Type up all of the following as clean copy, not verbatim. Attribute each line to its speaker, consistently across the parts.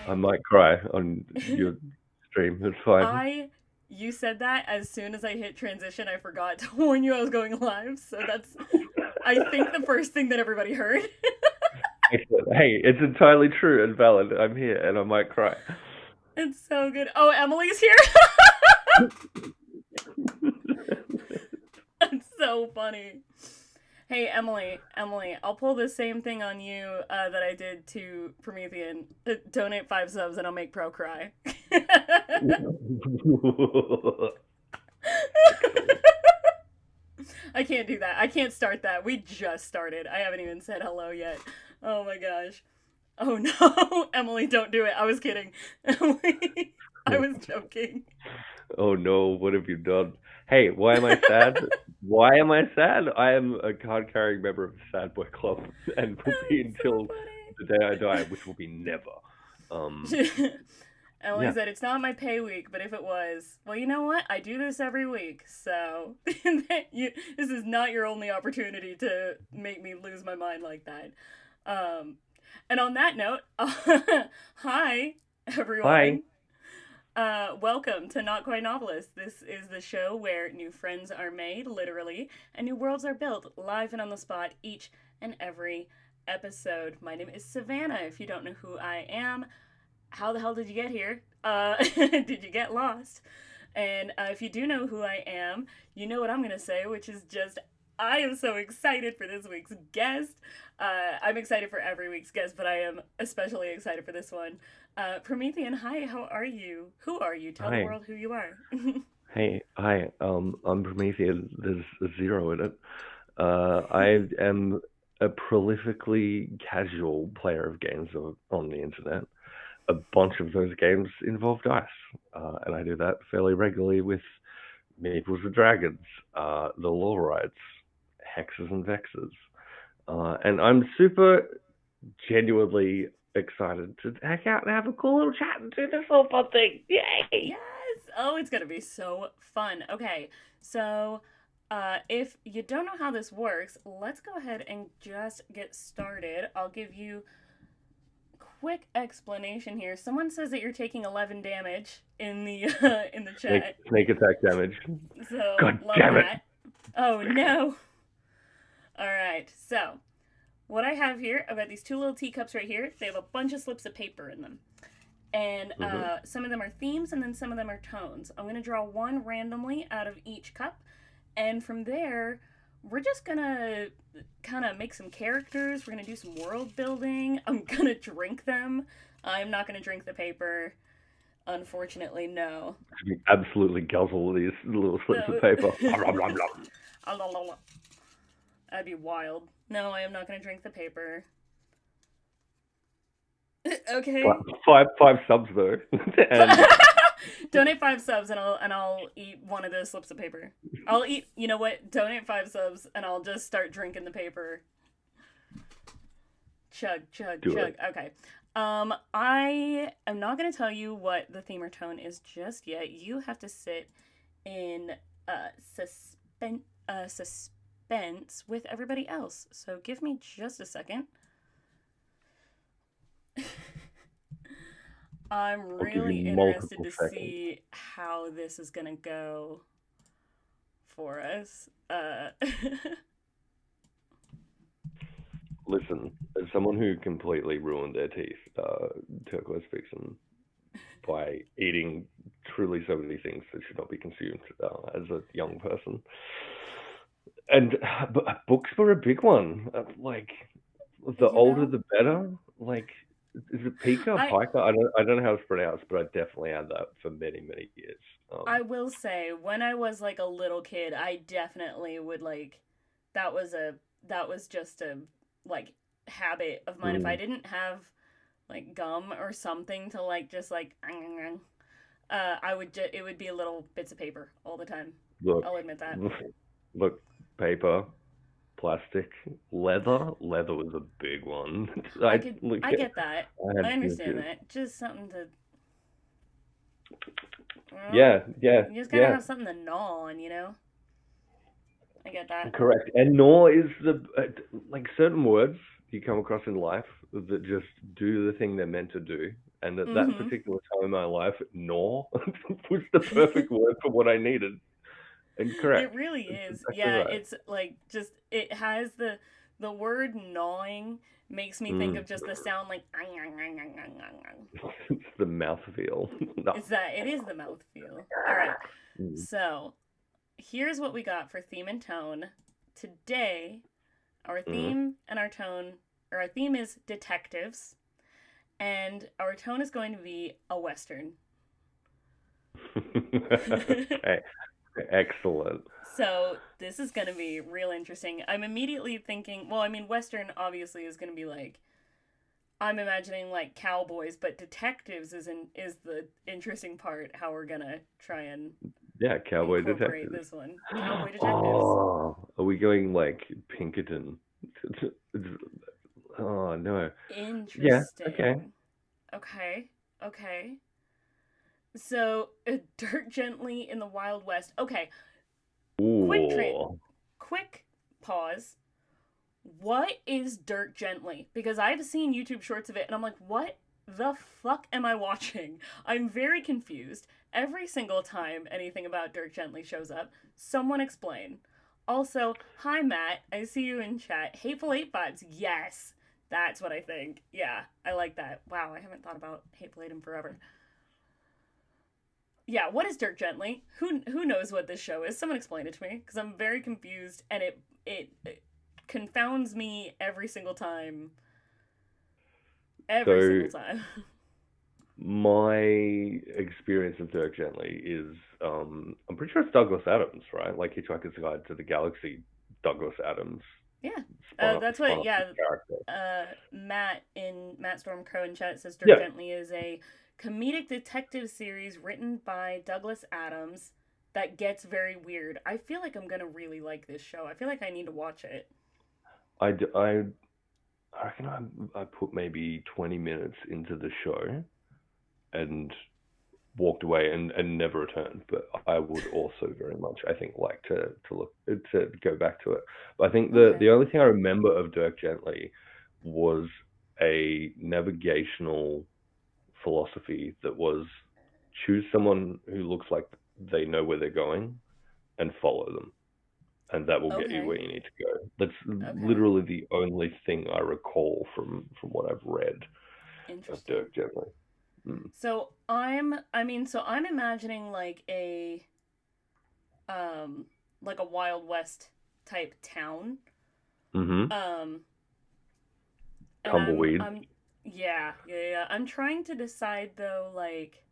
Speaker 1: I might cry on your stream. It's fine.
Speaker 2: I you said that as soon as I hit transition, I forgot to warn you I was going live. So that's I think the first thing that everybody heard.
Speaker 1: Excellent. Hey, it's entirely true and valid. I'm here and I might cry.
Speaker 2: It's so good. Oh, Emily's here. That's so funny. Hey, Emily, I'll pull the same thing on you that I did to Promethean. Donate 5 subs and I'll make Pro cry.
Speaker 1: Excellent.
Speaker 2: I can't do that. I can't start that. We just started. I haven't even said hello yet. Oh my gosh. Oh no, Emily, don't do it. I was kidding. Emily, I was joking.
Speaker 1: Oh no, what have you done? Hey, why am I sad? Why am I sad? I am a card carrying member of the Sad Boy Club and will be
Speaker 2: That's
Speaker 1: until the day I die, which will be never.
Speaker 2: so
Speaker 1: Um,
Speaker 2: funny. Emily
Speaker 1: yeah.
Speaker 2: said it's not my pay week, but if it was, well, you know what? I do this every week, so this is not your only opportunity to make me lose my mind like that. Um, and on that note, hi
Speaker 1: Hi.
Speaker 2: everyone. Welcome to Not Quite Novelist. This is the show where new friends are made, literally, and new worlds are built live and on the spot each and every episode. My name is Savannah. If you don't know who I am, how the hell did you get here? Did you get lost? And if you do know who I am, you know what I'm going to say, which is just, I am so excited for this week's guest. I'm excited for every week's guest, but I am especially excited for this one. Promethean, hi, how are you? Who are you? Tell the
Speaker 1: Hi.
Speaker 2: world who you are.
Speaker 1: Hey. Hi. I'm Prometheus. There's a zero in it. I am a prolifically casual player of games on the internet. A bunch of those games involve dice, and I do that fairly regularly with Meeples and Dragons, the Lore Rights, Hexes and Vexes. And I'm super genuinely excited to hang out and have a cool little chat and do this whole fun thing. Yay!
Speaker 2: Yes! Oh, it's going to be so fun. Okay, so if you don't know how this works, let's go ahead and just get started. I'll give you quick explanation here. Someone says that you're taking 11 damage in the in the
Speaker 1: Snake,
Speaker 2: chat.
Speaker 1: snake attack damage.
Speaker 2: So,
Speaker 1: God
Speaker 2: love
Speaker 1: damn it!
Speaker 2: that. Oh no. All right. So, what I have here, I've got these two little teacups right here. They have a bunch of slips of paper in them. And
Speaker 1: Hmm.
Speaker 2: some of them are themes and then some of them are tones. I'm going to draw one randomly out of each cup. And from there, we're just going to kind of make some characters. We're going to do some world building. I'm going to drink them. I'm not going to drink the paper. Unfortunately, no.
Speaker 1: Absolutely guzzle these little slips of paper.
Speaker 2: That'd be wild. No, I am not going to drink the paper. Okay.
Speaker 1: Five subs though, and
Speaker 2: Donate 5 subs and I'll eat one of those slips of paper. I'll eat. You know what? Donate 5 subs and I'll just start drinking the paper. Chug, chug,
Speaker 1: do
Speaker 2: chug.
Speaker 1: it.
Speaker 2: Okay. I am not gonna tell you what the theme or tone is just yet. You have to sit in suspense with everybody else. So give me just a second. I'm
Speaker 1: I'll give you
Speaker 2: really interested
Speaker 1: multiple
Speaker 2: to
Speaker 1: seconds.
Speaker 2: see how this is gonna go for us.
Speaker 1: Listen, as someone who completely ruined their teeth, turquoise fiction, by eating truly so many things that should not be consumed as a young person. And books were a big one. Like the
Speaker 2: you
Speaker 1: older
Speaker 2: know,
Speaker 1: the better. Like is it Pika or
Speaker 2: I
Speaker 1: Pika? I don't know how it's pronounced, but I definitely had that for many years.
Speaker 2: I will say when I was like a little kid, I definitely would like that was a that was just a like habit of mine. If I
Speaker 1: Mm,
Speaker 2: didn't have like gum or something to like just like I would it would be little bits of paper all the time.
Speaker 1: look,
Speaker 2: I'll admit that.
Speaker 1: look, paper, plastic, leather. Leather was a big one.
Speaker 2: I
Speaker 1: I
Speaker 2: could
Speaker 1: look,
Speaker 2: I get that.
Speaker 1: I
Speaker 2: I
Speaker 1: had
Speaker 2: understand
Speaker 1: to.
Speaker 2: that. Just something to well,
Speaker 1: Yeah, yeah,
Speaker 2: you just gotta
Speaker 1: yeah.
Speaker 2: have something to gnaw on, you know? I get that.
Speaker 1: Correct. And nor is the like certain words you come across in life that just do the thing they're meant to do. And at that
Speaker 2: Mm-hmm.
Speaker 1: particular time in my life, "nor" was the perfect word for what I needed. And
Speaker 2: It
Speaker 1: correct.
Speaker 2: really
Speaker 1: That's
Speaker 2: is.
Speaker 1: exactly
Speaker 2: Yeah,
Speaker 1: right.
Speaker 2: it's like just it has the word gnawing makes me think
Speaker 1: Mm.
Speaker 2: of just the sound like
Speaker 1: It's the mouthfeel. No.
Speaker 2: it's that it is the mouth feel. All right.
Speaker 1: Mm.
Speaker 2: So, here's what we got for theme and tone. Today, our
Speaker 1: Mhm.
Speaker 2: theme and our tone or our theme is detectives and our tone is going to be a western.
Speaker 1: Okay. Excellent.
Speaker 2: So this is going to be real interesting. I'm immediately thinking, well, I mean, Western obviously is going to be like, I'm imagining like cowboys, but detectives is the interesting part. How we're gonna try and
Speaker 1: Yeah, cowboy
Speaker 2: incorporate
Speaker 1: detectives.
Speaker 2: this one. Cowboy detectives.
Speaker 1: Oh, are we going like Pinkerton? Oh no. Yeah. Okay.
Speaker 2: Interesting. Okay. Okay. So, Dirt Gently in the Wild West. Okay. Quick tra-
Speaker 1: Ooh.
Speaker 2: quick pause. What is Dirt Gently? Because I've seen YouTube shorts of it and I'm like, what the fuck am I watching? I'm very confused. Every single time anything about Dirt Gently shows up, someone explain. Also, hi Matt, I see you in chat. Hateful Eight vibes. Yes, that's what I think. Yeah, I like that. Wow, I haven't thought about Hateful Eight in forever. Yeah, what is Dirt Gently? Who knows what this show is? Someone explain it to me because I'm very confused and it confounds me every single time. Every
Speaker 1: So
Speaker 2: single time.
Speaker 1: my experience of Dirk Gently is, I'm pretty sure it's Douglas Adams, right? Like Hitchhiker's Guide to the Galaxy, Douglas Adams
Speaker 2: Yeah. That's
Speaker 1: spun
Speaker 2: what.
Speaker 1: off this
Speaker 2: Yeah.
Speaker 1: character.
Speaker 2: Matt Storm Crow in chat says Dirt
Speaker 1: Yeah,
Speaker 2: Gently is a comedic detective series written by Douglas Adams that gets very weird. I feel like I'm gonna really like this show. I feel like I need to watch it.
Speaker 1: I reckon I put maybe 20 minutes into the show and walked away and never returned. But I would also very much, I think, like to go back to it. But I think the
Speaker 2: Okay.
Speaker 1: only thing I remember of Dirk Gently was a navigational philosophy that was choose someone who looks like they know where they're going and follow them, and that will get you
Speaker 2: Okay.
Speaker 1: where you need to go. That's
Speaker 2: Okay.
Speaker 1: literally the only thing I recall from what I've read of
Speaker 2: Interesting.
Speaker 1: Dirk Gently. Mm.
Speaker 2: So I'm imagining um like a Wild West type town.
Speaker 1: Mm-hmm.
Speaker 2: Um and
Speaker 1: Tumbleweed.
Speaker 2: yeah. I'm trying to decide though, like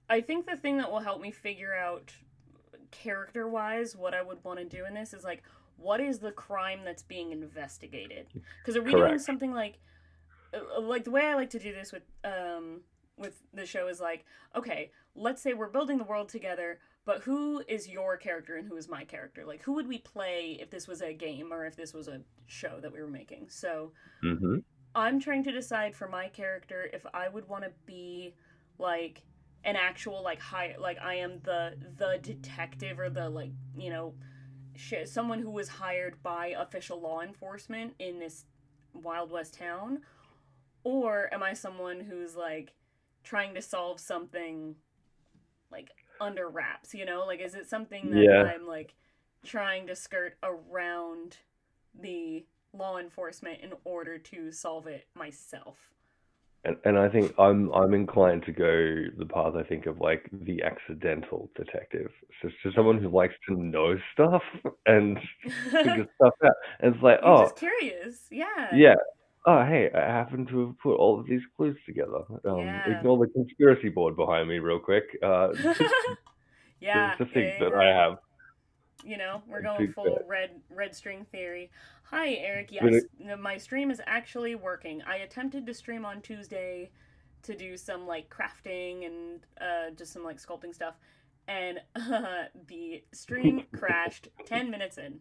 Speaker 2: I think the thing that will help me figure out character wise what I would want to do in this is like what is the crime that's being investigated? Because are we doing
Speaker 1: Correct.
Speaker 2: something like the way I like to do this with the show is like, okay, let's say we're building the world together, but who is your character and who is my character? Like who would we play if this was a game or if this was a show that we were making? So
Speaker 1: Mm-hmm.
Speaker 2: I'm trying to decide for my character if I would want to be like an actual like high like I am the detective or the like someone who was hired by official law enforcement in this Wild West town, or am I someone who's like trying to solve something like under wraps, Like is it something that
Speaker 1: Yeah,
Speaker 2: I'm like trying to skirt around the law enforcement in order to solve it myself?
Speaker 1: and I think I'm inclined to go the path I think of like the accidental detective. So it's just someone
Speaker 2: Mm.
Speaker 1: who likes to know stuff and figure stuff out. And it's like,
Speaker 2: You're
Speaker 1: oh,
Speaker 2: just curious. Yeah.
Speaker 1: yeah. Oh, hey, I happen to have put all of these clues together.
Speaker 2: Yeah.
Speaker 1: Ignore the conspiracy board behind me real quick. There's
Speaker 2: Yeah,
Speaker 1: a
Speaker 2: yeah,
Speaker 1: thing
Speaker 2: yeah,
Speaker 1: that I
Speaker 2: yeah.
Speaker 1: have
Speaker 2: We're going
Speaker 1: to
Speaker 2: full red string theory. Hi, Eric.
Speaker 1: but
Speaker 2: Yes, no, my stream is actually working. I attempted to stream on Tuesday to do some like crafting and just some like sculpting stuff, and the stream crashed 10 minutes in.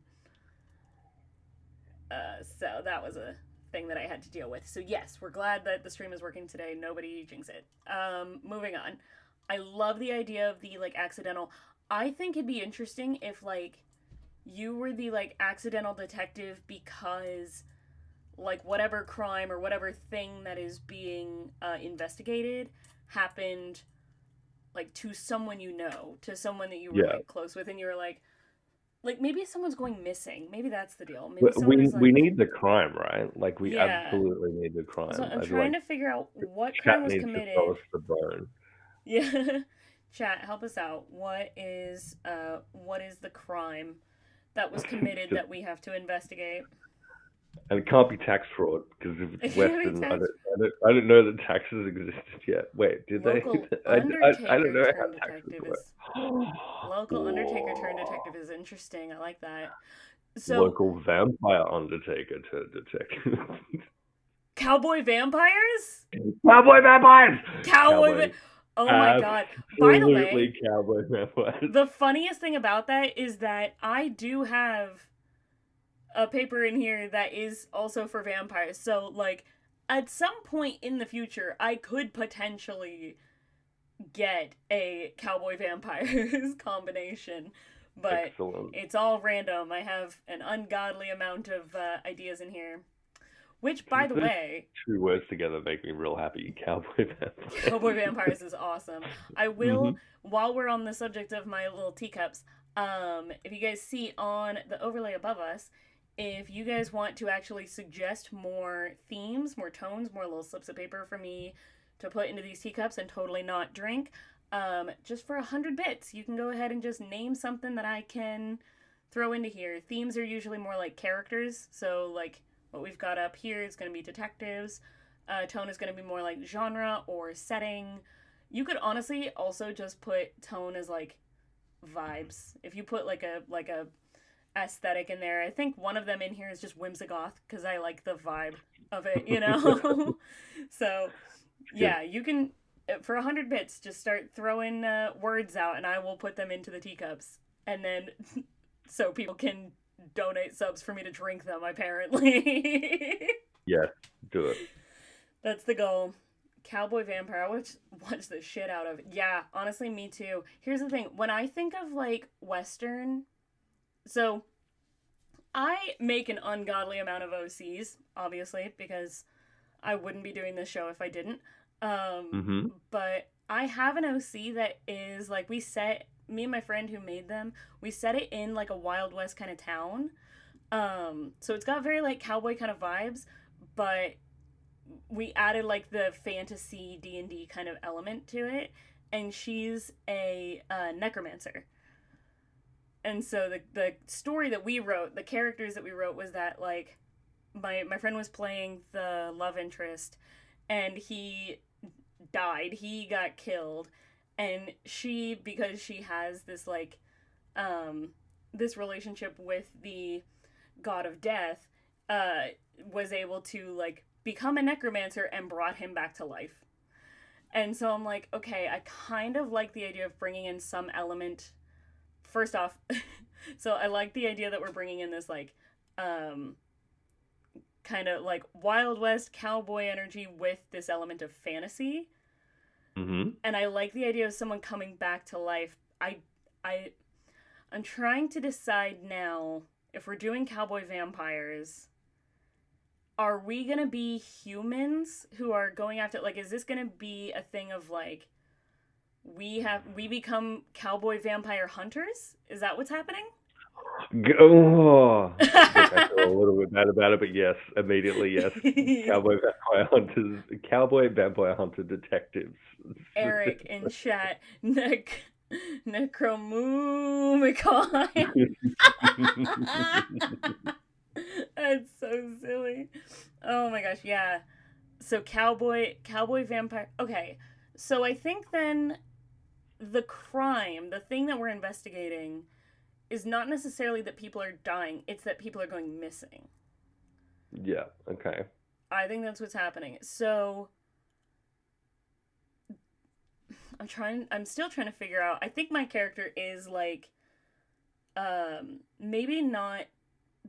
Speaker 2: So that was a thing that I had to deal with. So yes, we're glad that the stream is working today. Nobody jinx it. Moving on. I love the idea of the like accidental. I think it'd be interesting if like you were the like accidental detective because like whatever crime or whatever thing that is being investigated happened like to someone you know, to someone that you were
Speaker 1: Yeah.
Speaker 2: like close with, and you were like maybe someone's going missing. Maybe that's the deal. Maybe someone is
Speaker 1: We
Speaker 2: like,
Speaker 1: need the crime, right? Like we
Speaker 2: yeah.
Speaker 1: absolutely need the
Speaker 2: So
Speaker 1: crime.
Speaker 2: I'm
Speaker 1: I feel
Speaker 2: trying
Speaker 1: like
Speaker 2: to figure out what crime
Speaker 1: chat
Speaker 2: was
Speaker 1: needs to throw
Speaker 2: committed.
Speaker 1: us the bone.
Speaker 2: Yeah. Chat, help us out. What is the crime that was committed
Speaker 1: Just
Speaker 2: that we have to investigate?
Speaker 1: and it can't be tax fraud because if it's
Speaker 2: Maybe
Speaker 1: Western,
Speaker 2: tax
Speaker 1: I don't know that taxes existed yet. Wait, did they?
Speaker 2: local
Speaker 1: I don't
Speaker 2: undertaker
Speaker 1: know how
Speaker 2: turned
Speaker 1: taxes
Speaker 2: detective
Speaker 1: work.
Speaker 2: is local undertaker turned
Speaker 1: Whoa.
Speaker 2: detective is interesting. I like that. So
Speaker 1: Local vampire undertaker to detective.
Speaker 2: cowboy vampires?
Speaker 1: Cowboy vampires!
Speaker 2: Cowboy
Speaker 1: Cowboy.
Speaker 2: Oh my god. By the way,
Speaker 1: Absolutely cowboy vampires.
Speaker 2: the funniest thing about that is that I do have a paper in here that is also for vampires. So like at some point in the future, I could potentially get a cowboy vampires combination, but
Speaker 1: Excellent.
Speaker 2: it's all random. I have an ungodly amount of ideas in here. Which, by
Speaker 1: Just
Speaker 2: the
Speaker 1: those
Speaker 2: way,
Speaker 1: two words together make me real happy. Cowboy vampires.
Speaker 2: Cowboy Vampires is awesome. I will,
Speaker 1: hmm
Speaker 2: while we're on the subject of my little teacups, if you guys see on the overlay above us, if you guys want to actually suggest more themes, more tones, more little slips of paper for me to put into these teacups and totally not drink, just for 100 bits, you can go ahead and just name something that I can throw into here. Themes are usually more like characters, so like what we've got up here is going to be detectives. Tone is going to be more like genre or setting. You could honestly also just put tone as like vibes. If you put like a aesthetic in there, I think one of them in here is just whimsigoth because I like the vibe of it, you know. So
Speaker 1: Good.
Speaker 2: yeah, you can for 100 bits just start throwing words out, and I will put them into the teacups, and then so people can donate subs for me to drink them. Apparently.
Speaker 1: Yes, do it.
Speaker 2: That's the goal. Cowboy Vampire, which watch the shit out of. Yeah, honestly, me too. Here's the thing: when I think of like Western, so I make an ungodly amount of OCs, obviously, because I wouldn't be doing this show if I didn't. Um,
Speaker 1: hmm
Speaker 2: but I have an OC that is like we set me and my friend who made them. We set it in like a Wild West kind of town. So it's got very like cowboy kind of vibes, but we added like the fantasy D&D kind of element to it, and she's a necromancer. And so the story that we wrote, the characters that we wrote was that like my friend was playing the love interest, and he died. He got killed, and she, because she has this like um this relationship with the god of death, uh was able to like become a necromancer and brought him back to life. And so I'm like, okay, I kind of like the idea of bringing in some element. First off, so I like the idea that we're bringing in this like um kind of like Wild West cowboy energy with this element of fantasy.
Speaker 1: hmm
Speaker 2: And I like the idea of someone coming back to life. I I'm trying to decide now if we're doing cowboy vampires, are we gonna be humans who are going after, like, is this gonna be a thing of like we become cowboy vampire hunters? Is that what's happening?
Speaker 1: Oh, look, I feel a little bit bad about it, but yes, immediately yes. Cowboy vampire hunter detectives.
Speaker 2: Eric in chat, Necromumicon. That's so silly. Oh my gosh, yeah. So cowboy vampire. Okay. So I think then the crime, the thing that we're investigating is not necessarily that people are dying, it's that people are going missing.
Speaker 1: Yeah. Okay.
Speaker 2: I think that's what's happening. So I'm still trying to figure out. I think my character is like maybe not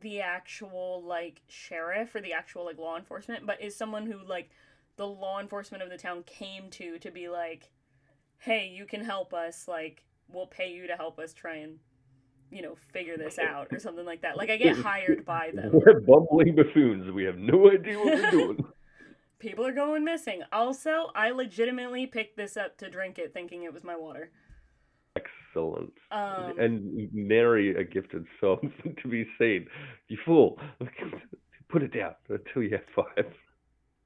Speaker 2: the actual like sheriff or the actual like law enforcement, but is someone who like the law enforcement of the town came to be like, "Hey, you can help us, like we'll pay you to help us try and figure this out or something like that. Like, I get hired by them.
Speaker 1: We're bumbling buffoons. We have no idea what we're doing.
Speaker 2: People are going missing. Also, I legitimately picked this up to drink it thinking it was my water.
Speaker 1: Excellent.
Speaker 2: Um,
Speaker 1: And nary a gifted soul to be seen. You fool. Put it down until you have 5.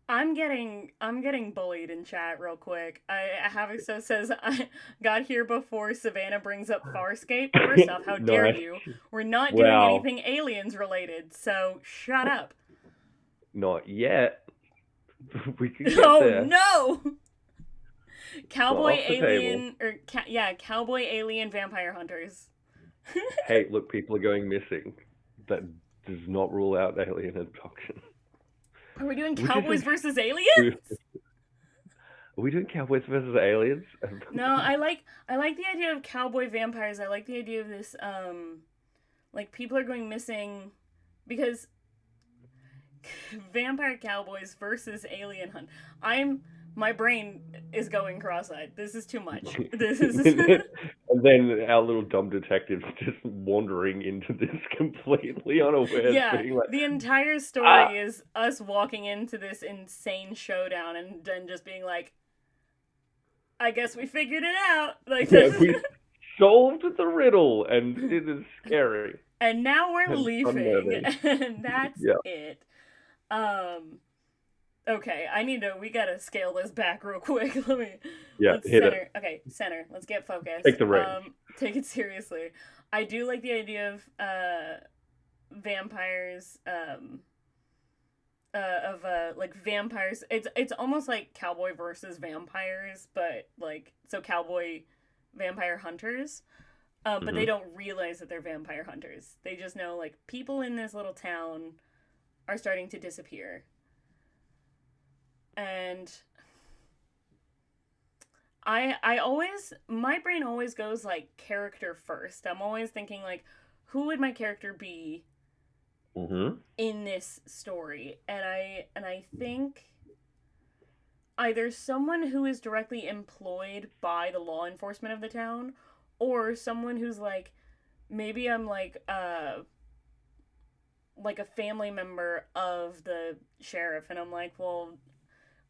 Speaker 2: I'm getting bullied in chat real quick. Havoc says I got here before Savannah brings up Farscape. First off, how dare
Speaker 1: Nice.
Speaker 2: you? We're not doing
Speaker 1: Wow.
Speaker 2: anything aliens related, so shut up.
Speaker 1: Not yet. We can get
Speaker 2: Oh
Speaker 1: there.
Speaker 2: no! Cowboy
Speaker 1: off the
Speaker 2: alien cowboy alien vampire hunters.
Speaker 1: Hey, look, people are going missing. That does not rule out alien abduction.
Speaker 2: Are we doing
Speaker 1: We just
Speaker 2: cowboys
Speaker 1: went-
Speaker 2: versus aliens?
Speaker 1: Are we doing cowboys versus aliens?
Speaker 2: No, I like the idea of cowboy vampires. I like the idea of this like people are going missing because vampire cowboys versus alien hunt. My brain is going cross-eyed. This is too much. This is
Speaker 1: And then our little dumb detective's just wandering into this completely unawares,
Speaker 2: yeah.
Speaker 1: being like,
Speaker 2: The entire story is us walking into this insane showdown and then just being like, I guess we figured it out. Like
Speaker 1: yeah, we solved the riddle, and it is scary.
Speaker 2: and now we're
Speaker 1: And
Speaker 2: leaving,
Speaker 1: unnerving.
Speaker 2: and that's
Speaker 1: Yeah.
Speaker 2: it. Okay, we gotta scale this back real quick. Let's
Speaker 1: Hit
Speaker 2: center.
Speaker 1: it.
Speaker 2: Okay, center. Let's get focused.
Speaker 1: Take the reins.
Speaker 2: Take it seriously. I do like the idea of vampires. Like vampires. It's almost like cowboy versus vampires, but like so cowboy vampire hunters. But they don't realize that they're vampire hunters. They just know like people in this little town are starting to disappear. And my brain always goes like character first. I'm always thinking like, who would my character be in this story? And I think either someone who is directly employed by the law enforcement of the town, or someone who's like, maybe I'm like a family member of the sheriff, and I'm like, well,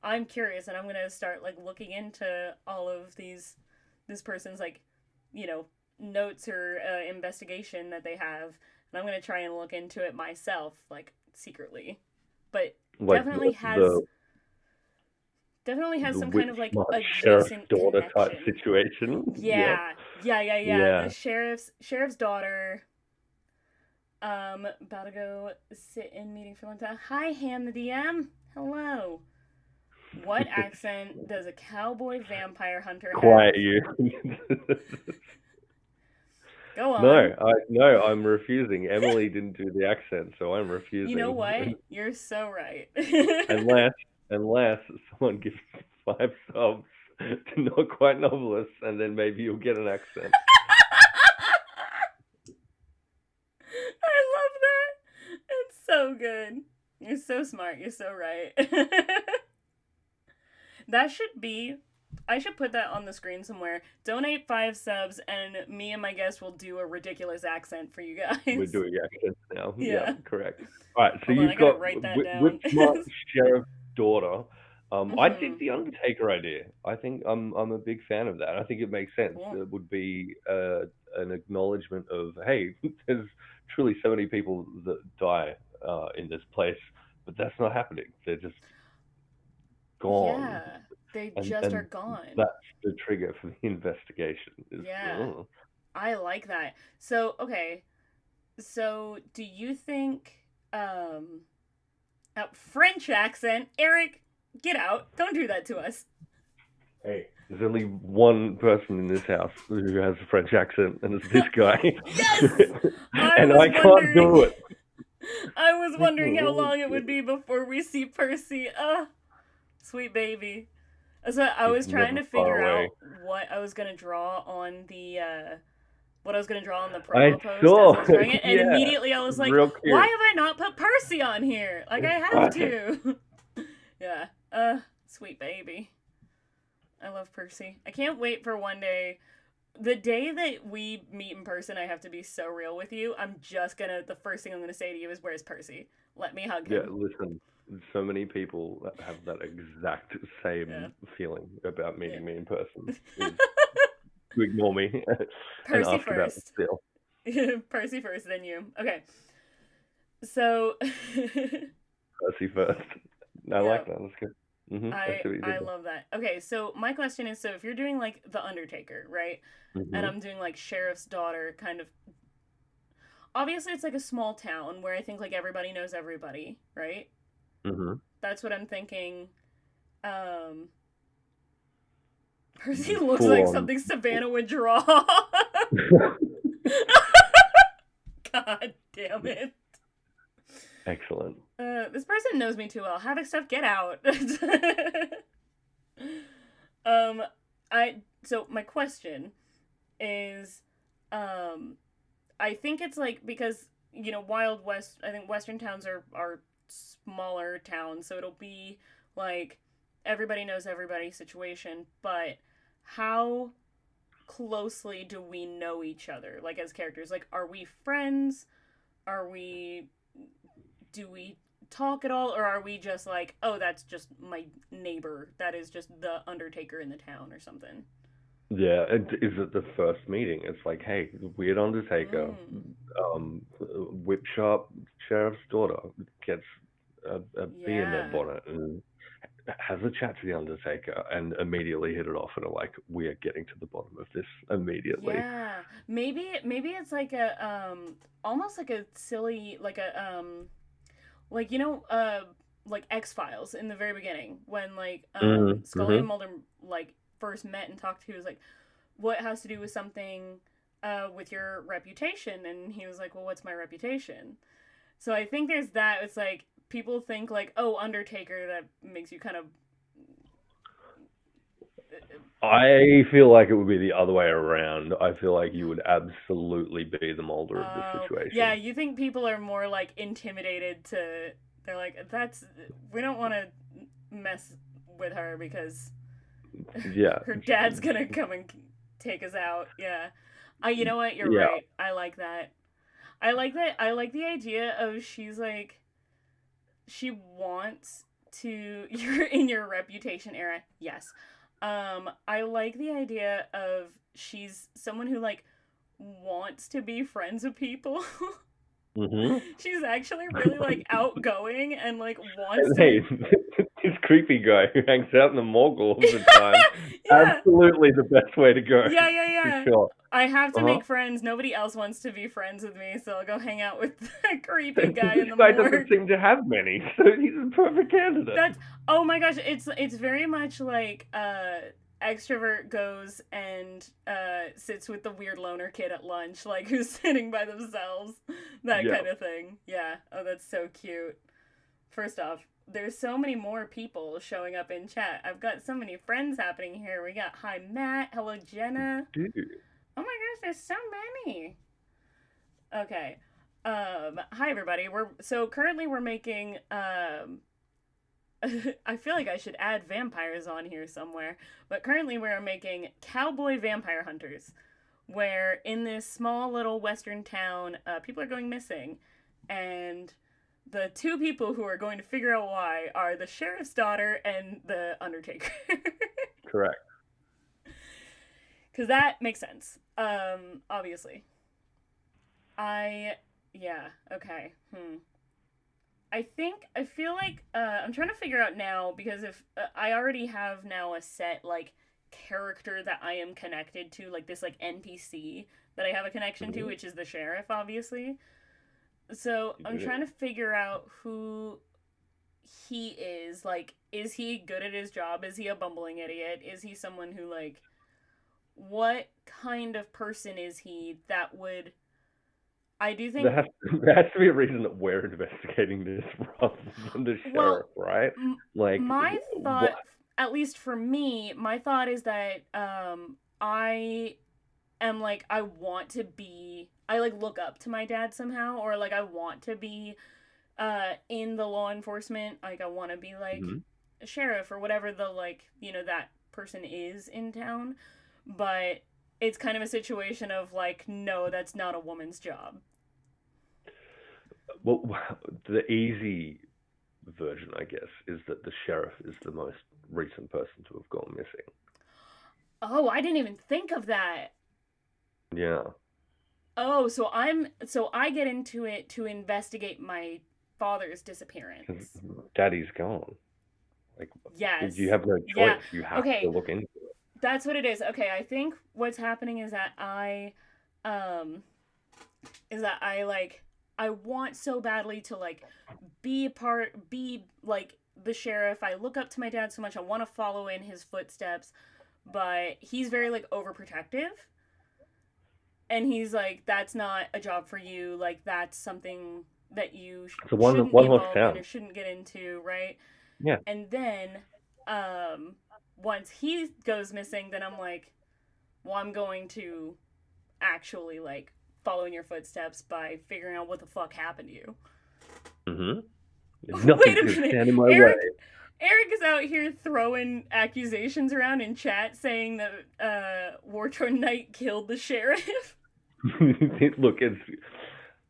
Speaker 2: I'm curious, and I'm gonna start like looking into all of this person's like, notes or investigation that they have, and I'm gonna try and look into it myself, like secretly, but
Speaker 1: Like
Speaker 2: definitely has some kind of like
Speaker 1: sheriff's
Speaker 2: adjacent
Speaker 1: daughter type
Speaker 2: connection.
Speaker 1: situation.
Speaker 2: Yeah.
Speaker 1: Yeah.
Speaker 2: The sheriff's daughter. About to go sit in meeting for a long time. Hi, Ham the DM. Hello. What accent does a cowboy vampire hunter have?
Speaker 1: Quiet you.
Speaker 2: Go on.
Speaker 1: No, I'm refusing. Emily didn't do the accent, so I'm refusing.
Speaker 2: You know what? You're so right.
Speaker 1: unless someone gives 5 subs to Not Quite Novelists, and then maybe you'll get an accent.
Speaker 2: I love that. It's so good. You're so smart. You're so right. I should put that on the screen somewhere. Donate 5 subs, and me and my guest will do a ridiculous accent for you guys.
Speaker 1: We're doing accents now.
Speaker 2: Yeah.
Speaker 1: Correct. All right, so
Speaker 2: Hold on,
Speaker 1: you've
Speaker 2: I gotta
Speaker 1: got
Speaker 2: write that down.
Speaker 1: Whip Smart Sheriff's daughter. I
Speaker 2: Mhm.
Speaker 1: dig the Undertaker idea. I think I'm a big fan of that. I think it makes sense.
Speaker 2: Cool.
Speaker 1: It would be an acknowledgement of, hey, there's truly so many people that die in this place, but that's not happening. They're just gone.
Speaker 2: Yeah, they
Speaker 1: And
Speaker 2: are gone.
Speaker 1: That's the trigger for the investigation.
Speaker 2: Yeah. I like that. So, okay. So, do you think French accent, Eric, get out. Don't do that to us.
Speaker 1: Hey, there's only one person in this house who has a French accent, and it's this guy.
Speaker 2: Yes!
Speaker 1: And I can't do it.
Speaker 2: I was wondering how long it would be before we see Percy. Sweet baby. So I was trying to figure out what I was gonna draw on the promo post as I was drawing it, and immediately I was like, why have I not put Percy on here? Like, I have to. Yeah. Sweet baby. I love Percy. I can't wait for one day the day that we meet in person, I have to be so real with you. The first thing I'm gonna say to you is, "Where's Percy? Let me hug
Speaker 1: Yeah,
Speaker 2: him."
Speaker 1: listen, so many people that have that exact
Speaker 2: Yeah,
Speaker 1: same feeling about
Speaker 2: yeah.
Speaker 1: meeting me in person is to ignore me and
Speaker 2: Percy
Speaker 1: ask about the
Speaker 2: first.
Speaker 1: deal.
Speaker 2: Percy first, then you. Okay, so
Speaker 1: Percy first. I
Speaker 2: yeah,
Speaker 1: like that. That's good. I
Speaker 2: I
Speaker 1: see what you
Speaker 2: I
Speaker 1: did there.
Speaker 2: love that. Okay, so my question is, so if you're doing like the Undertaker, right? And
Speaker 1: Mhm.
Speaker 2: I'm doing like sheriff's daughter kind of, obviously it's like a small town where I think like everybody knows everybody, right?
Speaker 1: Mhm.
Speaker 2: That's what I'm thinking. Um Percy looks
Speaker 1: Full
Speaker 2: like
Speaker 1: on.
Speaker 2: something Savannah would draw. God damn it.
Speaker 1: Excellent.
Speaker 2: This person knows me too well. Havoc stuff, get out. um so my question is, um I think it's like, because Wild West, I think Western towns are smaller towns, so it'll be like everybody knows everybody situation, but how closely do we know each other, like as characters? Like, are we friends? Are we Do we talk at all, or are we just like, oh, that's just my neighbor, that is just the Undertaker in the town or something?
Speaker 1: Yeah, is it the first meeting? It's like, hey, weird Undertaker,
Speaker 2: Mm,
Speaker 1: whip sharp sheriff's daughter gets a bee in their
Speaker 2: yeah.
Speaker 1: bonnet and has a chat to the Undertaker and immediately hit it off and are like, we are getting to the bottom of this immediately.
Speaker 2: Yeah, maybe it's like a almost like a silly, like a like like X-Files in the very beginning, when like Scully and
Speaker 1: Mm-hmm.
Speaker 2: Mulder like first met and talked. He was like, what has to do with something with your reputation? And he was like, well, what's my reputation? So I think there's that. It's like people think like, oh, Undertaker, that makes you kind of
Speaker 1: I feel like it would be the other way around. I feel like you would absolutely be the Mulder of this
Speaker 2: yeah,
Speaker 1: situation.
Speaker 2: you think people are more like intimidated to, they're like, that's, we don't want to mess with her because
Speaker 1: Yeah,
Speaker 2: her dad's gonna come and take us out. Yeah. You know what? You're
Speaker 1: yeah.
Speaker 2: right. I like that. I like that. I like the idea of, she's like, she wants to, you're in your reputation era. Yes. I like the idea of, she's someone who like wants to be friends with people.
Speaker 1: Hmm.
Speaker 2: She's actually really like outgoing and like wants
Speaker 1: And
Speaker 2: to be.
Speaker 1: hey, this creepy guy who hangs out in the morgue all of the time,
Speaker 2: Yeah.
Speaker 1: absolutely the best way to go,
Speaker 2: Yeah, yeah,
Speaker 1: for
Speaker 2: yeah.
Speaker 1: sure.
Speaker 2: I have to
Speaker 1: Uh huh.
Speaker 2: make friends. Nobody else wants to be friends with me, so I'll go hang out with that creepy guy in
Speaker 1: This
Speaker 2: the
Speaker 1: guy doesn't
Speaker 2: morgue.
Speaker 1: seem to have many, so he's a perfect candidate.
Speaker 2: That's, oh my gosh, it's very much like extrovert goes and sits with the weird loner kid at lunch, like who's sitting by themselves. That
Speaker 1: Yeah.
Speaker 2: kind of thing. Yeah. Oh, that's so cute. First off, there's so many more people showing up in chat. I've got so many friends happening here. We got hi Matt, hello Jenna.
Speaker 1: Dude.
Speaker 2: Oh my gosh, there's so many. Okay. Hi everybody. Currently we're making I feel like I should add vampires on here somewhere, but currently we're making cowboy vampire hunters, where in this small little western town, people are going missing, and the two people who are going to figure out why are the sheriff's daughter and the Undertaker.
Speaker 1: Correct.
Speaker 2: Because that makes sense. Obviously. I, yeah, okay. I feel like I'm trying to figure out now, because if I already have now a set like character that I am connected to, like this like NPC that I have a connection to,
Speaker 1: Hmm.
Speaker 2: which is the sheriff, obviously. So I'm trying to figure out who he is. Like, is he good at his job? Is he a bumbling idiot? Is he someone who like, what kind of person is he that would, I do
Speaker 1: There
Speaker 2: think,
Speaker 1: has, there has to be a reason that we're investigating this rather than the
Speaker 2: well,
Speaker 1: sheriff, right? Like,
Speaker 2: my
Speaker 1: what?
Speaker 2: thought, at least for me, my thought is that I am like, I want to be, I like look up to my dad somehow, or like I want to be in the law enforcement. Like I want to be like
Speaker 1: Mhm.
Speaker 2: a sheriff or whatever the, like, that person is in town. But it's kind of a situation of like, no, that's not a woman's job.
Speaker 1: Well, the easy version, I guess, is that the sheriff is the most recent person to have gone missing.
Speaker 2: Oh, I didn't even think of that.
Speaker 1: Yeah,
Speaker 2: Oh, so I get into it to investigate my father's
Speaker 1: because
Speaker 2: disappearance.
Speaker 1: Daddy's gone. Like, you
Speaker 2: Yes.
Speaker 1: have no
Speaker 2: Yeah.
Speaker 1: choice. You have to
Speaker 2: Okay,
Speaker 1: look into it.
Speaker 2: that's what it is. Okay, I think what's happening um is that I want so badly to like be like the sheriff. I look up to my dad so much. I want to follow in his footsteps, but he's very like overprotective. And he's like, that's not a job for you. Like, that's something that you
Speaker 1: So
Speaker 2: shouldn't be
Speaker 1: one horse
Speaker 2: involved in
Speaker 1: town.
Speaker 2: or shouldn't get into, right?
Speaker 1: Yeah.
Speaker 2: And then, um, once he goes missing, then I'm like, well, I'm going to actually like follow in your footsteps by figuring out what the fuck happened to you.
Speaker 1: Mhm. Nothing
Speaker 2: Wait a
Speaker 1: can
Speaker 2: minute,
Speaker 1: stand in my way.
Speaker 2: Eric. Eric is out here throwing accusations around in chat, saying that Wartorn Knight killed the sheriff.
Speaker 1: Look, it's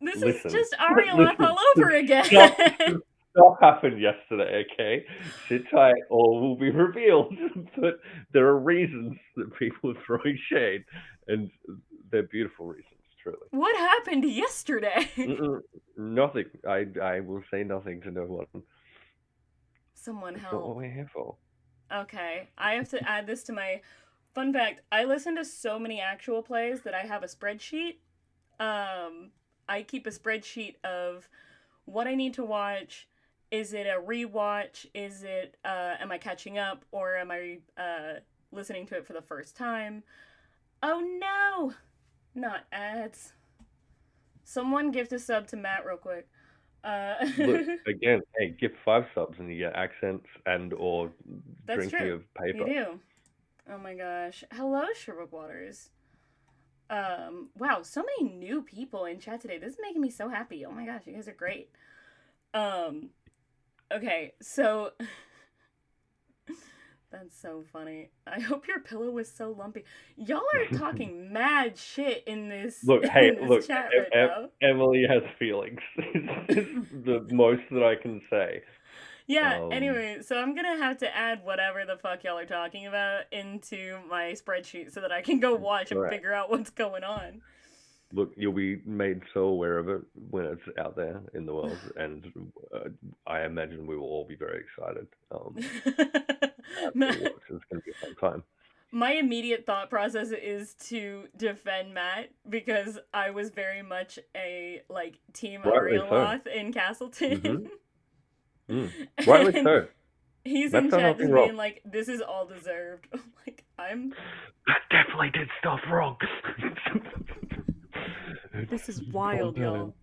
Speaker 2: This is
Speaker 1: listen,
Speaker 2: just Arielath
Speaker 1: listen.
Speaker 2: all over again.
Speaker 1: Stuff, stuff happened yesterday. Okay, sit tight, all will be revealed. But there are reasons that people are throwing shade, and they're beautiful reasons, truly.
Speaker 2: What happened yesterday?
Speaker 1: Mm-mm, nothing. I will say nothing to no one.
Speaker 2: Someone
Speaker 1: It's not what
Speaker 2: help.
Speaker 1: we're here for.
Speaker 2: Okay, I have to add this to my fun fact. I listen to so many actual plays that I have a spreadsheet. Um, I keep a spreadsheet of what I need to watch. Is it a rewatch? Is it am I catching up or am I listening to it for the first time? Oh no, not ads. Someone gift a sub to Matt real quick.
Speaker 1: Look again. Hey, give 5 subs and you get accents and or
Speaker 2: That's
Speaker 1: drinking
Speaker 2: true.
Speaker 1: of
Speaker 2: You
Speaker 1: paper.
Speaker 2: do. Oh my gosh. Hello, Sherbrooke Waters. Wow, so many new people in chat today. This is making me so happy. Oh my gosh, you guys are great. Um, okay, so that's so funny. I hope your pillow was so lumpy. Y'all are talking mad shit in this
Speaker 1: Look, hey,
Speaker 2: in this
Speaker 1: look.
Speaker 2: chat right now.
Speaker 1: Emily has feelings. It's the most that I can say.
Speaker 2: Yeah,
Speaker 1: Um,
Speaker 2: anyway, so I'm gonna have to add whatever the fuck y'all are talking about into my spreadsheet so that I can go watch and
Speaker 1: right.
Speaker 2: figure out what's going on.
Speaker 1: Look, you'll be made so aware of it when it's out there in the world, and I imagine we will all be very excited as it works. It's going to be a fun time.
Speaker 2: My immediate thought process is to defend Matt because I was very much a like team
Speaker 1: Rightly so.
Speaker 2: Arialoth in Castleton.
Speaker 1: Mm-hmm. Mm. Rightly
Speaker 2: And
Speaker 1: so.
Speaker 2: he's
Speaker 1: That's
Speaker 2: in
Speaker 1: done
Speaker 2: chat
Speaker 1: nothing
Speaker 2: just
Speaker 1: wrong.
Speaker 2: being like, this is all deserved. I'm like,
Speaker 1: That definitely did stuff wrong.
Speaker 2: this is
Speaker 1: Calm
Speaker 2: wild,
Speaker 1: down.
Speaker 2: y'all.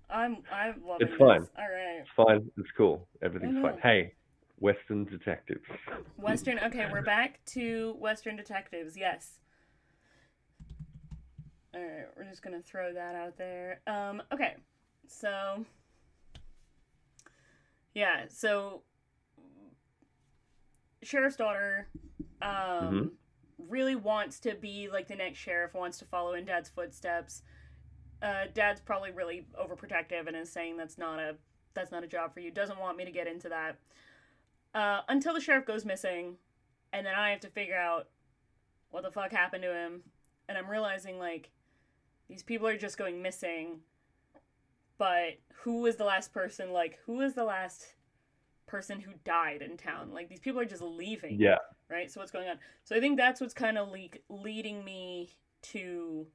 Speaker 2: I'm
Speaker 1: It's
Speaker 2: loving
Speaker 1: fine.
Speaker 2: this. Alright.
Speaker 1: It's fine. It's cool.
Speaker 2: Oh
Speaker 1: Everything's fine.
Speaker 2: no.
Speaker 1: Hey, Western detectives.
Speaker 2: Western okay, we're back to Western detectives, yes. Alright, we're just gonna throw that out there. Okay. So yeah, so sheriff's daughter
Speaker 1: Mm-hmm.
Speaker 2: um really wants to be like the next sheriff, wants to follow in dad's footsteps. Dad's probably really overprotective and is saying that's not a job for you. Doesn't want me to get into that. Until the sheriff goes missing, and then I have to figure out what the fuck happened to him. And I'm realizing like these people are just going missing, but who was the last person? Like who was the last person who died in town? Like these people are just leaving,
Speaker 1: Yeah.
Speaker 2: right? So what's going on? So I think that's what's kind of leading me to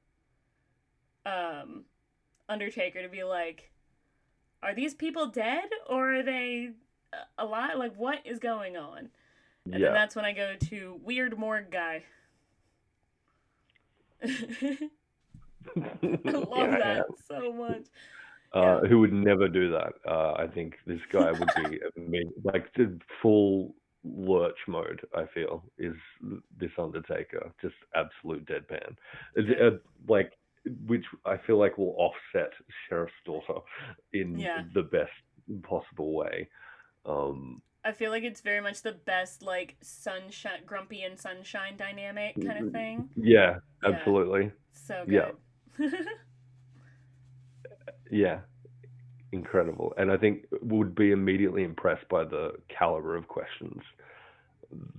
Speaker 2: um Undertaker to be like, are these people dead or are they alive? Like what is going on? And then
Speaker 1: Yeah.
Speaker 2: that's when I go to weird morgue guy. I love
Speaker 1: Yeah, I
Speaker 2: that
Speaker 1: am.
Speaker 2: so much. Yeah.
Speaker 1: Who would never do that? I think this guy would be like the full lurch mode. I feel is this Undertaker just absolute deadpan,
Speaker 2: Yeah.
Speaker 1: like which I feel like will offset Sheriff's Daughter in
Speaker 2: Yeah.
Speaker 1: the best possible way. Um,
Speaker 2: I feel like it's very much the best, like, sunshine, grumpy and sunshine dynamic kind of thing.
Speaker 1: Yeah,
Speaker 2: Yeah,
Speaker 1: absolutely.
Speaker 2: so
Speaker 1: Yeah,
Speaker 2: good.
Speaker 1: yeah, incredible. And I think would be immediately impressed by the caliber of questions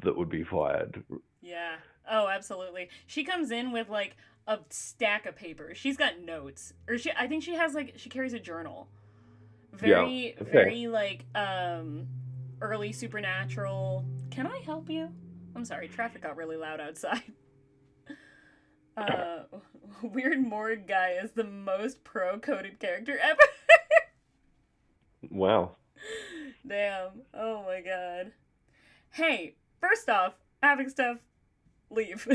Speaker 1: that would be fired.
Speaker 2: Yeah. Oh, absolutely. She comes in with like a stack of papers. She's got notes. Or I think she has like she carries a journal.
Speaker 1: Yeah.
Speaker 2: Very
Speaker 1: Okay.
Speaker 2: very like early supernatural. Can I help you? I'm sorry, traffic got really loud outside. Uh Weird Morgue guy is the most pro-coded character ever.
Speaker 1: Wow.
Speaker 2: Damn. Oh my god. Hey, first off, having stuff leave.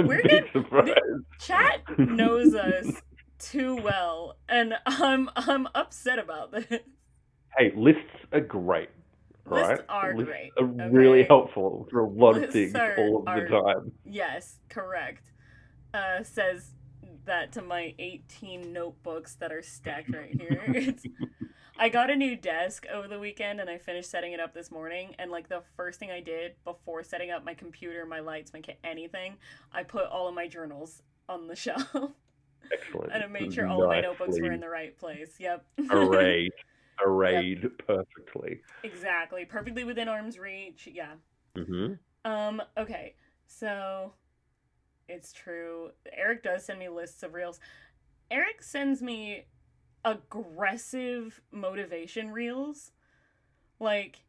Speaker 2: We're
Speaker 1: Big
Speaker 2: good. Chat
Speaker 1: surprise.
Speaker 2: knows us too well, and I'm upset about this.
Speaker 1: Hey, lists are great,
Speaker 2: Lists
Speaker 1: right?
Speaker 2: are
Speaker 1: Lists
Speaker 2: great.
Speaker 1: are really
Speaker 2: Okay,
Speaker 1: helpful for a lot of
Speaker 2: lists
Speaker 1: things all of the
Speaker 2: are
Speaker 1: time.
Speaker 2: yes, correct. Says that to my 18 notebooks that are stacked right here. It's I got a new desk over the weekend and I finished setting it up this morning. And like the first thing I did before setting up my computer, my lights, anything, I put all of my journals on the shelf and
Speaker 1: Excellent.
Speaker 2: I made sure all of my notebooks were in
Speaker 1: Nicely
Speaker 2: the right place. Yep.
Speaker 1: arrayed,
Speaker 2: Yep.
Speaker 1: arrayed perfectly.
Speaker 2: Exactly. Perfectly within arm's reach. Yeah.
Speaker 1: Hmm.
Speaker 2: Okay. So it's true. Eric does send me lists of reels. Eric sends me aggressive motivation reels. Like,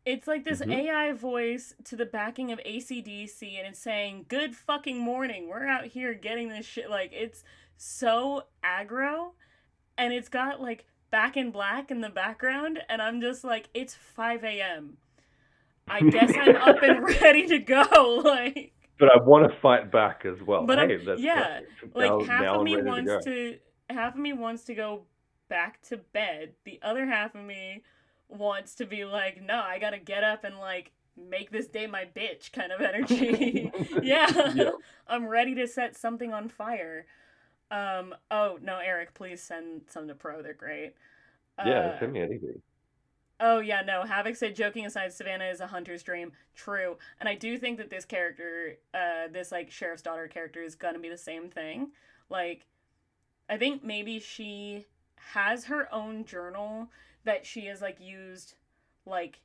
Speaker 2: it's like this
Speaker 1: Hmm.
Speaker 2: AI voice to the backing of AC/DC, and it's saying, "Good fucking morning. We're out here getting this shit." Like, it's so aggro, and it's got like Back in Black in the background, and I'm just like, it's 5 a.m. I guess I'm up and ready to go. Like,
Speaker 1: But I want to fight back as well.
Speaker 2: but I'm
Speaker 1: Hey, that's
Speaker 2: yeah,
Speaker 1: perfect.
Speaker 2: like
Speaker 1: Now I'm ready to go.
Speaker 2: half of me wants to go back to bed. The other half of me wants to be like, no, I gotta get up and like make this day my bitch kind of energy. Yeah.
Speaker 1: Yeah,
Speaker 2: I'm ready to set something on fire. Oh no, Eric, please send some to Pro. They're great.
Speaker 1: yeah.
Speaker 2: Uh
Speaker 1: Send me anything.
Speaker 2: Oh yeah, no. Havoc said, joking aside, Savannah is a hunter's dream. True, and I do think that this character, this like sheriff's daughter character, is gonna be the same thing. Like, I think maybe she has her own journal that she has like used, like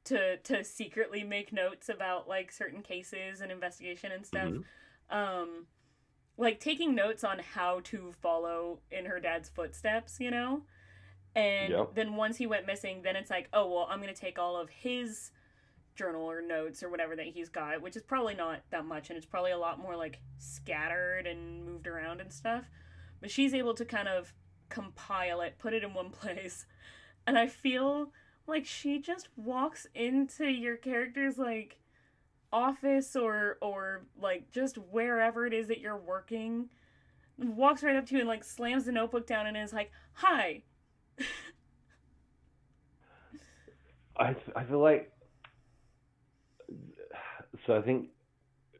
Speaker 2: to secretly make notes about like certain cases and investigation and stuff.
Speaker 1: Hmm.
Speaker 2: Um, like taking notes on how to follow in her dad's footsteps, you know? And
Speaker 1: Yep.
Speaker 2: then once he went missing, then it's like, oh, well, I'm going to take all of his journal or notes or whatever that he's got, which is probably not that much. And it's probably a lot more like scattered and moved around and stuff. But she's able to kind of compile it, put it in one place. And I feel like she just walks into your character's like office or like just wherever it is that you're working, walks right up to you and like slams the notebook down and is like, "Hi."
Speaker 1: I feel like so. I think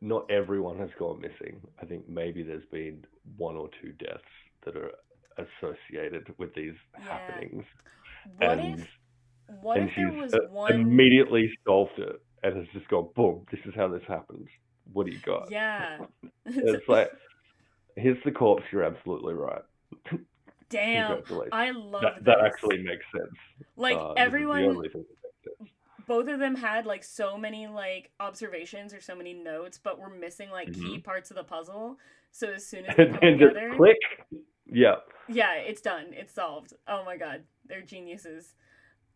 Speaker 1: not everyone has gone missing. I think maybe there's been one or two deaths that are associated with these
Speaker 2: Yeah.
Speaker 1: happenings,
Speaker 2: What
Speaker 1: and
Speaker 2: if what
Speaker 1: and
Speaker 2: if there
Speaker 1: she's
Speaker 2: was one
Speaker 1: immediately solved it and has just gone boom. This is how this happens. What do you got?
Speaker 2: yeah.
Speaker 1: It's like here's the corpse. You're absolutely right.
Speaker 2: Damn,
Speaker 1: Congratulations.
Speaker 2: I
Speaker 1: That
Speaker 2: love
Speaker 1: that
Speaker 2: this.
Speaker 1: actually makes sense.
Speaker 2: Like
Speaker 1: This is the
Speaker 2: everyone
Speaker 1: only thing that makes sense.
Speaker 2: both of them had like so many like observations or so many notes but were missing like key
Speaker 1: Hmm.
Speaker 2: parts of the puzzle. So as soon as they
Speaker 1: And
Speaker 2: come
Speaker 1: then just
Speaker 2: together,
Speaker 1: click. Yeah.
Speaker 2: yeah, it's done. It's solved. Oh my god, they're geniuses.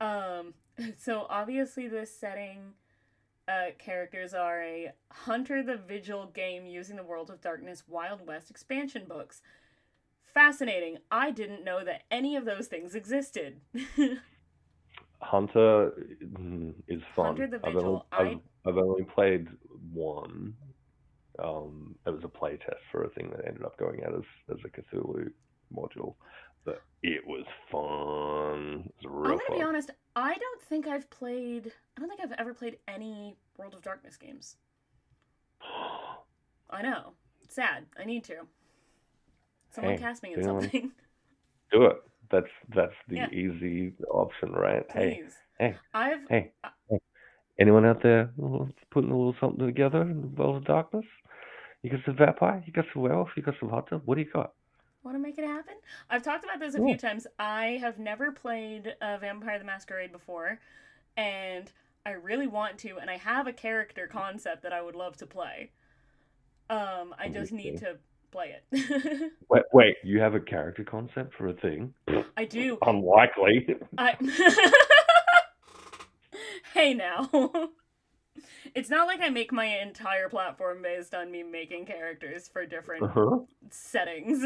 Speaker 2: Um, so obviously this setting characters are a Hunter the Vigil game using the World of Darkness Wild West expansion books. Fascinating. I didn't know that any of those things existed.
Speaker 1: Hunter is fun.
Speaker 2: Hunter the Vigil.
Speaker 1: I've only played one. It was a play test for a thing that ended up going out as a Cthulhu module, but it was fun. It was
Speaker 2: I'm
Speaker 1: real
Speaker 2: gonna be
Speaker 1: fun.
Speaker 2: honest. I don't think I've ever played any World of Darkness games. I know. It's sad. I need to. Someone
Speaker 1: Hey,
Speaker 2: cast me in
Speaker 1: you know,
Speaker 2: something.
Speaker 1: do it. that's the
Speaker 2: Yeah,
Speaker 1: easy option, right? Hey,
Speaker 2: please.
Speaker 1: hey,
Speaker 2: I've
Speaker 1: hey, hey. Anyone out there putting a little something together in the world of darkness? You got some vampire? You got some werewolf? You got some hot tub? What do you got?
Speaker 2: want to make it happen. I've talked about this a
Speaker 1: Yeah.
Speaker 2: few times. I have never played Vampire the Masquerade before, and I really want to, and I have a character concept that I would love to play. I just need
Speaker 1: Obviously.
Speaker 2: to play it.
Speaker 1: Wait. You have a character concept for a thing?
Speaker 2: I do.
Speaker 1: Unlikely.
Speaker 2: I Hey now. It's not like I make my entire platform based on me making characters for different
Speaker 1: Uh-huh.
Speaker 2: settings.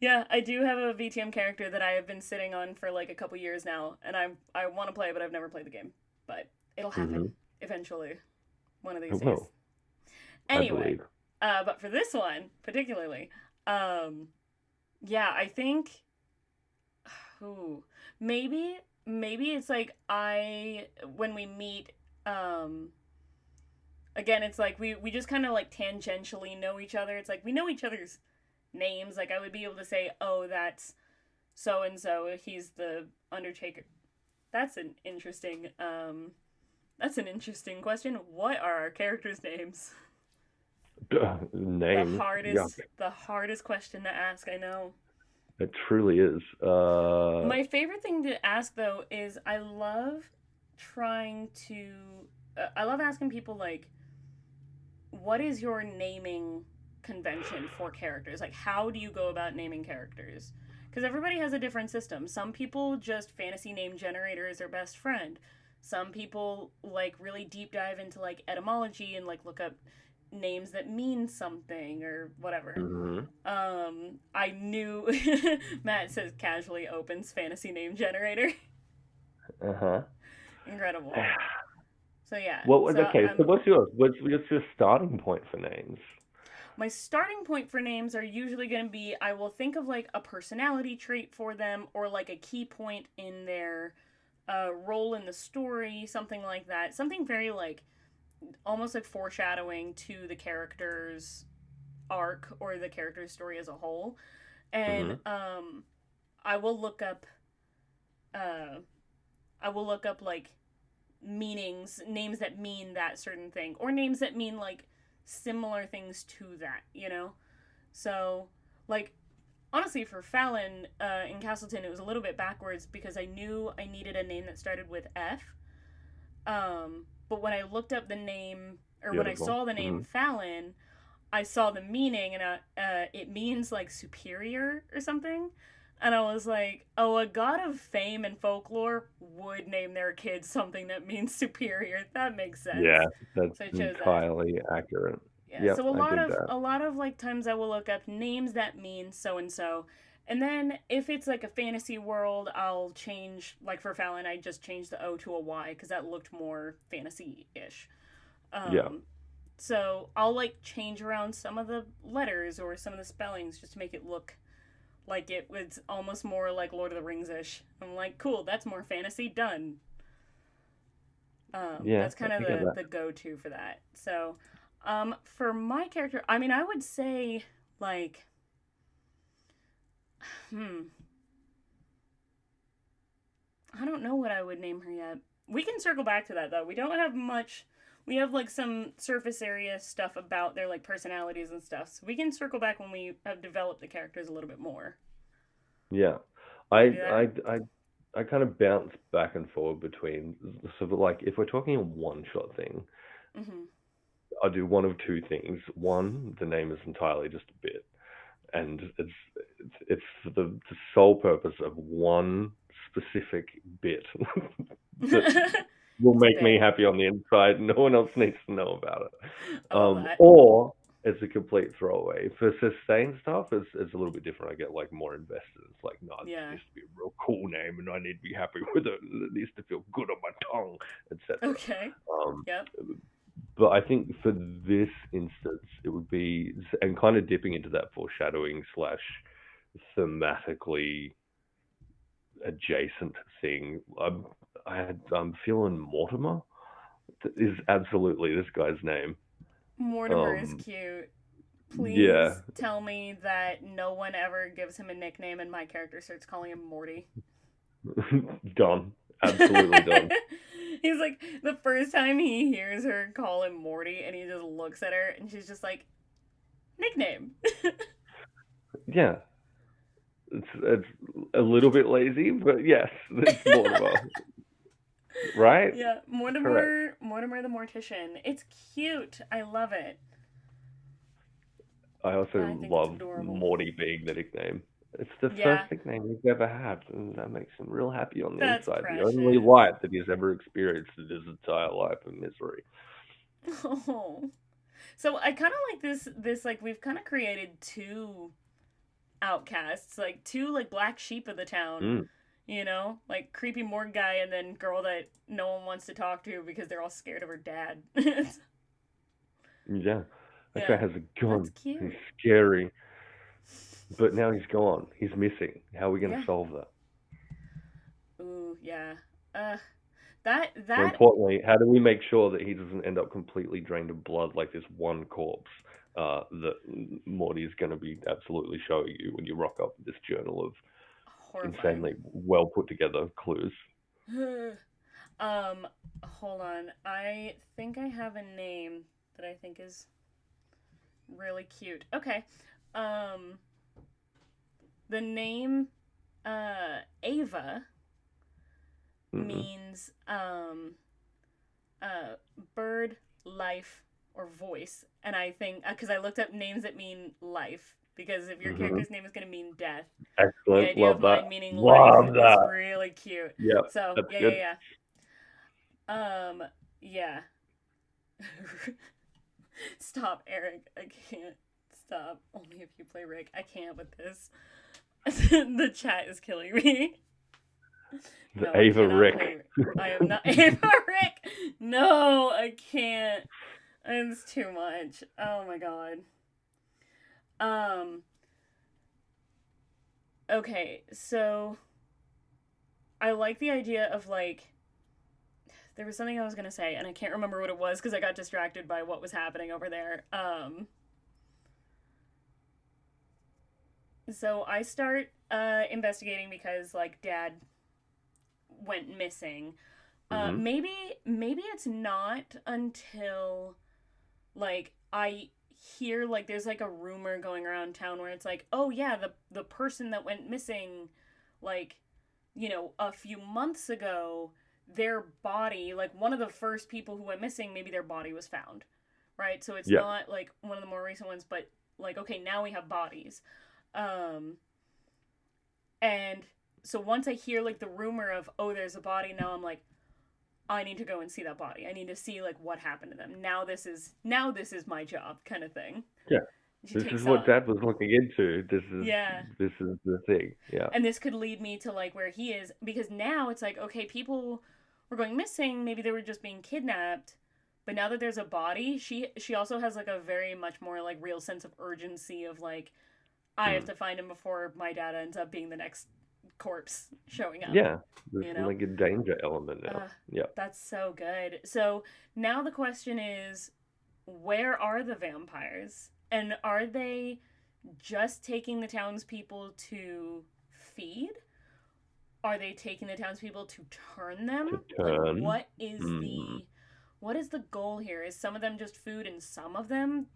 Speaker 2: Yeah, I do have a VTM character that I have been sitting on for like a couple years now, and I want to play, but I've never played the game. But it'll happen
Speaker 1: Mm-hmm.
Speaker 2: eventually, one of these
Speaker 1: It
Speaker 2: days.
Speaker 1: will, I
Speaker 2: Anyway,
Speaker 1: believe.
Speaker 2: but for this one particularly, um, yeah, I think, ooh, maybe it's like I when we meet, um, again, it's like we just kind of like tangentially know each other. It's like we know each other's names. Like I would be able to say, oh, that's so and so. He's the Undertaker. That's an interesting. That's an interesting question. What are our characters' names? The
Speaker 1: Names. Yuck.
Speaker 2: hardest question to ask. I know.
Speaker 1: It truly is.
Speaker 2: My favorite thing to ask though is I love trying to. I love asking people like, what is your naming convention for characters? Like, how do you go about naming characters? Because everybody has a different system. Some people just fantasy name generator is their best friend. Some people like really deep dive into like etymology and like look up names that mean something or whatever.
Speaker 1: Mhm.
Speaker 2: I knew Matt says casually opens fantasy name generator.
Speaker 1: Uh-huh.
Speaker 2: Incredible. So yeah,
Speaker 1: Well,
Speaker 2: so
Speaker 1: okay, so what's yours? What's your starting point for names?
Speaker 2: my starting point for names are usually going to be I will think of like a personality trait for them or like a key point in their role in the story, something like that. Something very like almost like foreshadowing to the character's arc or the character's story as a whole. And
Speaker 1: Mhm.
Speaker 2: I will look up uh I will look up like meanings, names that mean that certain thing, or names that mean like similar things to that, you know? So, like, honestly, for Fallon in Castleton, it was a little bit backwards because I knew I needed a name that started with F. But when I looked up the name, or when I
Speaker 1: Beautiful.
Speaker 2: saw the name
Speaker 1: Mhm.
Speaker 2: Fallon, I saw the meaning, and it means like superior or something. And I was like, oh, a god of fame and folklore would name their kids something that means superior. That makes sense.
Speaker 1: Yeah, that's
Speaker 2: So I chose that.
Speaker 1: entirely accurate.
Speaker 2: Yeah.
Speaker 1: Yep,
Speaker 2: So
Speaker 1: I dig that.
Speaker 2: a lot of like times I will look up names that mean so and so. And then if it's like a fantasy world, I'll change like for Fallon, I just changed the O to a Y because that looked more fantasy-ish.
Speaker 1: Yeah.
Speaker 2: Um, so I'll like change around some of the letters or some of the spellings just to make it look like it was almost more like Lord of the Rings ish. I'm like, cool, that's more fantasy. Done.
Speaker 1: Yeah,
Speaker 2: That's kind of
Speaker 1: I get that.
Speaker 2: the go to for that. So, for my character, I mean, I would say like, hmm, I don't know what I would name her yet. We can circle back to that though. We don't have much. We have like some surface area stuff about their like personalities and stuff. So we can circle back when we have developed the characters a little bit more.
Speaker 1: Yeah.
Speaker 2: You want to
Speaker 1: I
Speaker 2: do that?
Speaker 1: I I I kind of bounce back and forward between sort of like if we're talking a one shot thing,
Speaker 2: Mm-hmm.
Speaker 1: I'll do one of two things. One, the name is entirely just a bit, and it's for the sole purpose of one specific bit that will
Speaker 2: It's a
Speaker 1: make me
Speaker 2: bit.
Speaker 1: happy on the inside. No one else needs to know about it.
Speaker 2: I love that.
Speaker 1: Or it's a complete throwaway. For sustained stuff, it's a little bit different. I get like more invested. It's like, no, this
Speaker 2: Yeah.
Speaker 1: needs to be a real cool name, and I need to be happy with it. And it needs to feel good on my tongue, etc.
Speaker 2: Okay.
Speaker 1: Um,
Speaker 2: Yep.
Speaker 1: but I think for this instance, it would be and kind of dipping into that foreshadowing slash thematically adjacent thing. I'm feeling Mortimer is absolutely this guy's name.
Speaker 2: Mortimer is
Speaker 1: Um,
Speaker 2: cute. Please
Speaker 1: Yeah,
Speaker 2: tell me that no one ever gives him a nickname and my character starts calling him Morty.
Speaker 1: done. Absolutely done.
Speaker 2: He's like, the first time he hears her call him Morty and he just looks at her and she's just like, nickname.
Speaker 1: Yeah, it's a little bit lazy, but yes, it's Mortimer, right?
Speaker 2: Yeah,
Speaker 1: Correct.
Speaker 2: Mortimer the Mortician. It's cute. I love it.
Speaker 1: I
Speaker 2: I
Speaker 1: also
Speaker 2: think it's
Speaker 1: love
Speaker 2: adorable.
Speaker 1: Morty being the nickname. It's the first
Speaker 2: Yeah,
Speaker 1: nickname he's ever had, and that makes him real happy on the
Speaker 2: that's
Speaker 1: inside. The only
Speaker 2: precious.
Speaker 1: light that he's ever experienced in his entire life of misery.
Speaker 2: Oh. So I kind of like this like we've kind of created two outcasts, like two like black sheep of the town,
Speaker 1: Mm,
Speaker 2: like creepy morgue guy and then girl that no one wants to talk to because they're all scared of her dad.
Speaker 1: yeah, that guy
Speaker 2: Yeah,
Speaker 1: has a
Speaker 2: that's
Speaker 1: gun. He's
Speaker 2: cute.
Speaker 1: scary, but now he's gone. He's missing. How are we going
Speaker 2: Yeah.
Speaker 1: to solve that?
Speaker 2: Ooh, yeah. Uh, that
Speaker 1: More
Speaker 2: that
Speaker 1: importantly, how do we make sure that he doesn't end up completely drained of blood like this one corpse that Morty's going to be absolutely showing you when you rock up with this journal of
Speaker 2: horrifying.
Speaker 1: insanely well put together clues?
Speaker 2: um, hold on. I think I have a name that I think is really cute. Okay. Um, the name Ava
Speaker 1: Mm-hmm.
Speaker 2: means uh bird, life, or voice. And I think because I looked up names that mean life because if your
Speaker 1: Mm-hmm.
Speaker 2: character's name is going to mean death, the
Speaker 1: Excellent.
Speaker 2: idea of
Speaker 1: Love that.
Speaker 2: mine meaning life
Speaker 1: Love
Speaker 2: is
Speaker 1: that.
Speaker 2: really cute.
Speaker 1: Yep.
Speaker 2: So,
Speaker 1: That's
Speaker 2: yeah,
Speaker 1: good.
Speaker 2: yeah, yeah. Yeah. Stop, Eric. I can't. Stop. Only if you play Rick. I can't with this. The chat is killing me.
Speaker 1: The
Speaker 2: No, I
Speaker 1: Ava
Speaker 2: cannot
Speaker 1: Rick.
Speaker 2: play. I am not Ava Rick. No, I can't. It's too much. Oh my god. Um. Okay, so I like the idea of like there was something I was gonna say and I can't remember what it was because I got distracted by what was happening over there. So I start investigating because like Dad went missing.
Speaker 1: Mm-hmm.
Speaker 2: Maybe it's not until like I hear like there's like a rumor going around town where it's like, oh yeah, the person that went missing, like, a few months ago, their body, like one of the first people who went missing, maybe their body was found, right? So it's
Speaker 1: Yeah.
Speaker 2: not like one of the more recent ones, but like okay, now we have bodies, um, and so once I hear like the rumor of oh there's a body, now I'm like I need to go and see that body. I need to see like what happened to them. Now this is my job kind of thing.
Speaker 1: Yeah.
Speaker 2: She
Speaker 1: This is
Speaker 2: takes
Speaker 1: what
Speaker 2: off.
Speaker 1: Dad was looking into.
Speaker 2: Yeah.
Speaker 1: This is the thing. Yeah.
Speaker 2: And this could lead me to like where he is because now it's like okay, people were going missing, maybe they were just being kidnapped, but now that there's a body, she also has like a very much more like real sense of urgency of like I have
Speaker 1: Mm.
Speaker 2: to find him before my dad ends up being the next corpse showing up,
Speaker 1: Yeah. There's
Speaker 2: you know?
Speaker 1: like a danger element now.
Speaker 2: Uh,
Speaker 1: Yeah.
Speaker 2: that's so good. So now the question is, where are the vampires? And are they just taking the townspeople to feed? Are they taking the townspeople to turn
Speaker 1: To
Speaker 2: them? Like,
Speaker 1: turn. Mm.
Speaker 2: what is the goal here? Is some of them just food, and some of them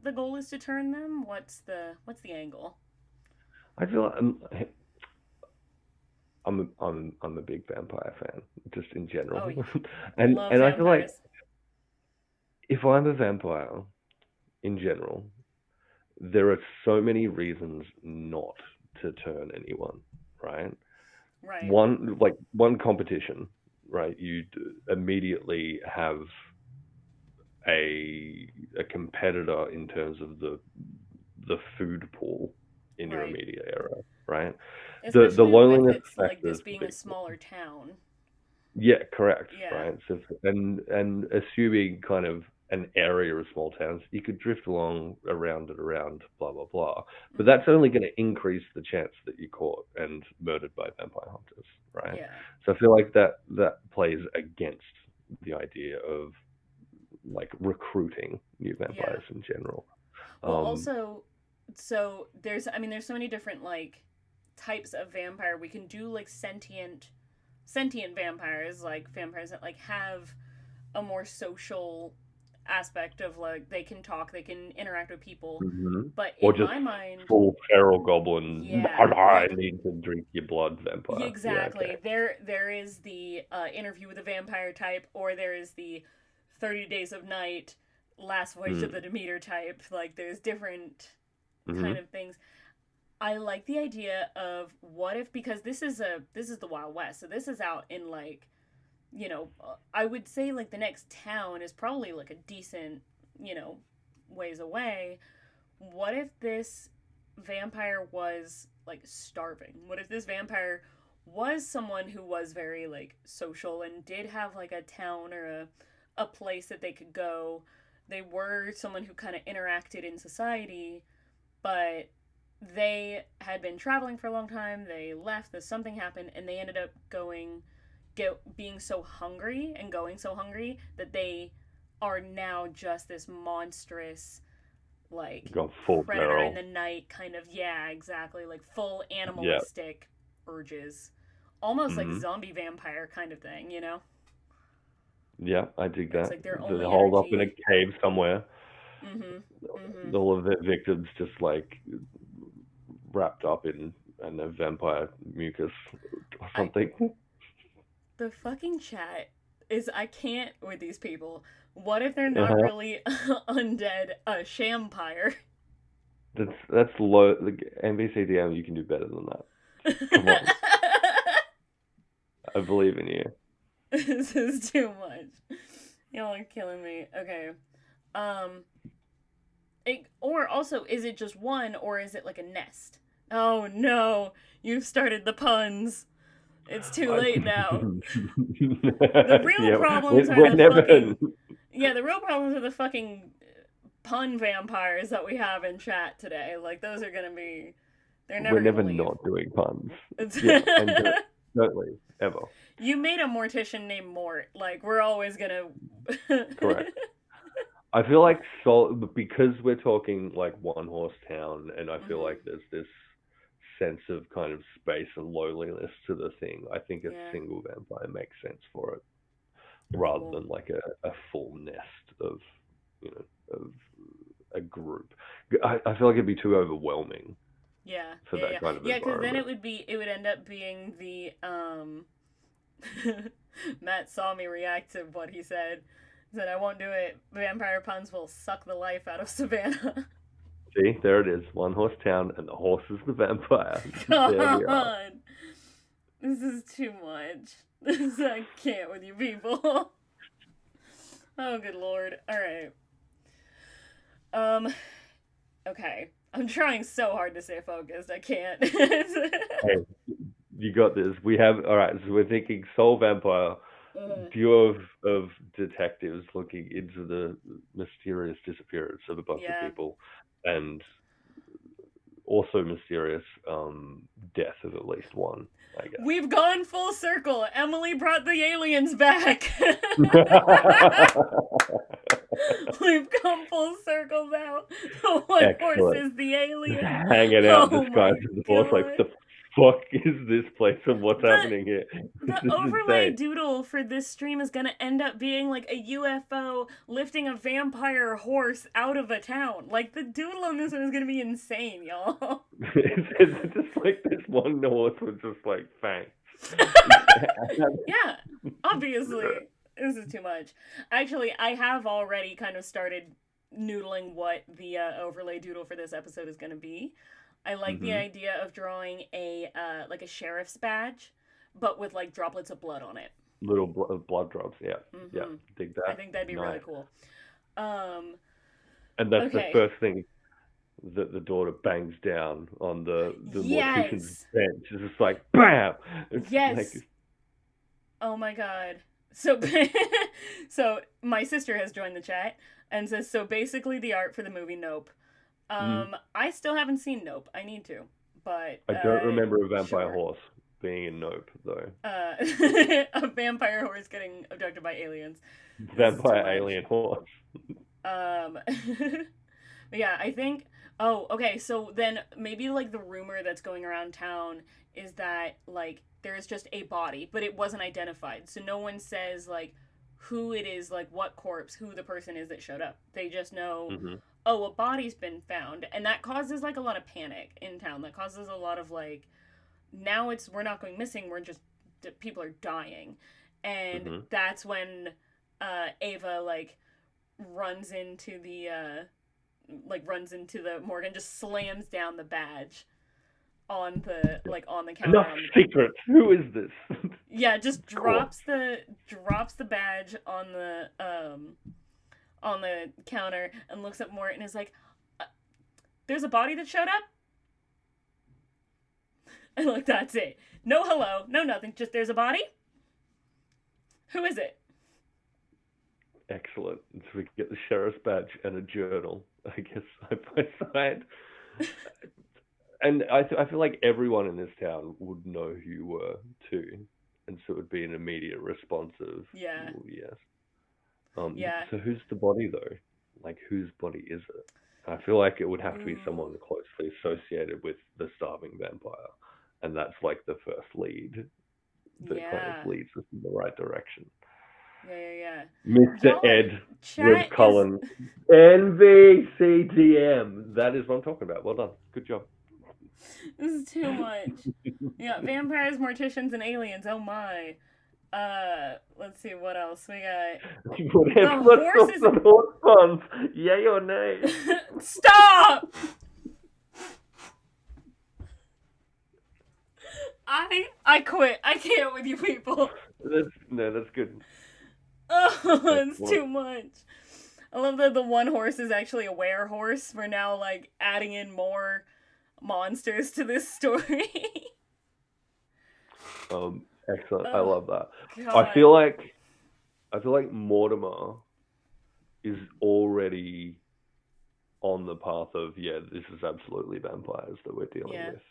Speaker 2: the goal is to turn them? What's the angle?
Speaker 1: I feel like I'm a big vampire fan, just in
Speaker 2: Oh
Speaker 1: general,
Speaker 2: yeah,
Speaker 1: and
Speaker 2: love
Speaker 1: and I feel like
Speaker 2: vampires.
Speaker 1: if I'm a vampire in general, there are so many reasons not to turn anyone, right?
Speaker 2: Right,
Speaker 1: One competition, right? You immediately have a competitor in terms of the food pool in your
Speaker 2: right.
Speaker 1: immediate area, right? The
Speaker 2: Especially with
Speaker 1: loneliness
Speaker 2: it's like
Speaker 1: factor
Speaker 2: this
Speaker 1: is the
Speaker 2: being a
Speaker 1: big one.
Speaker 2: smaller town.
Speaker 1: Yeah, correct,
Speaker 2: Yeah.
Speaker 1: right? So and assuming kind of an area of small towns, you could drift along around and around, blah blah blah. But
Speaker 2: Mm-hmm.
Speaker 1: that's only going to increase the chance that you're caught and murdered by vampire hunters, right?
Speaker 2: Yeah.
Speaker 1: So I feel like that plays against the idea of like recruiting new
Speaker 2: Yeah.
Speaker 1: vampires in general.
Speaker 2: Well,
Speaker 1: Um,
Speaker 2: also, so there's, I mean, there's so many different like types of vampire. We can do like sentient vampires, like vampires that like have a more social aspect of like they can talk, they can interact with people.
Speaker 1: mhm.
Speaker 2: But
Speaker 1: Or
Speaker 2: in
Speaker 1: just
Speaker 2: my mind,
Speaker 1: full feral goblin.
Speaker 2: yeah,
Speaker 1: I
Speaker 2: like
Speaker 1: need to drink your blood, vampire. Yeah, okay.
Speaker 2: exactly. There is the interview with a vampire type, or there is the 30 Days of Night, Last Voyage of
Speaker 1: Mm.
Speaker 2: the Demeter type. Like there's different kind
Speaker 1: Mhm.
Speaker 2: of things. I like the idea of what if, because this is the Wild West, so this is out in like, I would say like the next town is probably like a decent, you know, ways away. What if this vampire was like starving? What if this vampire was someone who was very like social and did have like a town or a place that they could go? They were someone who kind of interacted in society, but they had been traveling for a long time. They left, this something happened, and they ended up being so hungry and going so hungry that they are now just this monstrous like
Speaker 1: Got full
Speaker 2: predator in the
Speaker 1: feral.
Speaker 2: night kind of, yeah, exactly, like full
Speaker 1: Yeah.
Speaker 2: animalistic urges, almost like
Speaker 1: Mhm.
Speaker 2: zombie vampire kind of thing.
Speaker 1: Yeah, I dig
Speaker 2: It's
Speaker 1: that.
Speaker 2: like their
Speaker 1: They
Speaker 2: only
Speaker 1: hold up in a
Speaker 2: energy.
Speaker 1: cave somewhere.
Speaker 2: Mhm. Mhm.
Speaker 1: All of their victims just like wrapped up in a vampire mucus or
Speaker 2: I
Speaker 1: something.
Speaker 2: The fucking chat is, I can't with these people. What if they're not
Speaker 1: Uh-huh.
Speaker 2: really undead, a shampire?
Speaker 1: That's low. The NBCDM, you can do better than that. Come on, I believe in you.
Speaker 2: This is too much. Y'all are killing me. Okay. Um or also, is it just one, or is it like a nest? Oh no, you've started the puns. It's too
Speaker 1: I,
Speaker 2: late now. The real
Speaker 1: yeah,
Speaker 2: problems are
Speaker 1: we're
Speaker 2: the
Speaker 1: never
Speaker 2: fucking, yeah, the real problems are the fucking pun vampires that we have in chat today. Like those are gonna be, they're
Speaker 1: we're
Speaker 2: never gonna
Speaker 1: never
Speaker 2: leave.
Speaker 1: not doing puns.
Speaker 2: It's
Speaker 1: Yeah, and don't leave ever.
Speaker 2: You made a mortician named Mort. Like we're always gonna.
Speaker 1: Correct. I feel like because we're talking like one horse town, and I feel
Speaker 2: Hmm.
Speaker 1: like there's this sense of kind of space and loneliness to the thing. I think a
Speaker 2: Yeah.
Speaker 1: single vampire makes sense for it, rather
Speaker 2: Cool.
Speaker 1: than like a full nest of of a group. I feel like it'd be too overwhelming
Speaker 2: Yeah.
Speaker 1: for
Speaker 2: Yeah.
Speaker 1: that
Speaker 2: Yeah.
Speaker 1: kind of
Speaker 2: Yeah. Because then
Speaker 1: environment.
Speaker 2: it would end up being the Matt saw me react to what he said. He said, "I won't do it. Vampire puns will suck the life out of Savannah."
Speaker 1: See, there it is, one horse town, and the horse is the vampire. There we are.
Speaker 2: God, this is too much. I can't with you people. Oh, good lord. All right. Um. Okay. I'm trying so hard to stay focused. I can't.
Speaker 1: Hey, you got this. We have all right. So we're thinking soul vampire, duo of detectives looking into the mysterious disappearance of a bunch of
Speaker 2: Yeah.
Speaker 1: people, and also mysterious death of at least one, I
Speaker 2: We've gone full circle. Emily brought the aliens back.
Speaker 1: guess.
Speaker 2: We've come full circle now. The one horse
Speaker 1: Excellent.
Speaker 2: is the
Speaker 1: Just
Speaker 2: alien.
Speaker 1: hanging out
Speaker 2: Oh
Speaker 1: disguised
Speaker 2: my
Speaker 1: as a horse, like,
Speaker 2: god.
Speaker 1: the fuck is this place and what's
Speaker 2: The
Speaker 1: happening here? This
Speaker 2: the
Speaker 1: is
Speaker 2: overlay
Speaker 1: insane.
Speaker 2: doodle for this stream is gonna end up being like a UFO lifting a vampire horse out of a town. Like the doodle on this one is gonna be insane, y'all.
Speaker 1: It's just like this one horse with just like fangs.
Speaker 2: Yeah, obviously. This is too much. Actually, I have already kind of started noodling what the overlay doodle for this episode is going to be. I like the
Speaker 1: Hmm.
Speaker 2: idea of drawing a like a sheriff's badge, but with like droplets of blood on it.
Speaker 1: Little blood drops. Yeah, yeah.
Speaker 2: Hmm.
Speaker 1: Dig
Speaker 2: I
Speaker 1: that.
Speaker 2: think that'd be really
Speaker 1: Nice.
Speaker 2: cool. Um,
Speaker 1: And that's the
Speaker 2: okay.
Speaker 1: first thing that the daughter bangs down on the mortician's
Speaker 2: Yes.
Speaker 1: bench. It's just like bam. It's like
Speaker 2: Yes. Oh my god. So so my sister has joined the chat and says, so basically the art for the movie Nope.
Speaker 1: mm,
Speaker 2: I still haven't seen Nope. I need to. But
Speaker 1: I don't remember a vampire
Speaker 2: sure.
Speaker 1: horse being in Nope though.
Speaker 2: A vampire horse getting abducted by aliens. This is too
Speaker 1: Vampire
Speaker 2: much.
Speaker 1: alien horse.
Speaker 2: Um Yeah, I think. Oh, okay. So then maybe like the rumor that's going around town is that like there's just a body, but it wasn't identified. So no one says like who it is, like what corpse, who the person is that showed up. They just know,
Speaker 1: Hmm.
Speaker 2: oh, a body's been found, and that causes like a lot of panic in town. That causes a lot of like now it's we're not going missing. We're just people are dying, and
Speaker 1: Hmm.
Speaker 2: that's when Ava like runs into the runs into the morgue and just slams down the badge on the counter
Speaker 1: Enough
Speaker 2: on the
Speaker 1: secrets. Who is this?
Speaker 2: yeah, just
Speaker 1: Cool.
Speaker 2: drops the badge on the counter and looks at Mort and is like, "There's a body that showed up," and like that's it. No hello, no nothing. Just there's a body. Who is it?
Speaker 1: Excellent. So we get the sheriff's badge and a journal, I guess, side by side. And I feel like everyone in this town would know who you were too, and so it would be an immediate response of,
Speaker 2: Yeah,
Speaker 1: "Ooh, yes."
Speaker 2: yeah.
Speaker 1: So who's the body though? Like, whose body is it? I feel like it would have to be
Speaker 2: Ooh,
Speaker 1: someone closely associated with the starving vampire, and that's like the first lead that kind of
Speaker 2: yeah,
Speaker 1: leads us in the right direction.
Speaker 2: yeah, yeah, yeah.
Speaker 1: Mr.
Speaker 2: Y'all,
Speaker 1: Ed
Speaker 2: chat is
Speaker 1: Woodcullen, NVCTM. That is what I'm talking about. Well done. Good job.
Speaker 2: this is too much. Yeah, vampires, morticians, and aliens. Oh my. Let's see what else we got. The
Speaker 1: Let's talk
Speaker 2: horses.
Speaker 1: some horse puns. Yay or nay?
Speaker 2: Stop! I quit. I can't with you people.
Speaker 1: That's good.
Speaker 2: Oh, it's
Speaker 1: Excellent.
Speaker 2: too much. I love that the one horse is actually a were horse. We're now like adding in more monsters to this story.
Speaker 1: Excellent. I
Speaker 2: Oh
Speaker 1: love that. I
Speaker 2: God.
Speaker 1: feel like I feel like Mortimer is already on the path of, yeah, this is absolutely vampires that we're dealing
Speaker 2: Yeah.
Speaker 1: with.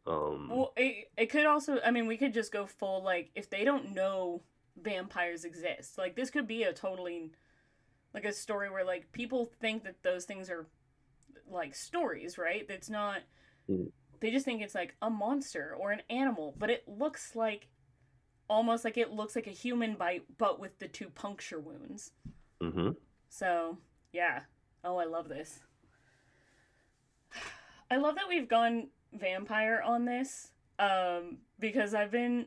Speaker 1: Um,
Speaker 2: Well, it could also. I mean, we could just go full like if they don't know vampires exist. Like this could be a totally like a story where like people think that those things are like stories, right? It's not.
Speaker 1: mm,
Speaker 2: They just think it's like a monster or an animal, but it looks like almost like it looks like a human bite, but with the two puncture wounds.
Speaker 1: mhm.
Speaker 2: So yeah. Oh, I love this. I love that we've gone vampire on this. Because I've been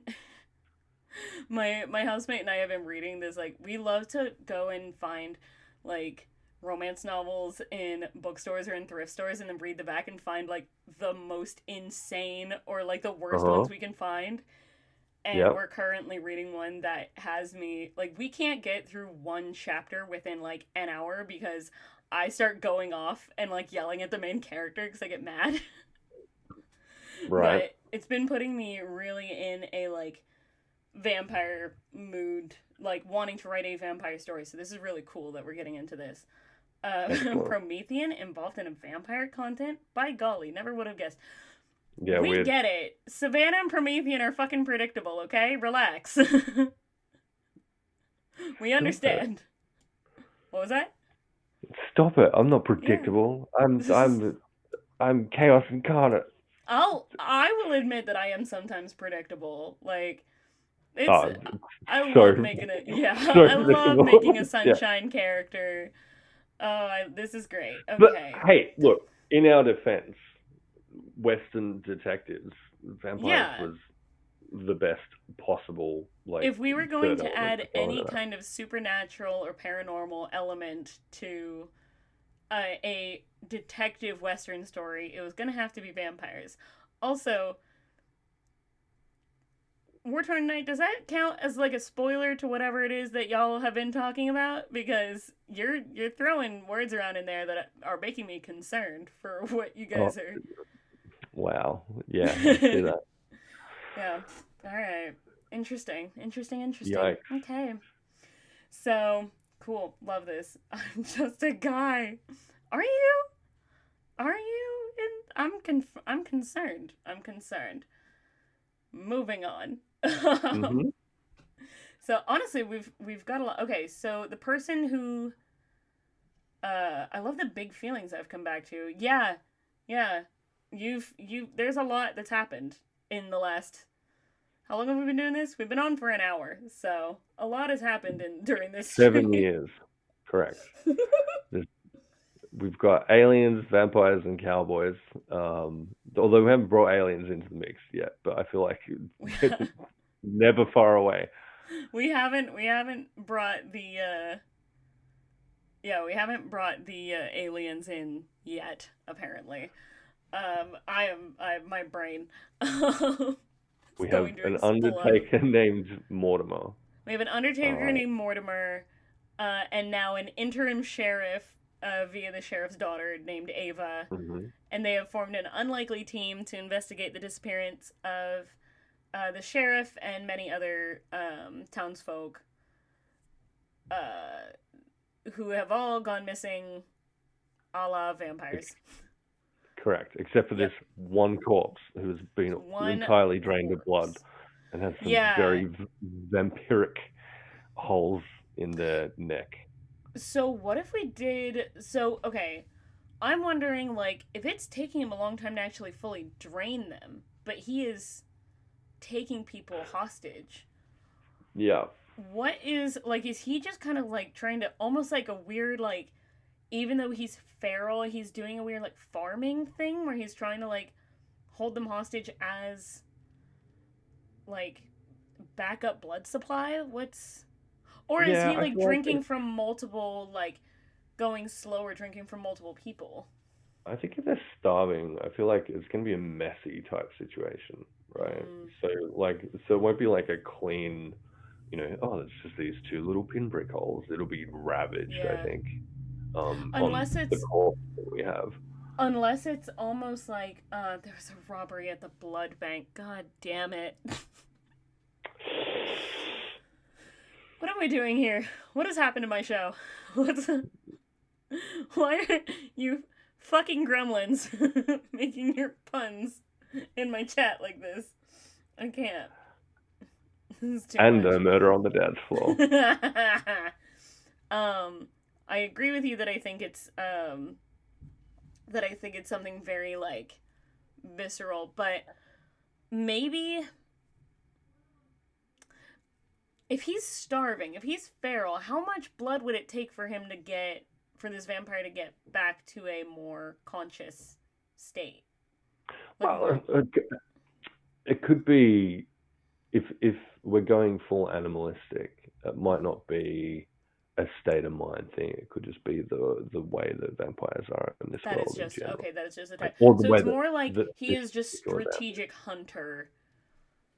Speaker 2: my housemate and I have been reading this. Like we love to go and find like romance novels in bookstores or in thrift stores and then read the back and find like the most insane or like the worst
Speaker 1: Uh-huh.
Speaker 2: ones we can find. And
Speaker 1: Yep.
Speaker 2: we're currently reading one that has me like we can't get through one chapter within like an hour because I start going off and like yelling at the main character because I get mad.
Speaker 1: Right.
Speaker 2: But it's been putting me really in a like vampire mood, like wanting to write a vampire story. So this is really cool that we're getting into this.
Speaker 1: Excellent.
Speaker 2: Promethean involved in a vampire content? By golly, never would have guessed.
Speaker 1: Yeah,
Speaker 2: We
Speaker 1: weird.
Speaker 2: get it. Savannah and Promethean are fucking predictable, okay? Relax. We
Speaker 1: Stop it.
Speaker 2: understand. What was that?
Speaker 1: Stop it. I'm not
Speaker 2: Yeah.
Speaker 1: predictable. I'm chaos incarnate.
Speaker 2: I will admit that I am sometimes predictable. Like it's
Speaker 1: Oh,
Speaker 2: I
Speaker 1: so
Speaker 2: love making it. Yeah,
Speaker 1: so
Speaker 2: I love
Speaker 1: predictable.
Speaker 2: making a
Speaker 1: Yeah.
Speaker 2: sunshine character. This is great.
Speaker 1: But
Speaker 2: Okay.
Speaker 1: hey, look, in our defense, Western detectives, vampires
Speaker 2: Yeah.
Speaker 1: was the best possible like
Speaker 2: If we were going
Speaker 1: third
Speaker 2: to
Speaker 1: element to
Speaker 2: add
Speaker 1: throw into
Speaker 2: any
Speaker 1: that.
Speaker 2: kind of supernatural or paranormal element to a detective western story, it was going to have to be vampires. Also, War Torn Night, does that count as like a spoiler to whatever it is that y'all have been talking about? Because you're throwing words around in there that are making me concerned for what you
Speaker 1: Oh
Speaker 2: guys are.
Speaker 1: wow, yeah, I see that.
Speaker 2: Yeah. All right. Interesting. Interesting. Interesting.
Speaker 1: Yikes.
Speaker 2: Okay. So cool. Love this. I'm just a guy. Are you? Are you? I'm concerned. I'm concerned. Moving on.
Speaker 1: Mhm.
Speaker 2: So honestly, we've got a lot. Okay, so the person who I love the big feelings I've come back to. Yeah, yeah. There's a lot that's happened in the last. How long have we been doing this? We've been on for an hour, so a lot has happened during this stream.
Speaker 1: 7 years, correct. There's, we've got aliens, vampires, and cowboys. Although we haven't brought aliens into the mix yet, but I feel like it's never far away.
Speaker 2: We haven't brought the yeah, we haven't brought the aliens in yet. Apparently, I my brain it's
Speaker 1: We have
Speaker 2: going to
Speaker 1: an
Speaker 2: explode.
Speaker 1: undertaker named Mortimer.
Speaker 2: We have an undertaker
Speaker 1: Uh,
Speaker 2: named Mortimer, and now an interim sheriff via the sheriff's daughter named Ava,
Speaker 1: mhm.
Speaker 2: and they have formed an unlikely team to investigate the disappearance of the sheriff and many other townsfolk uh, who have all gone missing, a la vampires.
Speaker 1: Correct, except for this
Speaker 2: Yep,
Speaker 1: one corpse who has been
Speaker 2: one
Speaker 1: entirely drained of blood
Speaker 2: corpse.
Speaker 1: and has some
Speaker 2: Yeah.
Speaker 1: very vampiric holes in the neck.
Speaker 2: So what if we did? So okay, I'm wondering like if it's taking him a long time to actually fully drain them, but he is taking people hostage.
Speaker 1: Yeah,
Speaker 2: What is like? Is he just kind of like trying to almost like a weird like? Even though he's feral, he's doing a weird like farming thing where he's trying to like hold them hostage as like backup blood supply. What's or is
Speaker 1: yeah.
Speaker 2: he
Speaker 1: I
Speaker 2: like
Speaker 1: feel like
Speaker 2: drinking from multiple like going slower drinking from multiple people?
Speaker 1: I think if they're starving, I feel like it's gonna be a messy type situation, right?
Speaker 2: Mm,
Speaker 1: So like, so it won't be like a clean, oh, it's just these two little pinprick holes. It'll be ravaged, I
Speaker 2: yeah.
Speaker 1: think, on
Speaker 2: Unless
Speaker 1: the
Speaker 2: it's
Speaker 1: core that we have.
Speaker 2: unless it's almost like there's a robbery at the blood bank. God damn it. What am I doing here? What has happened to my show? What's why are you fucking gremlins making your puns in my chat like this? I can't. This is too
Speaker 1: And a
Speaker 2: much.
Speaker 1: murder on the dance floor.
Speaker 2: um, I agree with you that I think it's something very like visceral, but maybe if he's starving, if he's feral, how much blood would it take for him to get for this vampire to get back to a more conscious state? Like more.
Speaker 1: Well, it could be if we're going full animalistic, it might not be a state of mind thing. It could just be the way that vampires are in this
Speaker 2: That is
Speaker 1: world in
Speaker 2: just
Speaker 1: general,
Speaker 2: okay. That is just a
Speaker 1: like
Speaker 2: type.
Speaker 1: or the
Speaker 2: So
Speaker 1: way
Speaker 2: it's
Speaker 1: that
Speaker 2: more like he
Speaker 1: this
Speaker 2: is just
Speaker 1: particular event.
Speaker 2: strategic hunter,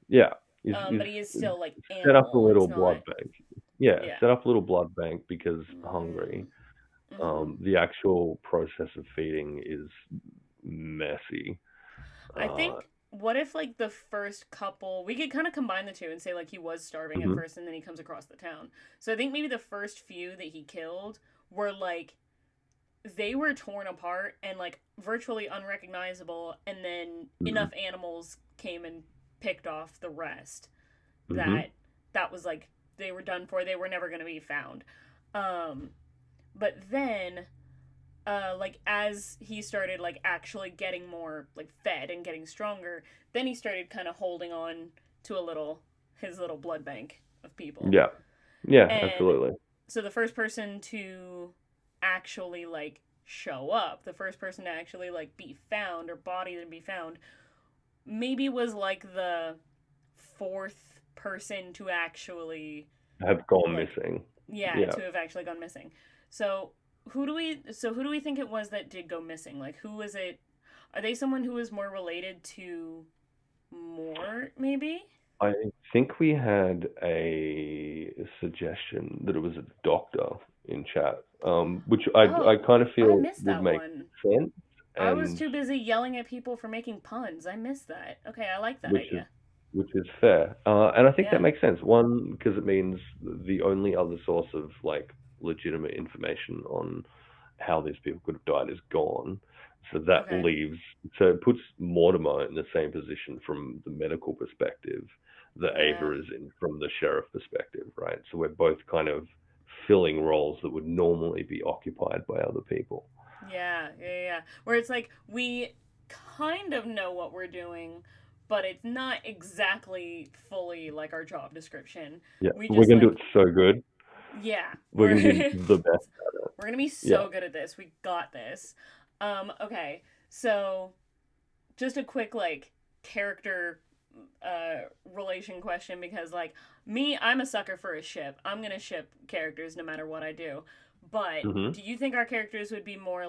Speaker 1: Yeah, is
Speaker 2: but he is
Speaker 1: is
Speaker 2: still like
Speaker 1: set up a
Speaker 2: animal.
Speaker 1: little
Speaker 2: It's
Speaker 1: blood
Speaker 2: not.
Speaker 1: bank. Yeah,
Speaker 2: Yeah.
Speaker 1: set up a little blood bank because
Speaker 2: Mm,
Speaker 1: hungry.
Speaker 2: mm-hmm.
Speaker 1: The actual process of feeding is messy.
Speaker 2: I
Speaker 1: Uh,
Speaker 2: think. What if like the first couple we could kind of combine the two and say like he was starving at
Speaker 1: mhm,
Speaker 2: first and then he comes across the town. So I think maybe the first few that he killed were like they were torn apart and like virtually unrecognizable and then
Speaker 1: mhm,
Speaker 2: enough animals came and picked off the rest
Speaker 1: mhm,
Speaker 2: that that was like they were done for, they were never going to be found. um but then like as he started like actually getting more like fed and getting stronger, then he started kind of holding on to a little his little blood bank of people.
Speaker 1: yeah, yeah,
Speaker 2: And
Speaker 1: absolutely.
Speaker 2: so the first person to actually like show up, the first person to actually like be found or body to be found, maybe was like the fourth person to actually
Speaker 1: Have gone
Speaker 2: like
Speaker 1: missing.
Speaker 2: yeah,
Speaker 1: Yeah.
Speaker 2: to have actually gone missing. So who do we think it was that did go missing? Like who was it? Are they someone who was more related to more maybe?
Speaker 1: I think we had a suggestion that it was a doctor in chat, which I
Speaker 2: Oh,
Speaker 1: kind of
Speaker 2: I
Speaker 1: feel
Speaker 2: missed
Speaker 1: would
Speaker 2: that
Speaker 1: make
Speaker 2: one.
Speaker 1: sense,
Speaker 2: I was
Speaker 1: and
Speaker 2: too busy yelling at people for making puns. I missed that. Okay, I like that
Speaker 1: which is
Speaker 2: idea.
Speaker 1: which is fair. And I think that
Speaker 2: Yeah.
Speaker 1: makes sense. One, because it means the only other source of like legitimate information on how these people could have died is gone. So that
Speaker 2: Okay.
Speaker 1: leaves, so it puts Mortimer in the same position from the medical perspective that
Speaker 2: Yeah.
Speaker 1: Ava is in from the sheriff perspective, right? So we're both kind of filling roles that would normally be occupied by other people.
Speaker 2: Yeah. Where it's like we kind of know what we're doing, but it's not exactly fully like our job description.
Speaker 1: Yeah,
Speaker 2: We
Speaker 1: we're
Speaker 2: just
Speaker 1: gonna do
Speaker 2: like,
Speaker 1: it so good.
Speaker 2: yeah,
Speaker 1: We're gonna do the best at it.
Speaker 2: we're gonna be
Speaker 1: Yeah.
Speaker 2: so good at this. We got this. Okay, so just a quick like character relation question, because like me, I'm a sucker for a ship. I'm gonna ship characters no matter what I do. But
Speaker 1: Hmm.
Speaker 2: do you think our characters would be more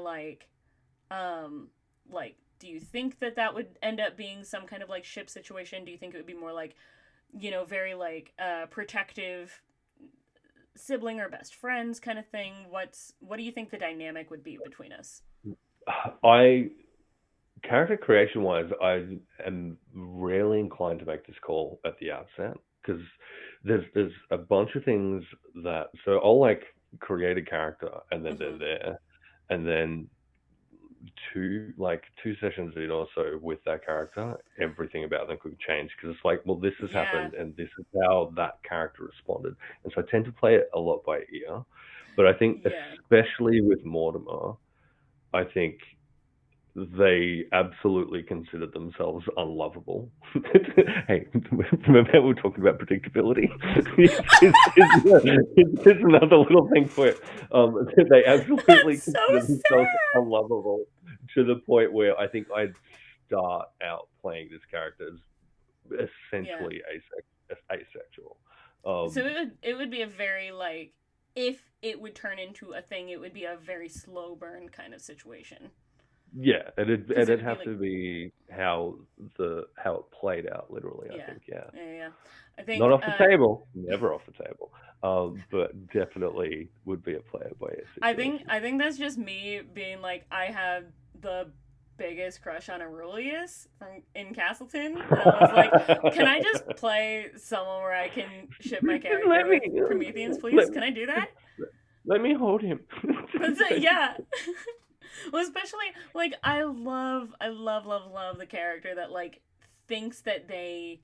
Speaker 2: um like do you think that that would end up being some kind of like ship situation? Do you think it would be more like, very like protective sibling or best friends kind of thing? What do you think the dynamic would be between us?
Speaker 1: I Character creation wise, I am rarely inclined to make this call at the outset because there's a bunch of things that so I'll like create a character and then they're
Speaker 2: Mhm.
Speaker 1: there, and then two sessions in or so with that character, everything about them could change because it's like, well, this has
Speaker 2: Yeah.
Speaker 1: happened and this is how that character responded, and so I tend to play it a lot by ear. But I think
Speaker 2: Yeah.
Speaker 1: especially with Mortimer, I think they absolutely considered themselves unlovable. Hey, remember how we were talking about predictability? Here's another little thing for it. They absolutely
Speaker 2: That's so
Speaker 1: considered themselves
Speaker 2: sad.
Speaker 1: unlovable to the point where I think I'd start out playing this character as
Speaker 2: Yeah.
Speaker 1: essentially asexual.
Speaker 2: So
Speaker 1: Um,
Speaker 2: it would be a very like, if it would turn into a thing, it would be a very slow burn kind of situation.
Speaker 1: yeah,
Speaker 2: Because it
Speaker 1: it'd
Speaker 2: would be
Speaker 1: have
Speaker 2: like,
Speaker 1: to be how it played out literally. I
Speaker 2: yeah,
Speaker 1: think, yeah.
Speaker 2: yeah. I
Speaker 1: Not
Speaker 2: think
Speaker 1: off the table, never off the table. But definitely would be a player by ear
Speaker 2: I think
Speaker 1: situation.
Speaker 2: I think that's just me being like, I have the biggest crush on Aurelius from in Castleton, and I was like, can I just play someone where I can ship my
Speaker 1: Just
Speaker 2: character
Speaker 1: let me
Speaker 2: with Prometheans, please?
Speaker 1: let,
Speaker 2: Can I do that?
Speaker 1: let me hold him.
Speaker 2: That's it. Yeah. Well, especially like I love the character that like thinks that they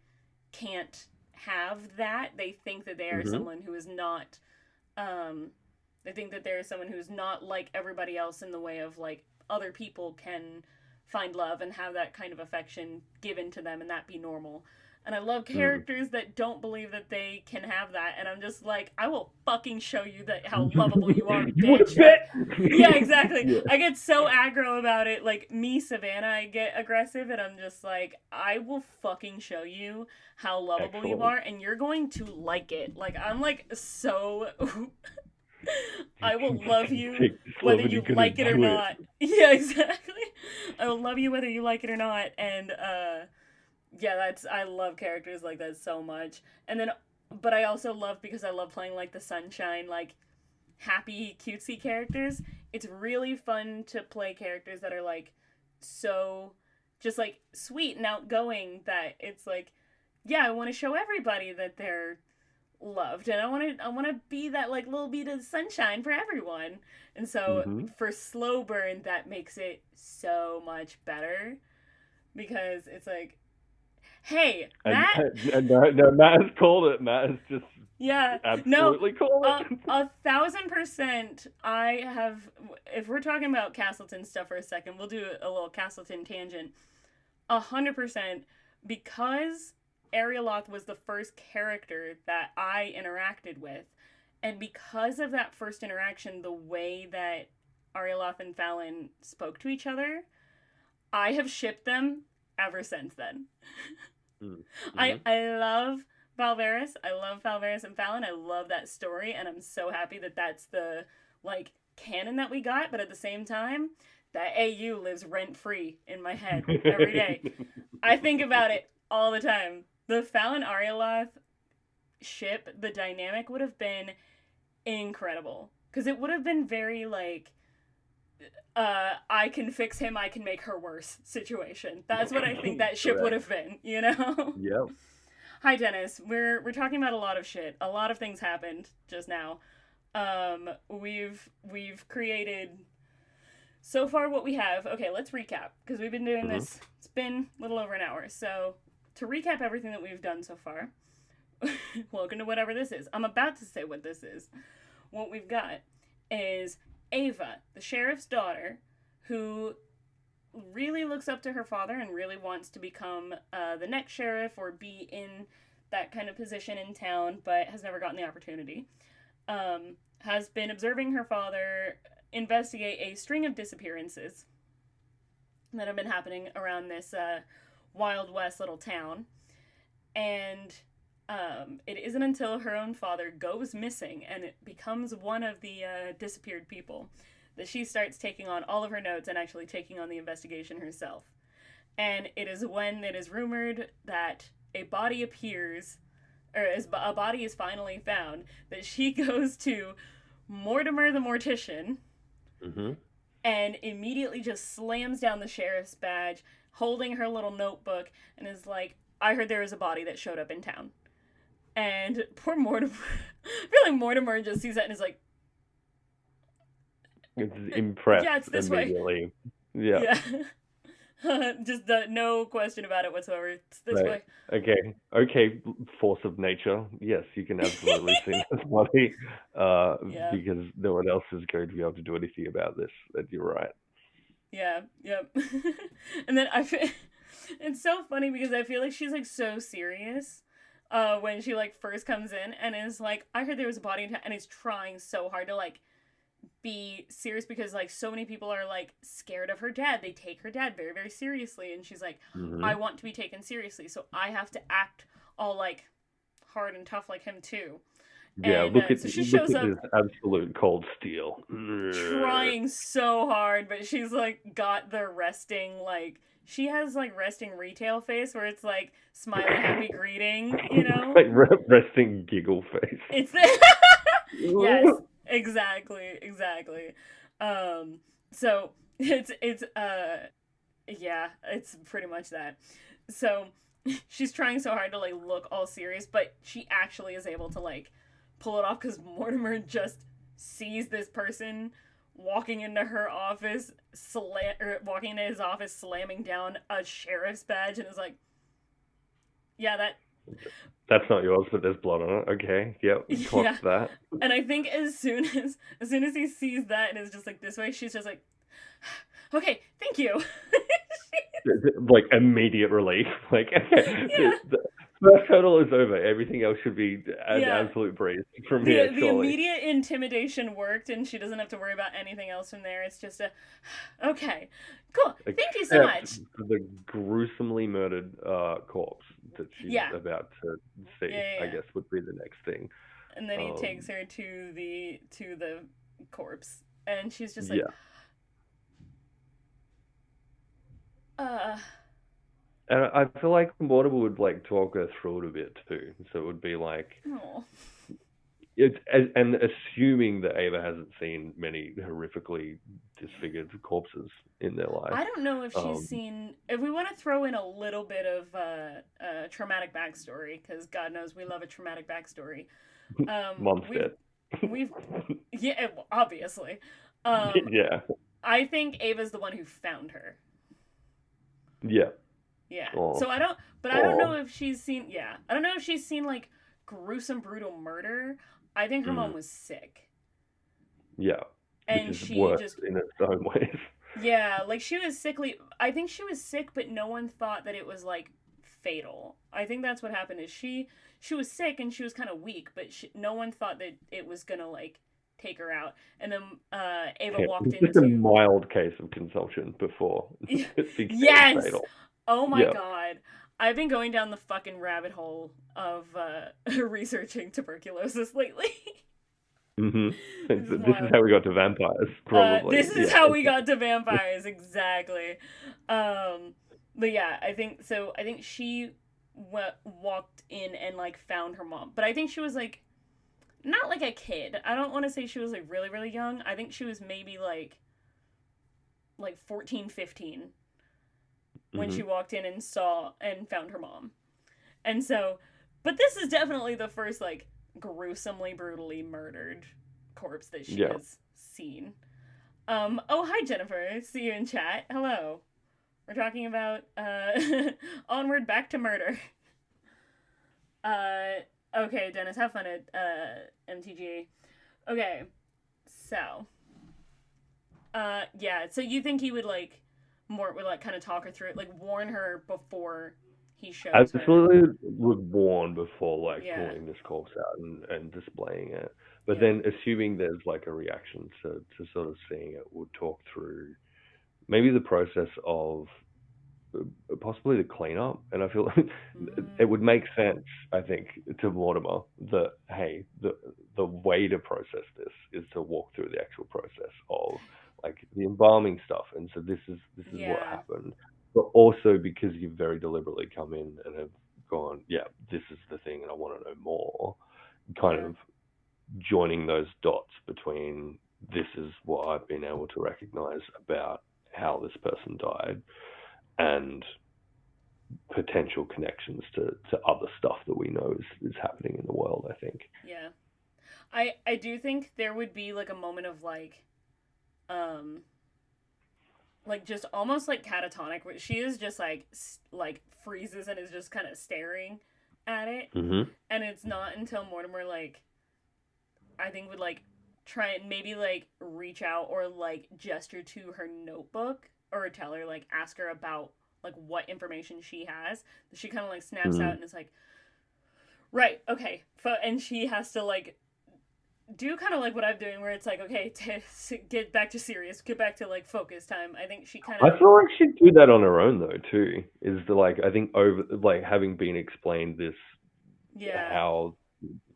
Speaker 2: can't have that. They think that they are
Speaker 1: Hmm.
Speaker 2: someone who is not um they think that they're someone who's not like everybody else in the way of like other people can find love and have that kind of affection given to them and that be normal. And I love
Speaker 1: Mm.
Speaker 2: characters that don't believe that they can have that. And I'm just like, I will fucking show you that how lovable you are,
Speaker 1: You would
Speaker 2: bitch. Like,
Speaker 1: bet.
Speaker 2: yeah, exactly.
Speaker 1: Yeah,
Speaker 2: I get so aggro about it. Like me, Savannah, I get aggressive, and I'm just like, I will fucking show you how lovable you
Speaker 1: excellent.
Speaker 2: are, and you're going to like it. Like I'm like so I will love you
Speaker 1: Take this love
Speaker 2: whether
Speaker 1: and
Speaker 2: you
Speaker 1: you're gonna
Speaker 2: like it or
Speaker 1: do it.
Speaker 2: not. Yeah, exactly. I will love you whether you like it or not. And yeah, that's I love characters like that so much. And then but I also love, because I love playing like the sunshine, like happy cutesy characters. It's really fun to play characters that are like so just like sweet and outgoing that it's like, yeah, I want to show everybody that they're loved, and I want to be that like little bit of sunshine for everyone. And so
Speaker 1: Hmm.
Speaker 2: for slow burn, that makes it so much better, because it's like, hey,
Speaker 1: And,
Speaker 2: Matt.
Speaker 1: and no, no, Matt has called it. Matt has just
Speaker 2: Yeah, no,
Speaker 1: absolutely called it.
Speaker 2: 1,000%. I have. If we're talking about Castleton stuff for a second, we'll do a little Castleton tangent. 100%, because Arialoth was the first character that I interacted with, and because of that first interaction, the way that Arialoth and Fallon spoke to each other, I have shipped them ever since then. I
Speaker 1: Mm-hmm.
Speaker 2: I love Valveris. I love Valveris and Fallon. I love that story, and I'm so happy that that's the like canon that we got. But at the same time, that AU lives rent free in my head every day. I think about it all the time. The Fallon Arialoth ship, the dynamic would have been incredible, because it would have been very like, I can fix him, I can make her worse situation. That's what I think that ship would
Speaker 1: Correct.
Speaker 2: have been, you know?
Speaker 1: Yep.
Speaker 2: Hi Dennis. We're talking about a lot of shit. A lot of things happened just now. We've created so far what we have. Okay, let's recap, because we've been doing
Speaker 1: Hmm.
Speaker 2: this. It's been a little over an hour. So to recap everything that we've done so far, welcome to whatever this is. I'm about to say what this is. what we've got is Ava, the sheriff's daughter, who really looks up to her father and really wants to become the next sheriff or be in that kind of position in town, but has never gotten the opportunity. Has been observing her father investigate a string of disappearances that have been happening around this Wild West little town. And it isn't until her own father goes missing and it becomes one of the disappeared people that she starts taking on all of her notes and actually taking on the investigation herself. And it is when it is rumored that a body appears, or a body is finally found, that she goes to Mortimer the Mortician and immediately just slams down the sheriff's badge, holding her little notebook, and is like, I heard there was a body that showed up in town. And poor Mortimer, I feel like Mortimer just sees that and is like,
Speaker 1: it's impressed
Speaker 2: yeah, it's this
Speaker 1: immediately.
Speaker 2: way. Yeah. Just no question about it whatsoever. It's this way.
Speaker 1: Okay, force of nature. Yes, you can absolutely see this body, because no one else is going to be able to do anything about this. And you're right.
Speaker 2: Yeah, yep. And then it's so funny because I feel like she's like so serious when she like first comes in and is like, I heard there was a body in town, and is trying so hard to like be serious because like so many people are like scared of her dad. They take her dad very, very seriously, and she's like, I want to be taken seriously, so I have to act all like hard and tough like him too.
Speaker 1: Yeah,
Speaker 2: and,
Speaker 1: look at
Speaker 2: so she shows up
Speaker 1: this absolute cold steel.
Speaker 2: trying so hard, but she's like got the resting, like she has like resting retail face where it's like smiley happy greeting, you know,
Speaker 1: like resting giggle face.
Speaker 2: It's yes, exactly. So it's yeah, it's pretty much that. So she's trying so hard to like look all serious, but she actually is able to like pull it off because Mortimer just sees this person walking into her office, walking into his office, slamming down a sheriff's badge, and is like, yeah,
Speaker 1: that's not yours, but there's blood on it. Okay, yep, clocked that.
Speaker 2: And I think as soon as he sees that and is just like this way, she's just like, okay, thank you.
Speaker 1: Like immediate relief. Like, okay, the first hurdle is over. Everything else should be an absolute breeze from here.
Speaker 2: The immediate intimidation worked, and she doesn't have to worry about anything else from there. It's just okay, cool. Thank you so much.
Speaker 1: The gruesomely murdered corpse that she's about to see, I guess, would be the next thing.
Speaker 2: And then he takes her to the corpse, and she's just like,
Speaker 1: And I feel like Mortimer would like talk her through it a bit too. So it would be like, it's and assuming that Ava hasn't seen many horrifically disfigured corpses in their life.
Speaker 2: I don't know if she's seen. If we want to throw in a little bit of traumatic backstory, because God knows we love a traumatic backstory.
Speaker 1: Mom's dead.
Speaker 2: Obviously. I think Ava's the one who found her.
Speaker 1: Yeah.
Speaker 2: So I don't know if she's seen. I don't know if she's seen like gruesome, brutal murder. I think her mom was sick.
Speaker 1: Yeah.
Speaker 2: And
Speaker 1: which is
Speaker 2: she
Speaker 1: worse
Speaker 2: just
Speaker 1: in its own ways.
Speaker 2: Yeah, like she was sickly. I think she was sick, but no one thought that it was like fatal. I think that's what happened. Is she was sick and she was kind of weak, but no one thought that it was gonna like take her out. And then Ava walked into
Speaker 1: just a mild case of consumption before it became fatal.
Speaker 2: Oh my god. I've been going down the fucking rabbit hole of researching tuberculosis lately.
Speaker 1: This is how we got to vampires, probably.
Speaker 2: This is how we got to vampires, exactly. But yeah, I think she walked in and like found her mom. But I think she was like, not like a kid. I don't want to say she was like really, really young. I think she was maybe like 14, 15 when she walked in and found her mom. And so, but this is definitely the first like gruesomely, brutally murdered corpse that she has seen. Oh, hi Jennifer. See you in chat. Hello. We're talking about Onward Back to Murder. Okay, Dennis, have fun at MTGA. Okay, so yeah. So you think he would like Mort would like kind of talk her through it, like warn her before he shows her?
Speaker 1: Absolutely would warn before like
Speaker 2: Yeah,
Speaker 1: pulling this corpse out and displaying it. But
Speaker 2: yeah.
Speaker 1: then assuming there's like a reaction to sort of seeing it, would talk through maybe the process of possibly the cleanup. And I feel like it
Speaker 2: Mm,
Speaker 1: would make sense, I think, to Mortimer that hey, the way to process this is to walk through the actual process of like the embalming stuff. And so this is what
Speaker 2: yeah,
Speaker 1: happened. But also because you've very deliberately come in and have gone, yeah, this is the thing, and I want to know more. Kind
Speaker 2: yeah,
Speaker 1: of joining those dots between this is what I've been able to recognize about how this person died and potential connections to other stuff that we know is happening in the world, I think.
Speaker 2: yeah. I do think there would be like a moment of um like just almost like catatonic where she is just like freezes and is just kind of staring at it,
Speaker 1: Mm-hmm.
Speaker 2: and it's not until Mortimer like I think would like try and maybe like reach out or like gesture to her notebook or tell her like ask her about like what information she has. She kind of like snaps out
Speaker 1: Mm-hmm.
Speaker 2: and is like, right, okay, and she has to like do kind of like what I'm doing, where it's like, okay, get back to serious, get back to like focus time. I think she kind
Speaker 1: I
Speaker 2: of,
Speaker 1: feel like she'd do that on her own though too. Is the like I think over like having been explained this
Speaker 2: yeah,
Speaker 1: how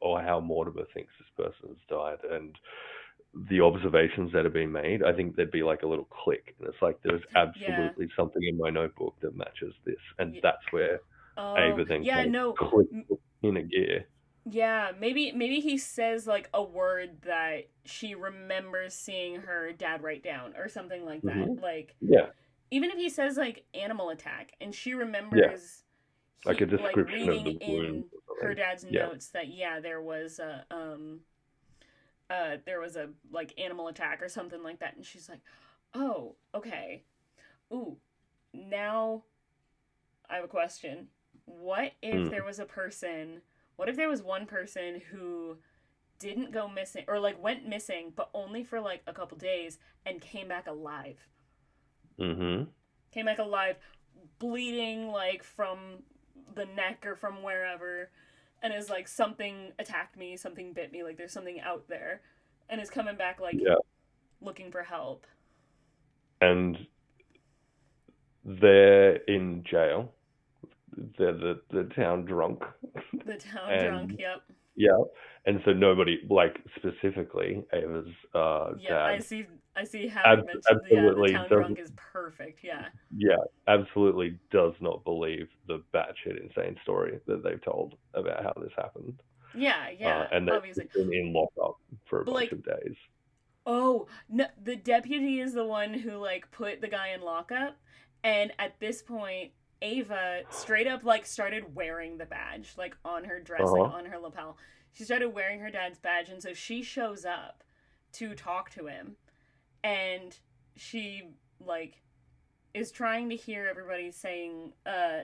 Speaker 1: or how Mortimer thinks this person has died and the observations that have been made, I think there'd be like a little click and it's like there's
Speaker 2: yeah,
Speaker 1: absolutely something in my notebook that matches this and
Speaker 2: yeah.
Speaker 1: that's where
Speaker 2: Oh,
Speaker 1: Ava then
Speaker 2: yeah,
Speaker 1: kind of
Speaker 2: no,
Speaker 1: clicks in a gear.
Speaker 2: yeah, maybe he says like a word that she remembers seeing her dad write down or something like that.
Speaker 1: Hmm.
Speaker 2: Like
Speaker 1: Yeah.
Speaker 2: even if he says like animal attack and she
Speaker 1: Yeah.
Speaker 2: remembers
Speaker 1: Like a
Speaker 2: he like
Speaker 1: description of
Speaker 2: reading
Speaker 1: the wound
Speaker 2: in
Speaker 1: or
Speaker 2: her
Speaker 1: something.
Speaker 2: dad's
Speaker 1: Yeah.
Speaker 2: notes that yeah, there was a like animal attack or something like that, and she's like, "Oh, okay. Ooh, now I have a question. What if there
Speaker 1: Mm.
Speaker 2: was a person, what if there was one person who didn't go missing or like went missing but only for like a couple days and came back alive?
Speaker 1: Mhm.
Speaker 2: Came back alive bleeding like from the neck or from wherever and is like something attacked me, something bit me, like there's something out there and is coming back like
Speaker 1: Yeah.
Speaker 2: looking for help.
Speaker 1: And they're in jail. They're the town drunk,
Speaker 2: The town drunk,
Speaker 1: and
Speaker 2: yep.
Speaker 1: yeah, and so nobody like specifically Ava's
Speaker 2: Yep,
Speaker 1: dad
Speaker 2: I see Havoc mentioned yeah, the
Speaker 1: absolutely
Speaker 2: town drunk
Speaker 1: doesn't.
Speaker 2: is perfect, yeah.
Speaker 1: Yeah, absolutely does not believe the batshit insane story that they've told about how this happened.
Speaker 2: Yeah, yeah,
Speaker 1: And they've
Speaker 2: obviously.
Speaker 1: just been in lockup for a
Speaker 2: But
Speaker 1: bunch
Speaker 2: like,
Speaker 1: of days.
Speaker 2: oh, no, the deputy is the one who like put the guy in lockup, and at this point, Ava straight up like started wearing the badge like on her
Speaker 1: Uh
Speaker 2: dress, like
Speaker 1: huh.
Speaker 2: on her lapel. She started wearing her dad's badge, and so she shows up to talk to him, and she like is trying to hear everybody saying,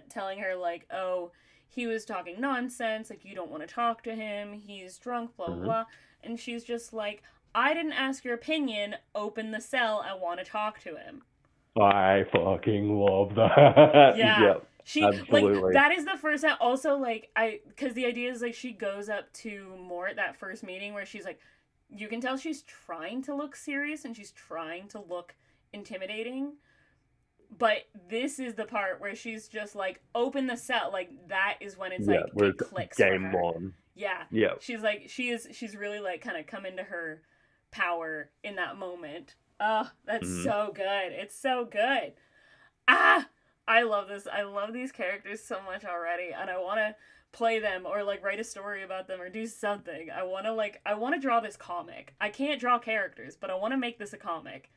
Speaker 2: telling her like, oh, he was talking nonsense, like you don't want to talk to him, he's drunk, blah blah
Speaker 1: Hmm.
Speaker 2: blah, and she's just like, I didn't ask your opinion. Open the cell. I want to talk to him.
Speaker 1: I fucking love that.
Speaker 2: Yeah,
Speaker 1: Yep,
Speaker 2: she like
Speaker 1: absolutely.
Speaker 2: that is the first time. Also, like because the idea is like she goes up to Mort that first meeting where she's like, you can tell she's trying to look serious and she's trying to look intimidating, but this is the part where she's just like open the cell, like that is when it's
Speaker 1: Yeah,
Speaker 2: like
Speaker 1: where
Speaker 2: it
Speaker 1: it's
Speaker 2: clicks for
Speaker 1: game
Speaker 2: her.
Speaker 1: on.
Speaker 2: Yeah,
Speaker 1: Yeah.
Speaker 2: she's like she's really like kind of come into her power in that moment. Oh, that's
Speaker 1: Hmm.
Speaker 2: so good, it's so good. Ah, I love this, I love these characters so much already, and I want to play them or like write a story about them or do something. I want to draw this comic. I can't draw characters, but I want to make this a comic.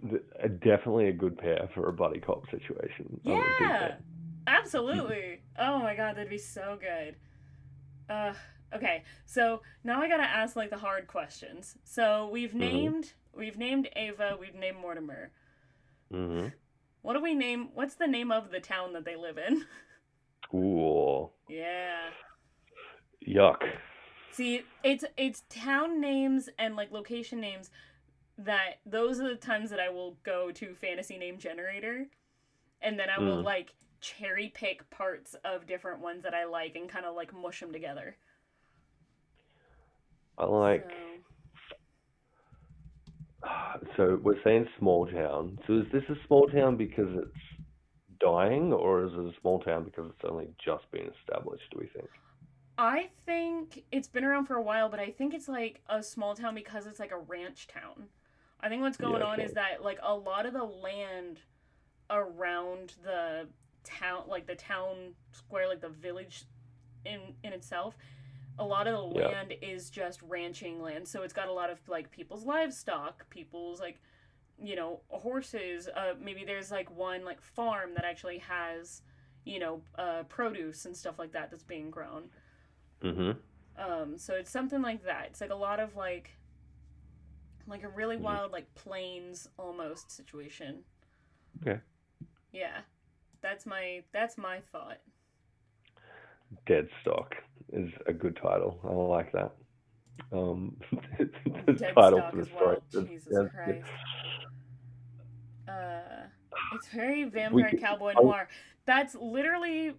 Speaker 1: It's definitely a good pair for a buddy cop situation. I'm a big
Speaker 2: Yeah,
Speaker 1: fan.
Speaker 2: absolutely. Oh my god, that'd be so good. Uh, okay, so now I gotta ask like the hard questions. So
Speaker 1: Hmm.
Speaker 2: we've named Ava, we've named Mortimer.
Speaker 1: Hmm.
Speaker 2: What do we name? What's the name of the town that they live in?
Speaker 1: Ooh,
Speaker 2: Yeah.
Speaker 1: yuck.
Speaker 2: See, it's town names and like location names that those are the times that I will go to fantasy name generator, and then I will
Speaker 1: Mm.
Speaker 2: like cherry pick parts of different ones that I like and kind of like mush them together.
Speaker 1: I like.
Speaker 2: So
Speaker 1: So we're saying small town. So is this a small town because it's dying, or is it a small town because it's only just been established? Do we think?
Speaker 2: I think it's been around for a while, but I think it's like a small town because it's like a ranch town. I think what's
Speaker 1: Yeah.
Speaker 2: going on
Speaker 1: Okay.
Speaker 2: is that like a lot of the land around the town, like the town square, like the village in itself, a lot of the
Speaker 1: Yeah.
Speaker 2: land is just ranching land. So it's got a lot of like people's livestock, people's like horses. Maybe there's like one like farm that actually has produce and stuff like that that's being grown.
Speaker 1: Mhm.
Speaker 2: So it's something like that. It's like a lot of like a really wild like plains almost situation.
Speaker 1: Okay.
Speaker 2: Yeah, that's my thought.
Speaker 1: Dead Stock is a good title. I like that. Um, the
Speaker 2: Dead
Speaker 1: title
Speaker 2: stock
Speaker 1: for the
Speaker 2: as
Speaker 1: story.
Speaker 2: well. Jesus
Speaker 1: That's good.
Speaker 2: Christ. Uh, it's very
Speaker 1: We
Speaker 2: vampire
Speaker 1: could,
Speaker 2: cowboy
Speaker 1: oh,
Speaker 2: noir. That's literally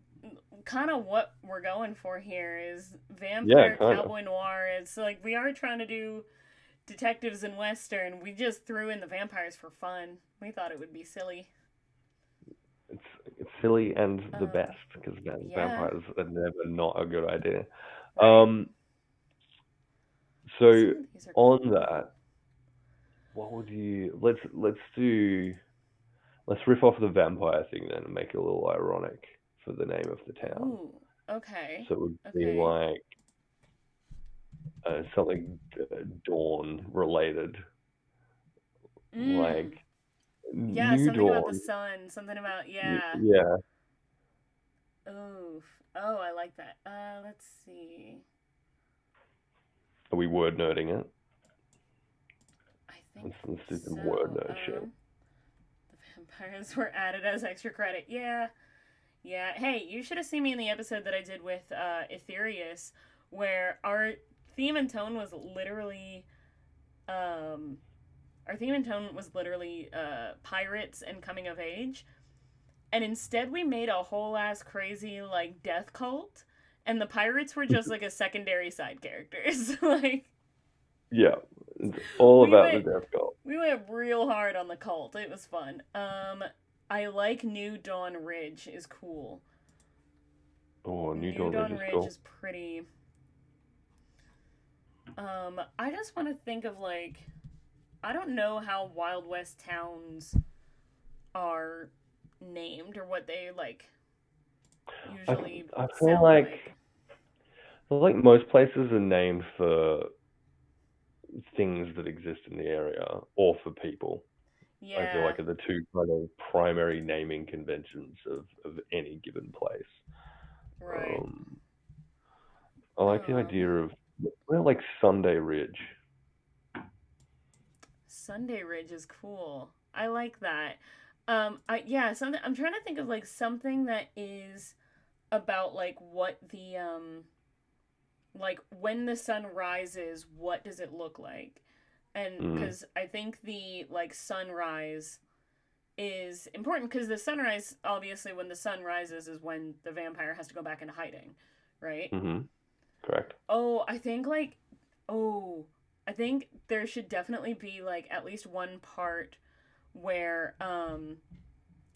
Speaker 2: kind of what we're going for here is
Speaker 1: yeah,
Speaker 2: vampire
Speaker 1: kind of.
Speaker 2: cowboy noir. It's like we are trying to do detectives and western. We just threw in the vampires for fun. We thought it would be silly.
Speaker 1: It's it's silly and the
Speaker 2: Um,
Speaker 1: best because
Speaker 2: yeah,
Speaker 1: vampires are never not a good idea.
Speaker 2: right.
Speaker 1: Um, so
Speaker 2: Some of these are
Speaker 1: on
Speaker 2: cool.
Speaker 1: that, what would you let's riff off the vampire thing then and make it a little ironic for the name of the town.
Speaker 2: Ooh, okay,
Speaker 1: So it would be
Speaker 2: okay.
Speaker 1: like something dawn related,
Speaker 2: Mm,
Speaker 1: like
Speaker 2: yeah,
Speaker 1: New
Speaker 2: something about the
Speaker 1: Dawn.
Speaker 2: sun. Something about yeah.
Speaker 1: Yeah,
Speaker 2: Oof. Oh, I like that. Let's see.
Speaker 1: are we word nerding it?
Speaker 2: I think
Speaker 1: Let's do some word
Speaker 2: so.
Speaker 1: nerd shit.
Speaker 2: The vampires were added as extra credit. Yeah, yeah. Hey, you should have seen me in the episode that I did with Ethereus, where theme and tone was literally um, our theme and tone was literally pirates and coming of age, and instead we made a whole ass crazy like death cult, and the pirates were just like a secondary side characters. Like
Speaker 1: Yeah, it's all
Speaker 2: we
Speaker 1: about the
Speaker 2: went
Speaker 1: death cult.
Speaker 2: we went real hard on the cult. It was fun. I like New Dawn Ridge is cool.
Speaker 1: Oh, New
Speaker 2: New
Speaker 1: Dawn Ridge
Speaker 2: Dawn
Speaker 1: is
Speaker 2: Ridge
Speaker 1: cool.
Speaker 2: is pretty. I just want to think of like I don't know how Wild West towns are named or what they like
Speaker 1: I
Speaker 2: usually
Speaker 1: I
Speaker 2: sound like.
Speaker 1: feel like most places are named for things that exist in the area or for people. I feel
Speaker 2: Yeah,
Speaker 1: like are the two kind of primary naming conventions of any given place.
Speaker 2: right.
Speaker 1: Um, I like the
Speaker 2: Um,
Speaker 1: idea of like Sunday Ridge.
Speaker 2: Sunday Ridge is cool. I like that. Something I'm trying to think of like something that is about like what the like when the sun rises, what does it look like? And
Speaker 1: Mm,
Speaker 2: because I think the like sunrise is important because the sunrise obviously when the sun rises is when the vampire has to go back into hiding, right?
Speaker 1: mm-hmm. Correct.
Speaker 2: Oh, oh, I think there should definitely be like at least one part where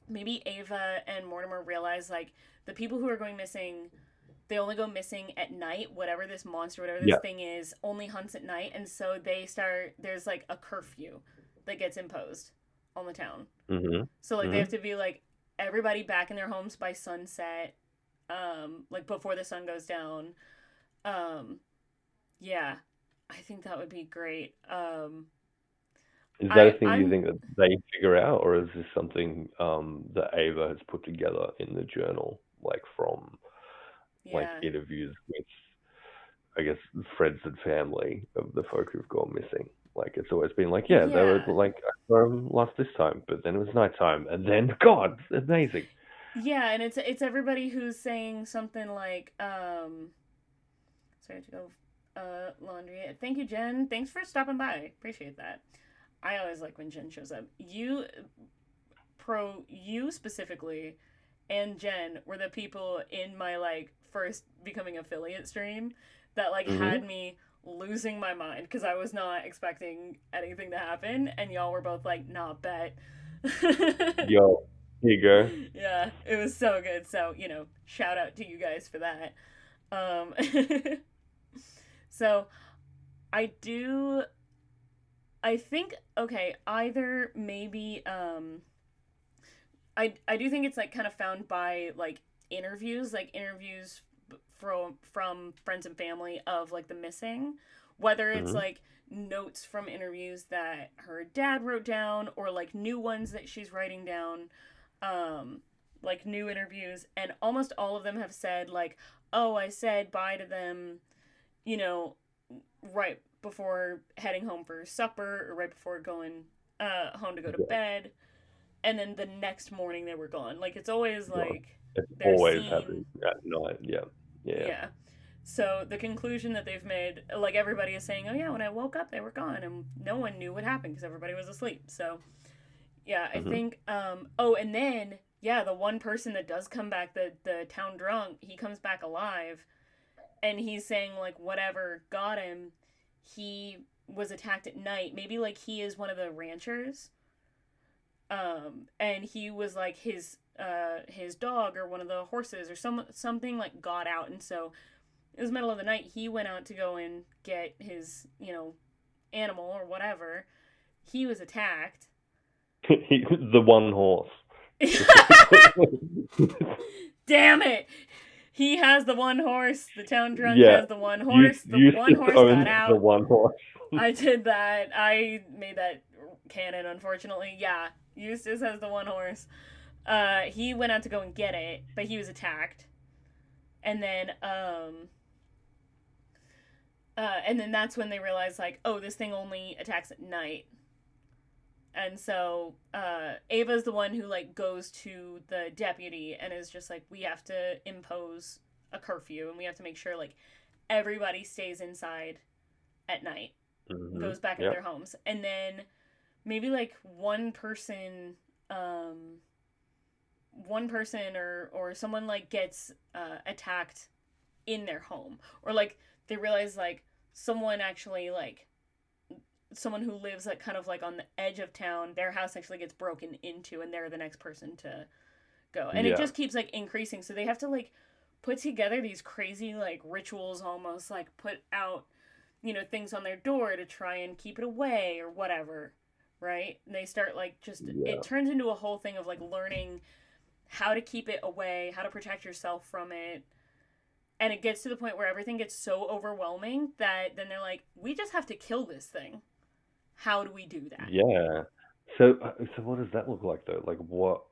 Speaker 2: maybe Ava and Mortimer realize like the people who are going missing they only go missing at night, whatever this monster, whatever this
Speaker 1: Yeah.
Speaker 2: thing is, only hunts at night, and so they start there's like a curfew that gets imposed on the town.
Speaker 1: Mm-hmm.
Speaker 2: So like they
Speaker 1: Mm-hmm.
Speaker 2: have to be like everybody back in their homes by sunset, like before the sun goes down. Um, yeah, I think that would be great.
Speaker 1: Is that a
Speaker 2: I
Speaker 1: thing you
Speaker 2: I'm
Speaker 1: think that they figure out, or is this something that Ava has put together in the journal, like from like
Speaker 2: yeah
Speaker 1: interviews with, I guess, friends and family of the folk who've gone missing? Like it's always been like, yeah, they were
Speaker 2: yeah
Speaker 1: like, I saw 'em last this time, but then it was nighttime, and then God, amazing.
Speaker 2: yeah, and it's everybody who's saying something like sorry I have to go. Laundry. Thank you, Jen. Thanks for stopping by. Appreciate that. I always like when Jen shows up. You specifically, and Jen were the people in my like first becoming affiliate stream that like
Speaker 1: Mm-hmm.
Speaker 2: had me losing my mind because I was not expecting anything to happen, and y'all were both like, "Nah, bet."
Speaker 1: Yo, here you go.
Speaker 2: Yeah, it was so good. So shout out to you guys for that. Um, so I do. I think okay. Either maybe I do think it's like kind of found by like interviews from friends and family of like the missing, whether it's
Speaker 1: Mm-hmm.
Speaker 2: like notes from interviews that her dad wrote down or like new ones that she's writing down, um like new interviews, and almost all of them have said like, oh, I said bye to them, you know, right before heading home for supper or right before going home to go to
Speaker 1: Yeah,
Speaker 2: bed, and then the next morning they were gone. Like it's always
Speaker 1: no,
Speaker 2: like
Speaker 1: it's
Speaker 2: they're
Speaker 1: always
Speaker 2: seen.
Speaker 1: happened at night. Yeah, yeah.
Speaker 2: Yeah. So the conclusion that they've made, like everybody is saying, oh yeah, when I woke up they were gone, and no one knew what happened because everybody was asleep. So yeah, I
Speaker 1: Mm-hmm.
Speaker 2: think. Oh, and then yeah, the one person that does come back, the town drunk, he comes back alive, and he's saying like whatever got him, he was attacked at night. Maybe like he is one of the ranchers, and he was like his dog or one of the horses or something like got out, and so it was middle of the night. He went out to go and get his animal or whatever. He was attacked.
Speaker 1: The one horse.
Speaker 2: Damn it! He has the one horse. The town drunk
Speaker 1: Yeah,
Speaker 2: has the one horse. The one
Speaker 1: Eustace
Speaker 2: horse got
Speaker 1: owns the
Speaker 2: out.
Speaker 1: one horse.
Speaker 2: I did that. I made that canon, unfortunately. Yeah, Eustace has the one horse. He went out to go and get it, but he was attacked. And then, that's when they realized, like, oh, this thing only attacks at night. And so, Ava's the one who, like, goes to the deputy and is just like, we have to impose a curfew and we have to make sure, like, everybody stays inside at night,
Speaker 1: Mm-hmm.
Speaker 2: goes back into
Speaker 1: Yep.
Speaker 2: their homes. And then maybe like one person or someone like gets attacked in their home, or like they realize like someone actually like someone who lives like kind of like on the edge of town, their house actually gets broken into and they're the next person to go, and it
Speaker 1: Yeah.
Speaker 2: just keeps like increasing, so they have to like put together these crazy like rituals, almost like put out things on their door to try and keep it away or whatever, right? And they start like just it
Speaker 1: Yeah.
Speaker 2: turns into a whole thing of like learning how to keep it away, how to protect yourself from it. And it gets to the point where everything gets so overwhelming that then they're like, we just have to kill this thing. How do we do that?
Speaker 1: Yeah. So what does that look like though? Like what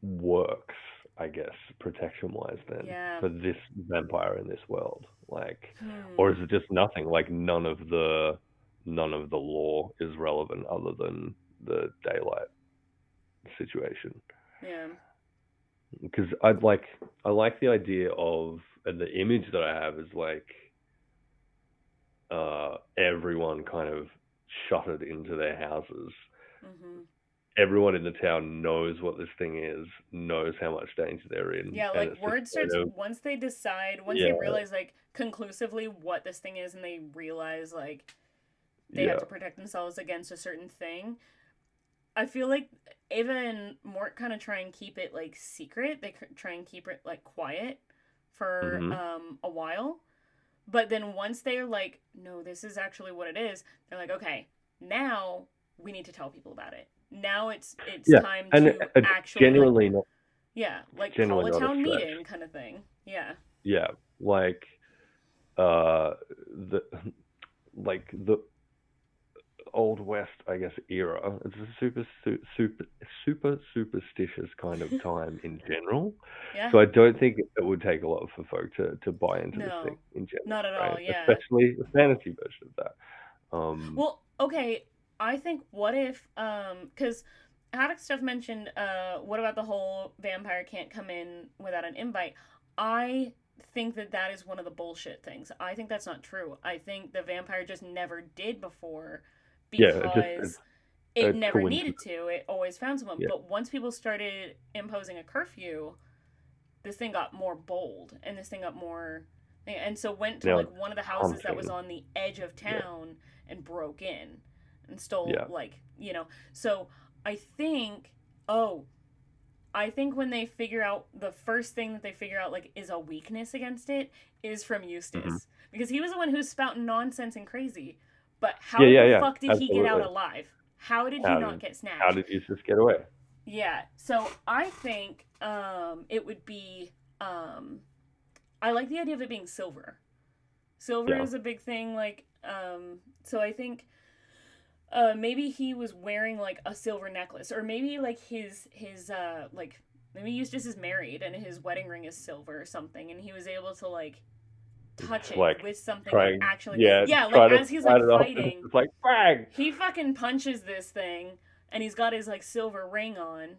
Speaker 1: works, I guess, protection wise then
Speaker 2: Yeah.
Speaker 1: for this vampire in this world? Like, or
Speaker 2: Hmm.
Speaker 1: is it just nothing? Like none of the law is relevant other than the daylight situation.
Speaker 2: Yeah.
Speaker 1: Because I like the idea of, and the image that I have is like everyone kind of shuttered into their houses.
Speaker 2: Hmm.
Speaker 1: Everyone in the town knows what this thing is, knows how much danger they're in,
Speaker 2: Yeah,
Speaker 1: and
Speaker 2: like
Speaker 1: it's just
Speaker 2: word starts
Speaker 1: kind of
Speaker 2: once they
Speaker 1: yeah,
Speaker 2: realize like conclusively what this thing is, and they realize like they have
Speaker 1: yeah,
Speaker 2: to protect themselves against a certain thing. I feel like Ava and Mort kind of try and keep it like secret. They try and keep it like quiet for
Speaker 1: hmm,
Speaker 2: a while. But then once they're like, no, this is actually what it is, they're like, okay, now we need to tell people about it. Now it's
Speaker 1: yeah,
Speaker 2: time
Speaker 1: and
Speaker 2: to
Speaker 1: it's
Speaker 2: actually like,
Speaker 1: genuinely not,
Speaker 2: yeah,
Speaker 1: it's
Speaker 2: like call
Speaker 1: genuinely
Speaker 2: a
Speaker 1: not a
Speaker 2: town
Speaker 1: stretch.
Speaker 2: meeting kind of thing. Yeah.
Speaker 1: Yeah, like uh, the the old west, I guess, era. It's a super superstitious kind of time in general.
Speaker 2: Yeah.
Speaker 1: So I don't think it would take a lot for folk to buy into this thing
Speaker 2: No.
Speaker 1: in general,
Speaker 2: Not at all.
Speaker 1: right?
Speaker 2: Yeah.
Speaker 1: Especially the fantasy version of that.
Speaker 2: Well, okay, I think what if cuz Havoc stuff mentioned, what about the whole vampire can't come in without an invite? I think that that is one of the bullshit things. I think that's not true. I think the vampire just never did before
Speaker 1: Yeah, it's
Speaker 2: because
Speaker 1: a
Speaker 2: it never needed
Speaker 1: coincidence.
Speaker 2: to. It always found someone.
Speaker 1: Yeah.
Speaker 2: But once people started imposing a curfew, this thing got more bold and this thing got more. And so went to
Speaker 1: Now
Speaker 2: like
Speaker 1: it's
Speaker 2: one of the houses that was
Speaker 1: hunting.
Speaker 2: on the edge of
Speaker 1: Yeah.
Speaker 2: town and broke in and stole,
Speaker 1: Yeah.
Speaker 2: like, So I think, oh, I think when they figure out the first thing that they figure out like is a weakness against it is from
Speaker 1: Hmm.
Speaker 2: Eustace because he was the one who's spouting nonsense and crazy. But
Speaker 1: Yeah,
Speaker 2: how
Speaker 1: yeah,
Speaker 2: the
Speaker 1: yeah.
Speaker 2: fuck did he get out
Speaker 1: Absolutely.
Speaker 2: alive? How did he
Speaker 1: How
Speaker 2: not
Speaker 1: did
Speaker 2: get
Speaker 1: how
Speaker 2: snatched?
Speaker 1: did Eustace get away?
Speaker 2: Yeah. So I think it would be I like the idea of it being silver. Silver
Speaker 1: Yeah.
Speaker 2: is a big thing like so I think maybe he was wearing like a silver necklace or maybe like his like maybe Eustace is married and his wedding ring is silver or something and he was able to like touch
Speaker 1: It's
Speaker 2: it
Speaker 1: like
Speaker 2: with something like
Speaker 1: trying,
Speaker 2: actually
Speaker 1: yeah,
Speaker 2: yeah like
Speaker 1: try to
Speaker 2: as he's
Speaker 1: fight
Speaker 2: like
Speaker 1: it off, and it's
Speaker 2: fighting
Speaker 1: just like bang.
Speaker 2: he fucking punches this thing and he's got his like silver ring on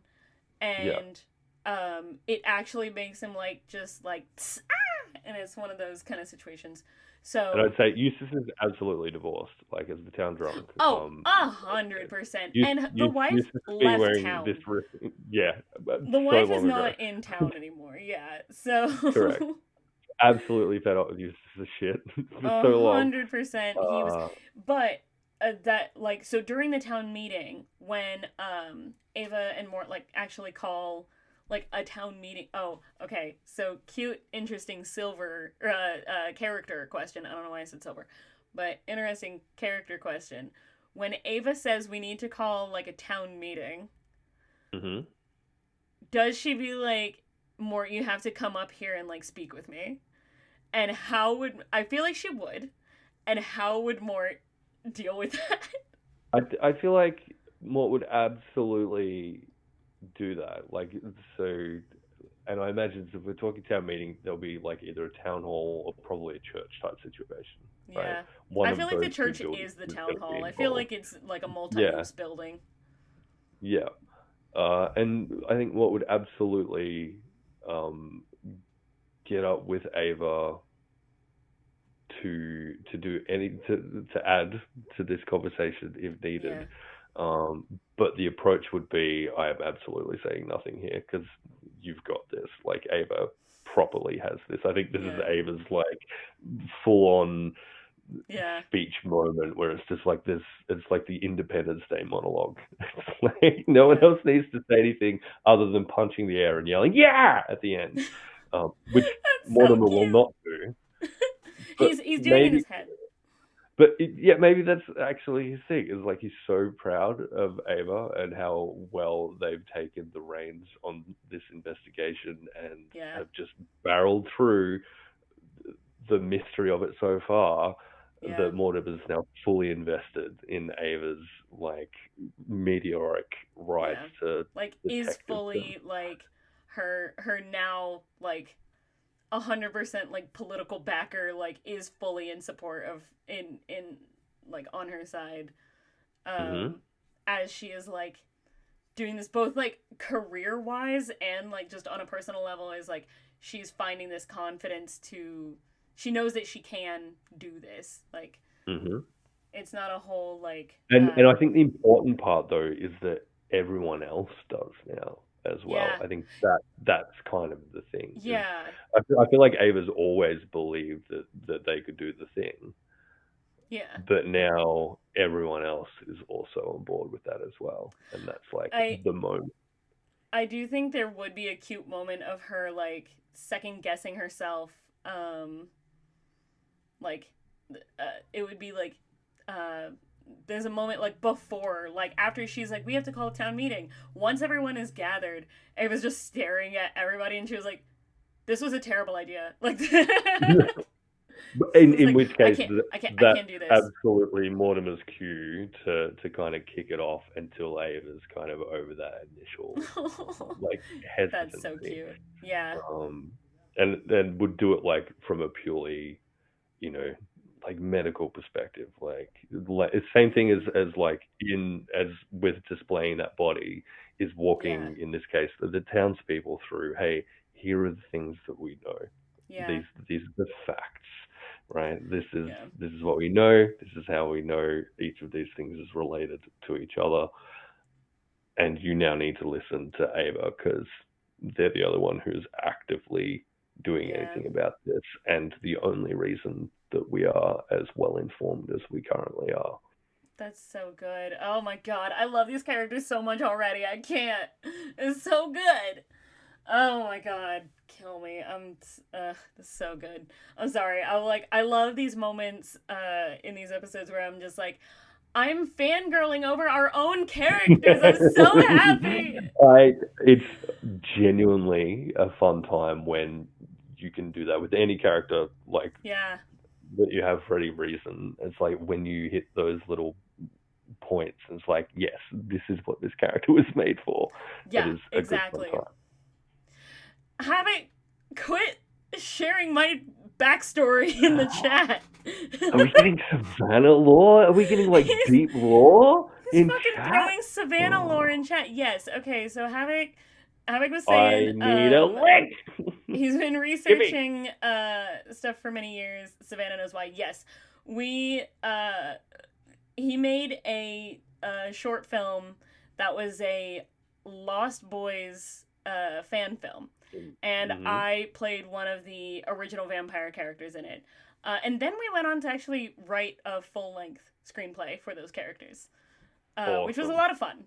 Speaker 1: Yeah.
Speaker 2: and it actually makes him like just like ah! And it's one of those kind of situations
Speaker 1: And
Speaker 2: so
Speaker 1: I'd say Eustace is absolutely divorced, like as the town drunk.
Speaker 2: oh 100% and the wife
Speaker 1: Eustace has been
Speaker 2: left
Speaker 1: wearing this,
Speaker 2: town.
Speaker 1: yeah,
Speaker 2: The
Speaker 1: so
Speaker 2: wife is
Speaker 1: long ago.
Speaker 2: not in town anymore. Yeah,
Speaker 1: Correct.
Speaker 2: so
Speaker 1: Absolutely fed up with Eustace's shit for
Speaker 2: a
Speaker 1: so long.
Speaker 2: 100% he was,
Speaker 1: Uh,
Speaker 2: but that like so during the town meeting when Ava and Mort like actually call like a town meeting. Oh, okay. So cute, interesting silver character question. I don't know why I said silver, but interesting character question. When Ava says we need to call like a town meeting,
Speaker 1: hmm
Speaker 2: does she be like, Mort, you have to come up here and like speak with me? And how would I feel like she would? And how would Mort deal with that?
Speaker 1: I feel like Mort would absolutely do that. Like, so, and I imagine if we're talking town meeting, there'll be like either a town hall or probably a church type situation, right?
Speaker 2: Yeah.
Speaker 1: One
Speaker 2: I
Speaker 1: of
Speaker 2: feel like the
Speaker 1: those two
Speaker 2: church
Speaker 1: buildings
Speaker 2: is the
Speaker 1: is
Speaker 2: town
Speaker 1: going to be
Speaker 2: hall. I feel
Speaker 1: involved.
Speaker 2: like it's like a multi
Speaker 1: Yeah,
Speaker 2: use building.
Speaker 1: yeah. And I think what would absolutely um, get up with Ava to add to this conversation if
Speaker 2: Yeah.
Speaker 1: needed. But the approach would be, I am absolutely saying nothing here because you've got this. Like Ava properly has this. I think this is
Speaker 2: Yeah.
Speaker 1: Ava's like full on
Speaker 2: Yeah.
Speaker 1: speech moment where it's just like this. It's like the Independence Day monologue. It's like no one
Speaker 2: Yeah.
Speaker 1: else needs to say anything other than punching the air and yelling "Yeah" at the end, which
Speaker 2: That's so
Speaker 1: Mortimer will
Speaker 2: cute.
Speaker 1: not do. But
Speaker 2: He's doing it in
Speaker 1: maybe
Speaker 2: his head.
Speaker 1: yeah, maybe that's actually his thing. Is like he's so proud of Ava and how well they've taken the reins on this investigation and
Speaker 2: Yeah.
Speaker 1: have just barreled through the mystery of it so far
Speaker 2: Yeah.
Speaker 1: that Mortimer's now fully invested in Ava's like meteoric rise
Speaker 2: Yeah.
Speaker 1: to
Speaker 2: Like is
Speaker 1: detectivedom.
Speaker 2: fully like her now like 100% like political backer like is fully in support of in like on her side
Speaker 1: Hmm.
Speaker 2: um as she is like doing this both like career wise and like just on a personal level is like she's finding this confidence to she knows that she can do this like
Speaker 1: Hmm.
Speaker 2: it's not a whole like
Speaker 1: And I think the important part though is that everyone else does now as well.
Speaker 2: yeah
Speaker 1: I think that's kind of the thing is
Speaker 2: yeah
Speaker 1: I feel like Ava's always believed that they could do the thing,
Speaker 2: yeah
Speaker 1: but now everyone else is also on board with that as well, and that's like
Speaker 2: I
Speaker 1: the moment.
Speaker 2: I do think there would be a cute moment of her like second guessing herself. Like, it would be like, uh, there's a moment like before, like after she's like, we have to call a town meeting. Once everyone is gathered, Ava was just staring at everybody, and she was like, "This was a terrible idea." Like, she was
Speaker 1: In
Speaker 2: like,
Speaker 1: which case,
Speaker 2: I
Speaker 1: that's
Speaker 2: can't do this."
Speaker 1: absolutely Mortimer's cue to kind of kick it off until Ava's kind of over that initial like
Speaker 2: That's so
Speaker 1: hesitancy,
Speaker 2: cute. Yeah,
Speaker 1: um, and then would do it like from a purely, you know, like medical perspective, like it's same thing as like in as with displaying that body is
Speaker 2: Yeah.
Speaker 1: walking, in this case, the townspeople through, hey, here are the things that we know.
Speaker 2: Yeah.
Speaker 1: These are the facts, right?
Speaker 2: Yeah.
Speaker 1: This is what we know. This is how we know each of these things is related to each other. And you now need to listen to Ava because they're the other one who's actively doing
Speaker 2: Yeah.
Speaker 1: anything about this, and the only reason that we are as well informed as we currently are.
Speaker 2: That's so good. Oh my god, I love these characters so much already. I can't. It's so good. Oh my god, kill me. This is so good. I'm sorry. I love these moments in these episodes where I'm just like I'm fangirling over our own characters. I'm so happy.
Speaker 1: It's genuinely a fun time when you can do that with any character, like
Speaker 2: Yeah.
Speaker 1: that you have for any reason. It's like when you hit those little points, it's like, yes, this is what this character was made for. It
Speaker 2: Yeah,
Speaker 1: is a good fun
Speaker 2: exactly.
Speaker 1: time.
Speaker 2: Haven't quit sharing my backstory in the chat.
Speaker 1: Are we getting Savannah lore? Are we getting like
Speaker 2: he's
Speaker 1: deep lore
Speaker 2: he's
Speaker 1: in
Speaker 2: fucking
Speaker 1: chat?
Speaker 2: throwing Savannah lore in chat. Yes. Okay. So Havoc was saying
Speaker 1: I need a link.
Speaker 2: he's been
Speaker 1: Give me.
Speaker 2: researching stuff for many years. Savannah knows why. Yes, we he made a short film that was a Lost Boys fan film, and
Speaker 1: Mm-hmm.
Speaker 2: I played one of the original vampire characters in it. And then we went on to actually write a full length screenplay for those characters, which was a
Speaker 1: Awesome.
Speaker 2: lot of fun.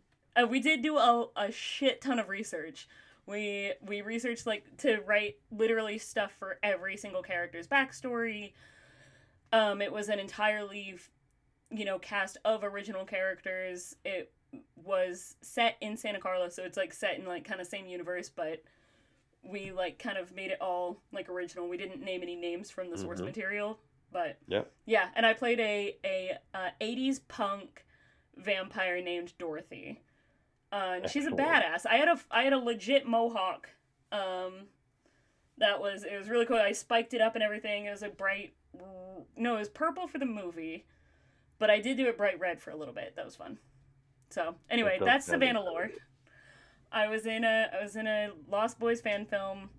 Speaker 2: We did do a shit ton of research. We researched like to write literally stuff for every single character's backstory. It was an entirely, cast of original characters. It was set in Santa Carla, so it's like set in like kind of same universe, but we like kind of made it all like original. We didn't name any names from the source
Speaker 1: Mm-hmm.
Speaker 2: material, but
Speaker 1: Yep.
Speaker 2: yeah. And I played a 80s punk vampire named Dorothy. And she's a
Speaker 1: Excellent.
Speaker 2: badass. I had a legit mohawk. It was really cool. I spiked it up and everything. It was a bright, no, it was purple for the movie, but I did do it bright red for a little bit. That was fun. So
Speaker 1: That
Speaker 2: anyway,
Speaker 1: does
Speaker 2: that's
Speaker 1: sound
Speaker 2: Savannah lore.
Speaker 1: incredible.
Speaker 2: I was in a Lost Boys fan film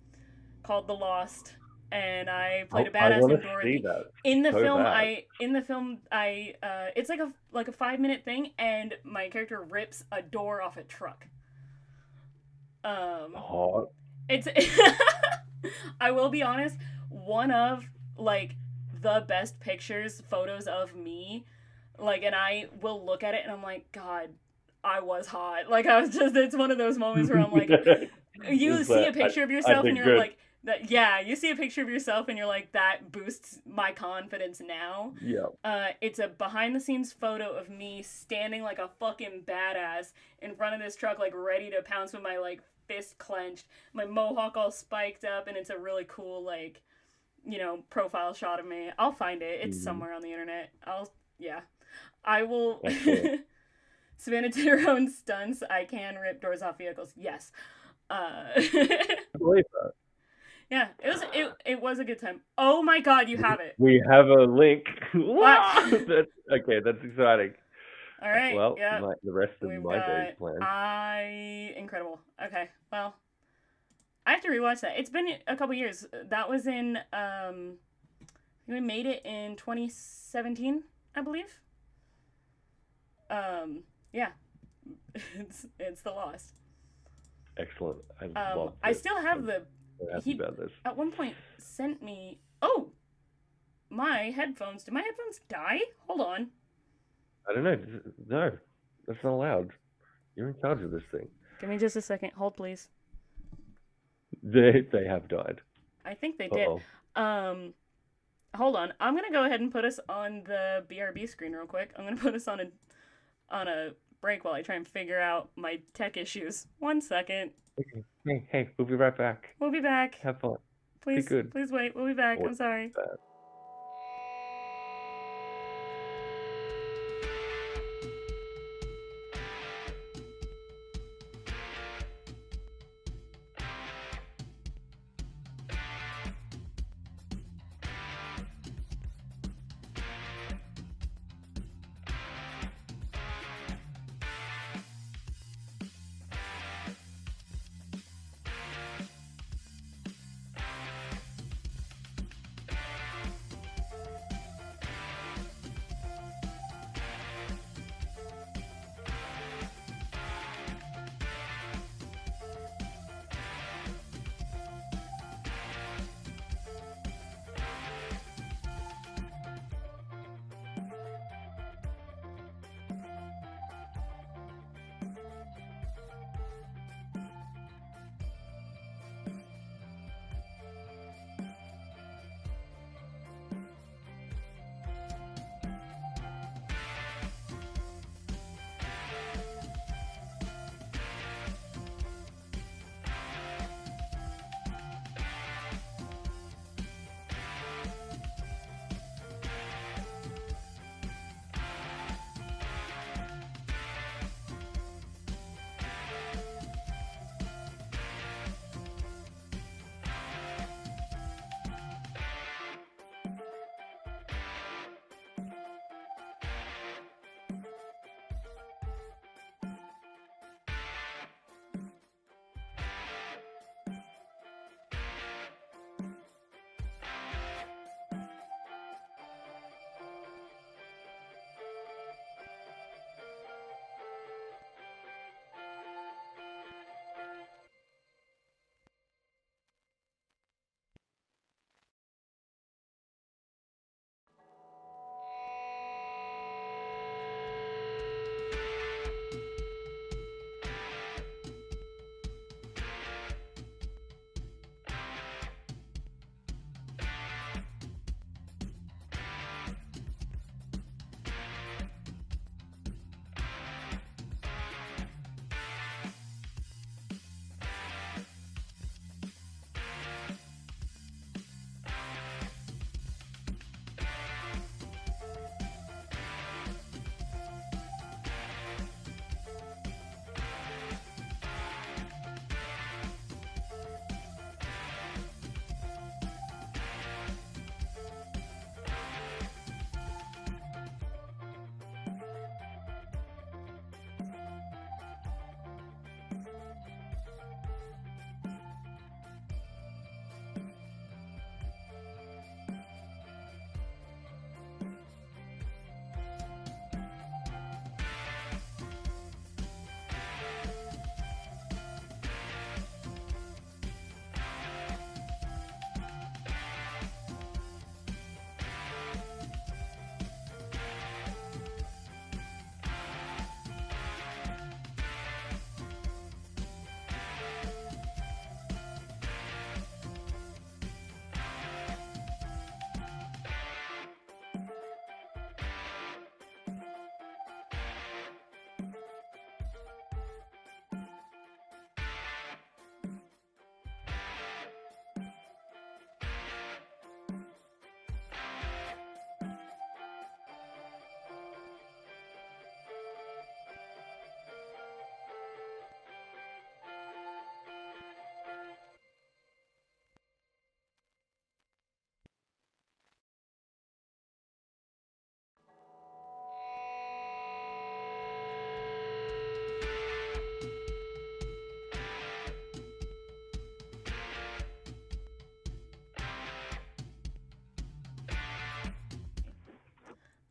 Speaker 2: called The Lost, and I played a
Speaker 1: I
Speaker 2: badass
Speaker 1: want
Speaker 2: named
Speaker 1: to see
Speaker 2: Dorothy.
Speaker 1: that
Speaker 2: In the
Speaker 1: so
Speaker 2: film,
Speaker 1: bad.
Speaker 2: it's like a 5 minute thing, and my character rips a door off a truck. Um,
Speaker 1: Hot.
Speaker 2: it's I will be honest, one of like the best photos of me, like, and I will look at it and I'm like, God, I was hot. Like I was just, it's one of those moments where I'm like, you
Speaker 1: Is
Speaker 2: see
Speaker 1: that
Speaker 2: a picture of
Speaker 1: I
Speaker 2: yourself and
Speaker 1: did
Speaker 2: you're
Speaker 1: good.
Speaker 2: like, that, yeah, you see a picture of yourself and you're like, that boosts my confidence now.
Speaker 1: Yeah.
Speaker 2: It's a behind the scenes photo of me standing like a fucking badass in front of this truck, like ready to pounce with my like fist clenched, my mohawk all spiked up, and it's a really cool like, profile shot of me. I'll find it. It's
Speaker 1: Mm-hmm.
Speaker 2: somewhere on the internet. Yeah. I will.
Speaker 1: Excellent.
Speaker 2: Savannah did her own stunts. I can rip doors off vehicles. Yes.
Speaker 1: I believe that.
Speaker 2: Yeah, it was a good time. Oh my god, you have it.
Speaker 1: We have a link.
Speaker 2: What?
Speaker 1: That's exciting.
Speaker 2: All right.
Speaker 1: Well,
Speaker 2: Yeah.
Speaker 1: the rest of
Speaker 2: We've
Speaker 1: my day's
Speaker 2: got
Speaker 1: planned.
Speaker 2: incredible. Okay. Well, I have to rewatch that. It's been a couple years. That was in we made it in 2017, I believe. Yeah. It's The Lost.
Speaker 1: Excellent. I love
Speaker 2: I
Speaker 1: it.
Speaker 2: still have
Speaker 1: I'm
Speaker 2: the
Speaker 1: so happy
Speaker 2: he
Speaker 1: about this.
Speaker 2: at one point sent me. Oh, my headphones. Did my headphones die? Hold on.
Speaker 1: I don't know. No, that's not allowed. You're in charge of this thing.
Speaker 2: Give me just a second. Hold, please.
Speaker 1: They have died.
Speaker 2: I think they did.
Speaker 1: Uh-oh.
Speaker 2: Hold on. I'm gonna go ahead and put us on the BRB screen real quick. I'm gonna put us on a break while I try and figure out my tech issues. 1 second.
Speaker 1: Hey, we'll be right back.
Speaker 2: We'll be back.
Speaker 1: Have fun.
Speaker 2: Please,
Speaker 1: good.
Speaker 2: please wait. We'll be back.
Speaker 1: Or
Speaker 2: I'm sorry.
Speaker 1: bad.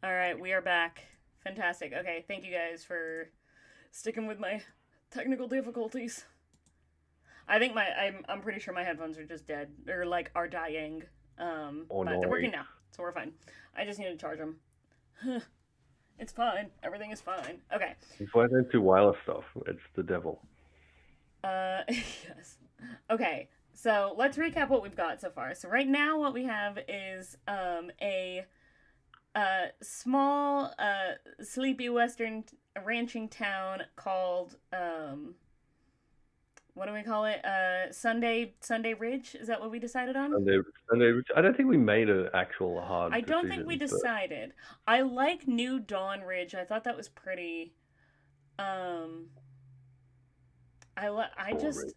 Speaker 2: All right, we are back. Fantastic. Okay, thank you guys for sticking with my technical difficulties. I think I'm pretty sure my headphones are just dead or like are dying.
Speaker 1: Oh,
Speaker 2: But they're working
Speaker 1: nice.
Speaker 2: now, so we're fine. I just need to charge them. It's fine. Everything is fine. Okay.
Speaker 1: If I don't do wireless stuff, it's the devil.
Speaker 2: Yes. Okay. So let's recap what we've got so far. So right now, what we have is a small sleepy western ranching town called what do we call it? Sunday Ridge. Is that what we decided on?
Speaker 1: Sunday, Sunday. I don't think we made an actual
Speaker 2: I
Speaker 1: hard
Speaker 2: don't think we
Speaker 1: decision, but
Speaker 2: decided. I like New Dawn Ridge. I thought that was pretty. Um, I
Speaker 1: Dawn
Speaker 2: just
Speaker 1: Ridge.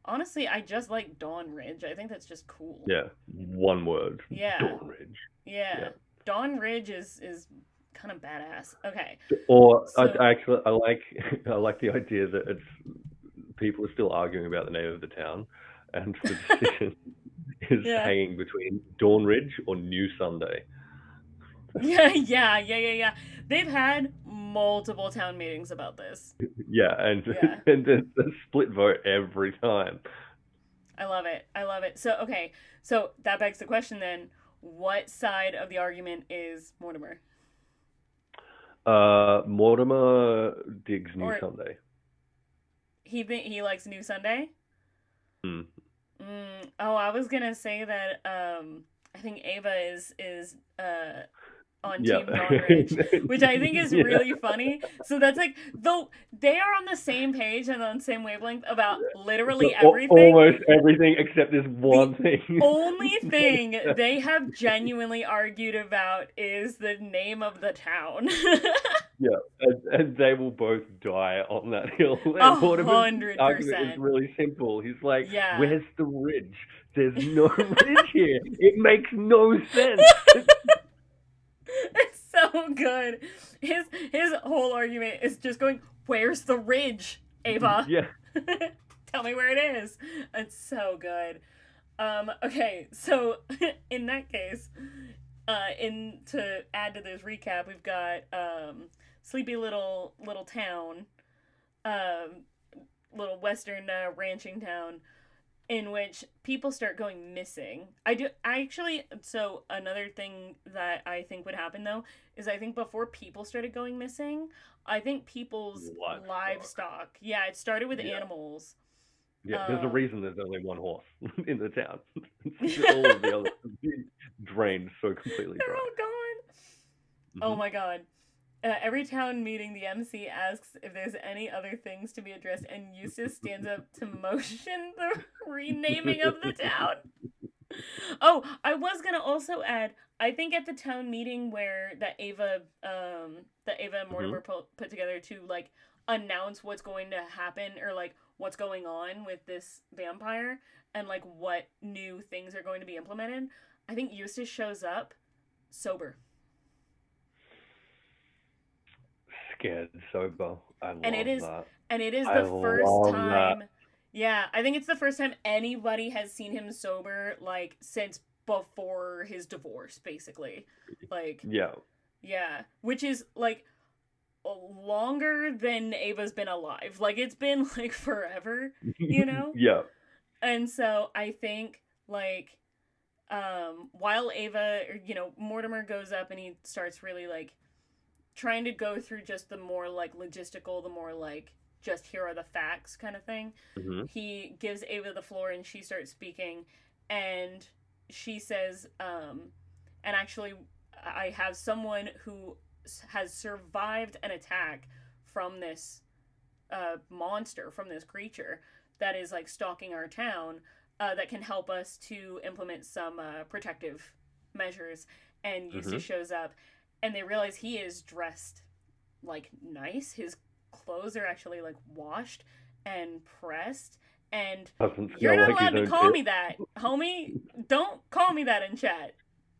Speaker 2: honestly I just like Dawn Ridge. I think that's just cool.
Speaker 1: Yeah, one word.
Speaker 2: Yeah,
Speaker 1: Dawn Ridge.
Speaker 2: yeah.
Speaker 1: Yeah.
Speaker 2: Dawn Ridge is kind of badass. Okay,
Speaker 1: Or
Speaker 2: so
Speaker 1: I actually I like I like the idea that it's people are still arguing about the name of the town, and the decision is
Speaker 2: yeah,
Speaker 1: hanging between Dawn Ridge or New Sunday.
Speaker 2: yeah. They've had multiple town meetings about this.
Speaker 1: Yeah, and
Speaker 2: Yeah,
Speaker 1: and it's a split vote every time.
Speaker 2: I love it. I love it. So okay, so that begs the question then: what side of the argument is Mortimer?
Speaker 1: Mortimer digs New
Speaker 2: Or
Speaker 1: Sunday.
Speaker 2: he likes New Sunday?
Speaker 1: Hmm.
Speaker 2: Oh, I was gonna say that I think Ava is on
Speaker 1: Yeah.
Speaker 2: Team Dawn Ridge, which I think is
Speaker 1: Yeah.
Speaker 2: really funny. So that's like though they are on the same page and on the same wavelength about literally
Speaker 1: So
Speaker 2: everything.
Speaker 1: almost everything except this
Speaker 2: The
Speaker 1: one thing.
Speaker 2: only thing they have genuinely argued about is the name of the town.
Speaker 1: Yeah, and they will both die on that hill.
Speaker 2: A
Speaker 1: And Mortimer's
Speaker 2: hundred
Speaker 1: argument is
Speaker 2: percent.
Speaker 1: really simple. He's like,
Speaker 2: Yeah.
Speaker 1: "Where's the ridge? There's no ridge here. It makes no sense."
Speaker 2: It's so good. His whole argument is just going, "Where's the ridge, Ava?
Speaker 1: Yeah.
Speaker 2: Tell me where it is." It's so good. Okay, so in that case, in to add to this recap, we've got sleepy little town, um, little western ranching town in which people start going missing. I actually so another thing that I think would happen though is I think before people started going missing, I think people's
Speaker 1: Livestock.
Speaker 2: livestock. Yeah, it started with
Speaker 1: Yeah.
Speaker 2: animals.
Speaker 1: Yeah. There's a
Speaker 2: Um
Speaker 1: reason there's only one horse in the town. All of the others have been drained so completely
Speaker 2: they're
Speaker 1: dry.
Speaker 2: all gone. Oh
Speaker 1: Hmm.
Speaker 2: my god. Every town meeting, the MC asks if there's any other things to be addressed, and Eustace stands up to motion the renaming of the town. Oh, I was gonna also add. I think at the town meeting where that Ava and
Speaker 1: Hmm.
Speaker 2: Mortimer put together to like announce what's going to happen or like what's going on with this vampire and like what new things are going to be implemented. I think Eustace shows up sober,
Speaker 1: Scared sober. I
Speaker 2: and it
Speaker 1: love
Speaker 2: is
Speaker 1: that.
Speaker 2: and it is
Speaker 1: I
Speaker 2: the first
Speaker 1: love that.
Speaker 2: time. Yeah, I think it's the first time anybody has seen him sober like since before his divorce, basically. Like,
Speaker 1: Yeah.
Speaker 2: yeah, which is like longer than Ava's been alive. Like it's been like forever, you know?
Speaker 1: Yeah.
Speaker 2: And so I think like while Ava or Mortimer goes up and he starts really like trying to go through just the more like logistical, the more like just here are the facts kind of thing.
Speaker 1: Hmm.
Speaker 2: He gives Ava the floor and she starts speaking and she says and actually I have someone who has survived an attack from this monster, from this creature that is like stalking our town, that can help us to implement some protective measures. And
Speaker 1: Hmm.
Speaker 2: Eustace shows up, and they realize he is dressed like nice. His clothes are actually like washed and pressed. And
Speaker 1: Doesn't
Speaker 2: you're
Speaker 1: smell
Speaker 2: not
Speaker 1: like his
Speaker 2: allowed to
Speaker 1: own
Speaker 2: call
Speaker 1: piss.
Speaker 2: me that, homie. Don't call me that in chat.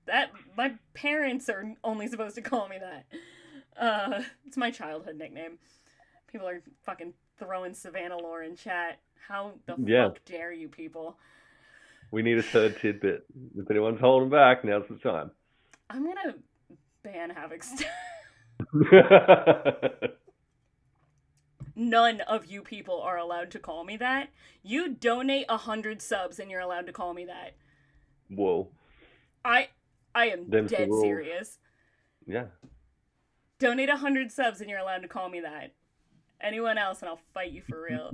Speaker 2: That my parents are only supposed to call me that. It's my childhood nickname. People are fucking throwing Savannah lore in chat. How the
Speaker 1: Yeah.
Speaker 2: fuck dare you people?
Speaker 1: We need a third tidbit. If anyone's holding back, now's the time.
Speaker 2: I'm gonna ban Havoc. None of you people are allowed to call me that. You donate 100 subs and you're allowed to call me that.
Speaker 1: Whoa.
Speaker 2: I I am
Speaker 1: Them's the
Speaker 2: dead
Speaker 1: rules.
Speaker 2: serious.
Speaker 1: Yeah.
Speaker 2: Donate 100 subs and you're allowed to call me that. Anyone else and I'll fight you for real.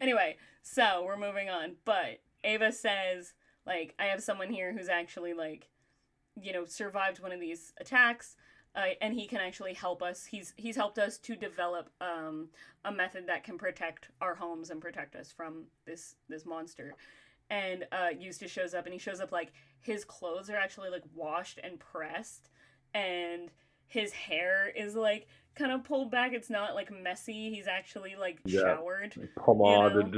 Speaker 2: Anyway, so we're moving on. But Ava says, like, I have someone here who's actually, like, survived one of these attacks. And he can actually help us. He's helped us to develop a method that can protect our homes and protect us from this monster. And Eustace shows up, and he shows up like his clothes are actually like washed and pressed, and his hair is like kind of pulled back. It's not like messy. He's actually like
Speaker 1: Yeah.
Speaker 2: showered, you know.
Speaker 1: Pomade.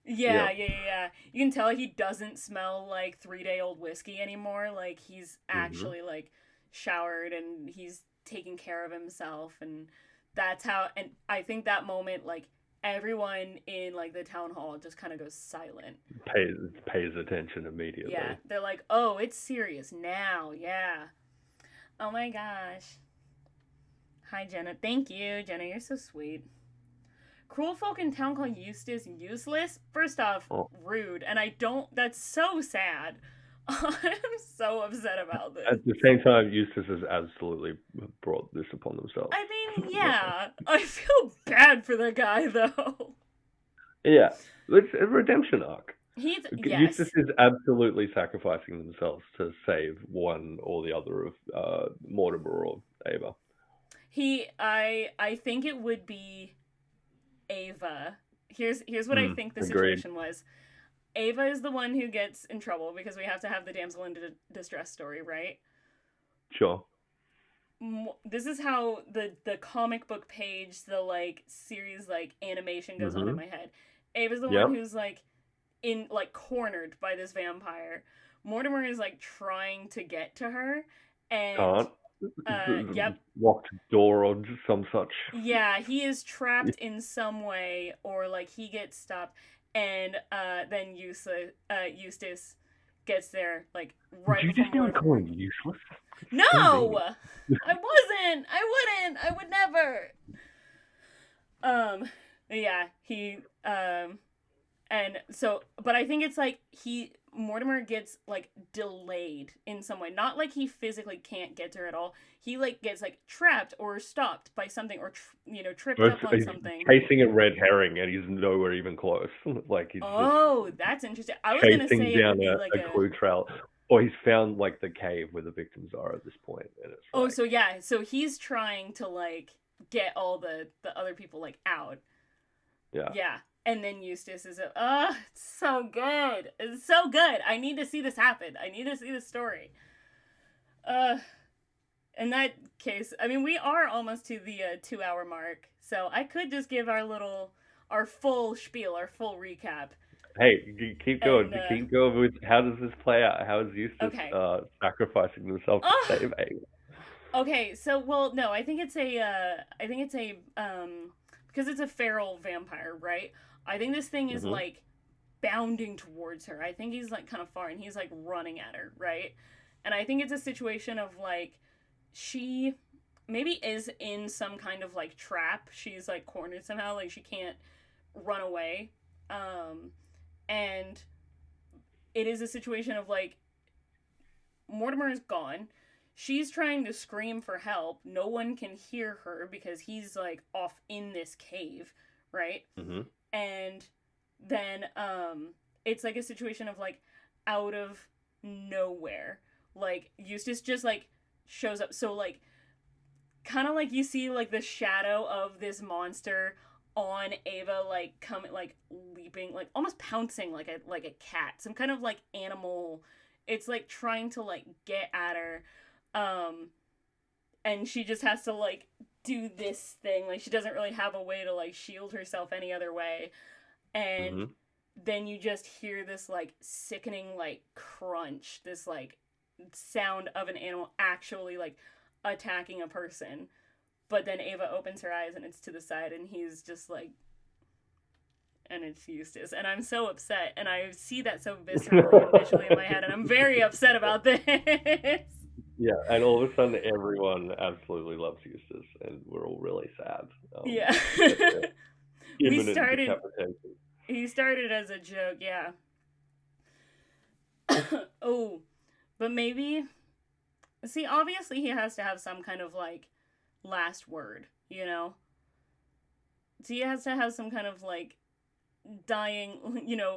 Speaker 2: Yeah,
Speaker 1: Yep.
Speaker 2: yeah, yeah, yeah. You can tell he doesn't smell like 3 day old whiskey anymore. Like he's
Speaker 1: Mhm.
Speaker 2: actually like showered and he's taking care of himself, and that's how. And I think that moment, like everyone in like the town hall just kind of goes silent.
Speaker 1: Pays attention
Speaker 2: Yeah,
Speaker 1: immediately.
Speaker 2: they're like, "Oh, it's serious now." Yeah. Oh my gosh. Hi, Jenna. Thank you, Jenna. You're so sweet. Cruel folk in town call Eustace useless. First off,
Speaker 1: Oh,
Speaker 2: rude, and I don't. That's so sad. I'm so upset about
Speaker 1: at
Speaker 2: this.
Speaker 1: the same time, Eustace has absolutely brought this upon themselves.
Speaker 2: I mean, yeah, I feel bad for the guy though.
Speaker 1: Yeah, it's a redemption arc.
Speaker 2: He's
Speaker 1: Eustace
Speaker 2: yes,
Speaker 1: is absolutely sacrificing themselves to save one or the other of Mortimer or Ava.
Speaker 2: I think it would be Ava. Here's what I think the
Speaker 1: Agreed.
Speaker 2: situation was. Ava is the one who gets in trouble because we have to have the damsel in distress story, right?
Speaker 1: Sure.
Speaker 2: This is how the comic book page, the like series like animation goes on in
Speaker 1: Mhm.
Speaker 2: my head. Ava's the one
Speaker 1: Yep.
Speaker 2: who's like in like cornered by this vampire. Mortimer is like trying to get to her, and
Speaker 1: Can't.
Speaker 2: yep,
Speaker 1: Locked door or some such.
Speaker 2: yeah, he is trapped in some way, or like he gets stopped, and then Eustace gets there like
Speaker 1: Did
Speaker 2: right
Speaker 1: you
Speaker 2: before
Speaker 1: just now call
Speaker 2: Mortimer.
Speaker 1: him useless? So
Speaker 2: No,
Speaker 1: mean.
Speaker 2: I wasn't. I wouldn't. I would never. Um, yeah, he and so, but I think it's like Mortimer gets like delayed in some way. Not like he physically can't get to her at all. He like gets like trapped or stopped by something, or tripped
Speaker 1: But
Speaker 2: up on
Speaker 1: he's
Speaker 2: something.
Speaker 1: chasing a red herring and he's nowhere even close. Like he's just
Speaker 2: Oh, that's interesting. I was gonna
Speaker 1: chasing
Speaker 2: say it
Speaker 1: down
Speaker 2: would be like
Speaker 1: a
Speaker 2: a.
Speaker 1: clue trail. Or he's found like the cave where the victims are at this point, and it's
Speaker 2: Oh,
Speaker 1: like,
Speaker 2: so yeah, so he's trying to like get all the other people like out.
Speaker 1: yeah.
Speaker 2: Yeah. And then Eustace is it's so good. It's so good. I need to see this happen. I need to see this story. Uh in that case, I mean we are almost to the 2 hour mark. So I could just give our full spiel, our full recap.
Speaker 1: Hey, keep going.
Speaker 2: And
Speaker 1: Keep going with how does this play out? How is Eustace
Speaker 2: okay.
Speaker 1: sacrificing himself to
Speaker 2: Oh,
Speaker 1: save Ava?
Speaker 2: okay. So well, no, I think it's a because it's a feral vampire, right? I think this thing is
Speaker 1: Hmm.
Speaker 2: like bounding towards her. I think he's like kind of far and he's like running at her, right? And I think it's a situation of like she maybe is in some kind of like trap. She's like cornered somehow, like she can't run away. Um and it is a situation of like Mortimer is gone. She's trying to scream for help. No one can hear her because he's like off in this cave, right?
Speaker 1: Hmm.
Speaker 2: And then it's like a situation of like out of nowhere. Like Eustace just like shows up. So like kind of like you see like the shadow of this monster on Ava like coming like leaping like almost pouncing like a cat. Some kind of like animal. It's like trying to like get at her. Um and she just has to like do this thing. Like she doesn't really have a way to like shield herself any other way. And
Speaker 1: Hmm.
Speaker 2: then you just hear this like sickening like crunch, this like sound of an animal actually like attacking a person. But then Ava opens her eyes and it's to the side and he's just like and it's Eustace. And I'm so upset and I see that so viscerally and visually in my head and I'm very upset about this.
Speaker 1: Yeah, and all of a sudden everyone absolutely loves Eustace, and we're all really sad
Speaker 2: Yeah.
Speaker 1: at the
Speaker 2: we
Speaker 1: imminent
Speaker 2: started
Speaker 1: decapitation.
Speaker 2: he started as a joke, yeah. Oh, but maybe see, obviously he has to have some kind of like last word, you know? So he has to have some kind of like dying,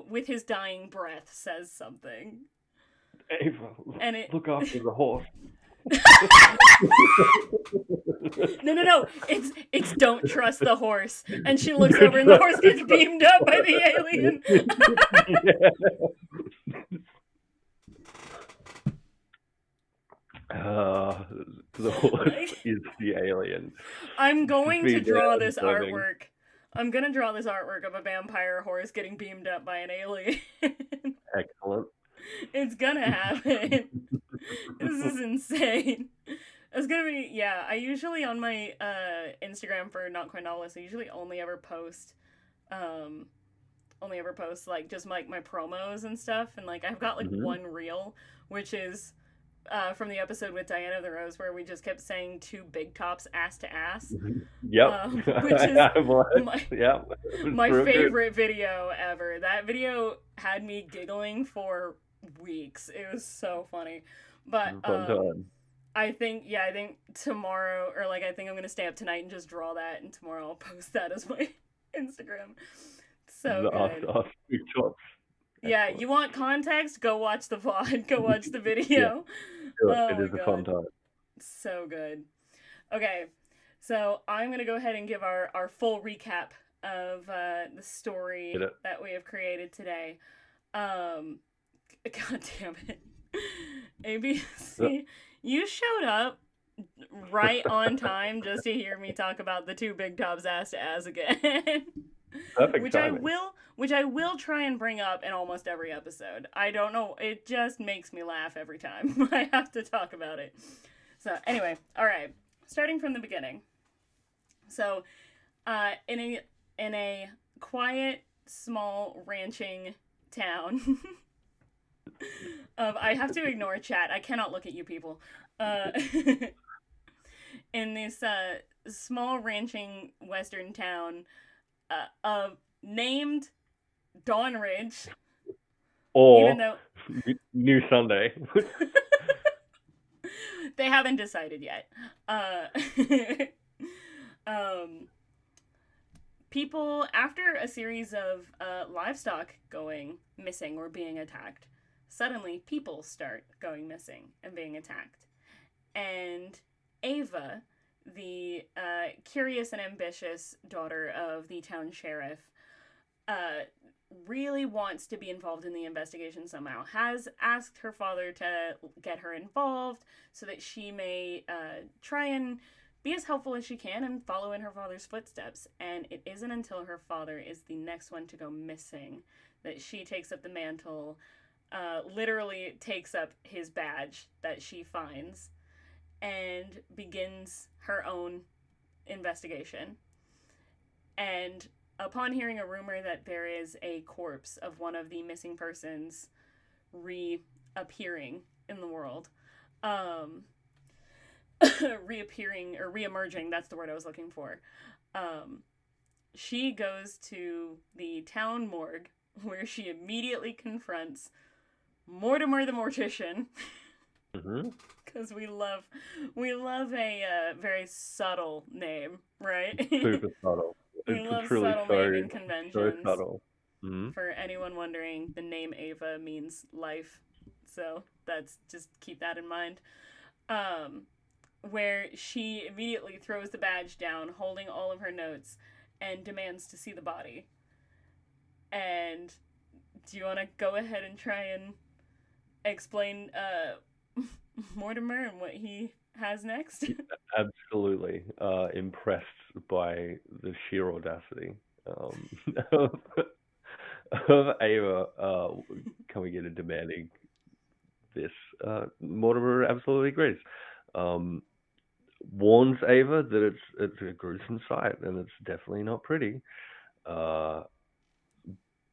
Speaker 2: with his dying breath says something.
Speaker 1: Ava,
Speaker 2: And it
Speaker 1: look after the horse.
Speaker 2: No, no, no. It's don't trust the horse. And she looks over and the horse gets beamed up by the alien.
Speaker 1: Uh, the horse
Speaker 2: Like,
Speaker 1: is the alien.
Speaker 2: I'm
Speaker 1: Just
Speaker 2: going
Speaker 1: be
Speaker 2: to
Speaker 1: there
Speaker 2: draw this
Speaker 1: observing.
Speaker 2: artwork. I'm gonna draw this artwork of a vampire horse getting beamed up by an alien.
Speaker 1: Excellent.
Speaker 2: It's gonna happen. This is insane. It's gonna be, yeah. I usually on my Instagram for Not Quite Novelist, I usually um only ever post like just like my promos and stuff, and like I've got like
Speaker 1: Hmm.
Speaker 2: one reel, which is from the episode with Diana the Rose where we just kept saying two big tops ass to ass,
Speaker 1: Yep.
Speaker 2: which is
Speaker 1: I was.
Speaker 2: my
Speaker 1: Yep. It was
Speaker 2: my
Speaker 1: real good.
Speaker 2: favorite video ever. That video had me giggling for weeks. It was so funny.
Speaker 1: It
Speaker 2: But
Speaker 1: was a fun time.
Speaker 2: I think tomorrow, or like I think I'm gonna stay up tonight and just draw that, and tomorrow I'll post that as my Instagram. So
Speaker 1: The
Speaker 2: good.
Speaker 1: us big chops.
Speaker 2: Yeah,
Speaker 1: Excellent.
Speaker 2: you want context? Go watch the VOD. Go watch the
Speaker 1: Yeah,
Speaker 2: video.
Speaker 1: do it.
Speaker 2: Oh
Speaker 1: It
Speaker 2: my
Speaker 1: is a fun
Speaker 2: god,
Speaker 1: time.
Speaker 2: so good. Okay, so I'm gonna go ahead and give our full recap of the
Speaker 1: Get
Speaker 2: story
Speaker 1: it?
Speaker 2: that we have created today. Um, God damn it,
Speaker 1: Yep.
Speaker 2: ABC, you showed up right on time just to hear me talk about the two big tops ass to ass again.
Speaker 1: Perfect
Speaker 2: which I
Speaker 1: timing.
Speaker 2: will which I will try and bring up in almost every episode. I don't know, it just makes me laugh every time I have to talk about it. So, anyway, all right. Starting from the beginning. So, in a quiet, small ranching town. I have to ignore chat. I cannot look at you people. Uh, in this small ranching western town, named Dawn Ridge, even
Speaker 1: Or
Speaker 2: though
Speaker 1: New Sunday.
Speaker 2: they haven't decided yet. Uh, um, people, after a series of livestock going missing or being attacked, suddenly people start going missing and being attacked. And Ava, the curious and ambitious daughter of the town sheriff, uh, really wants to be involved in the investigation somehow, has asked her father to get her involved so that she may try and be as helpful as she can and follow in her father's footsteps. And it isn't until her father is the next one to go missing that she takes up the mantle, literally takes up his badge that she finds, and begins her own investigation. And upon hearing a rumor that there is a corpse of one of the missing persons reappearing in the world, um, reappearing or reemerging, that's the word I was looking for. Um, she goes to the town morgue where she immediately confronts Mortimer the Mortician.
Speaker 1: Hmm.
Speaker 2: Because we love a very subtle name, right?
Speaker 1: Super subtle.
Speaker 2: We
Speaker 1: It's
Speaker 2: love
Speaker 1: truly
Speaker 2: subtle
Speaker 1: so
Speaker 2: naming
Speaker 1: so
Speaker 2: conventions.
Speaker 1: subtle. Hmm.
Speaker 2: For anyone wondering, the name Ava means life, so that's just keep that in mind. Um, where she immediately throws the badge down, holding all of her notes, and demands to see the body. And do you want to go ahead and try and explain Mortimer and what he has next?
Speaker 1: Absolutely impressed by the sheer audacity um, of, of Ava coming in and demanding this. Mortimer absolutely agrees. Um, Warns Ava that it's a gruesome sight and it's definitely not pretty. Uh,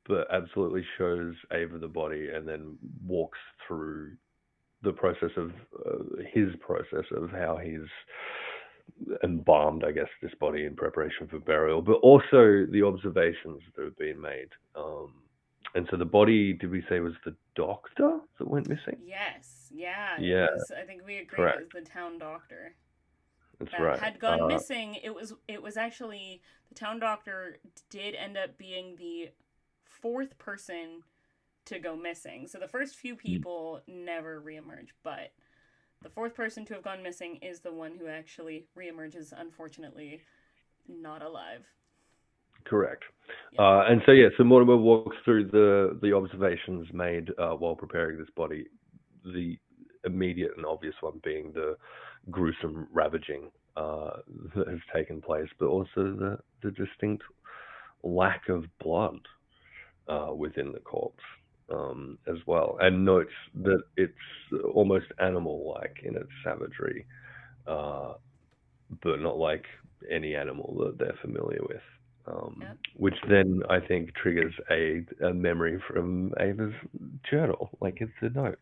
Speaker 1: but absolutely shows Ava the body and then walks through. the process of his process of how he's embalmed, I guess, this body in preparation for burial, but also the observations that have been made. And so the body, did we say was the doctor that went missing?
Speaker 2: Yes, yeah, it
Speaker 1: Yeah,
Speaker 2: was. I think we agreed it was
Speaker 1: correct.
Speaker 2: the town doctor
Speaker 1: That's
Speaker 2: that
Speaker 1: right.
Speaker 2: had gone missing. It was actually the town doctor did end up being the fourth person to go missing. So the first few people never reemerge, but the fourth person to have gone missing is the one who actually reemerges, unfortunately, not alive.
Speaker 1: Correct.
Speaker 2: Yep.
Speaker 1: And so yeah, so Mortimer walks through the observations made while preparing this body. The immediate and obvious one being the gruesome ravaging that has taken place, but also the distinct lack of blood within the corpse as well, and notes that it's almost animal-like in its savagery, uh, but not like any animal that they're familiar with.
Speaker 2: Yep.
Speaker 1: Which then I think triggers a memory from Ava's journal, like it's the notes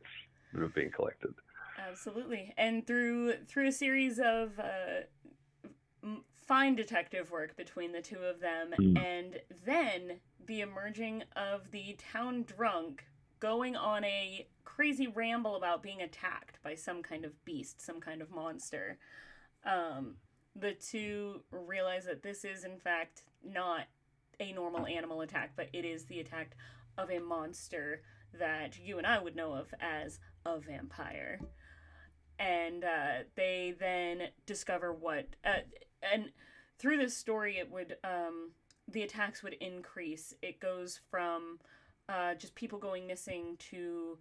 Speaker 1: that have been collected.
Speaker 2: Absolutely. And through a series of fine detective work between the two of them,
Speaker 1: Mm.
Speaker 2: and then the emerging of the town drunk going on a crazy ramble about being attacked by some kind of beast, some kind of monster. Um, the two realize that this is, in fact, not a normal animal attack, but it is the attack of a monster that you and I would know of as a vampire. And they then discover and through this story, it would the attacks would increase. It goes from just people going missing to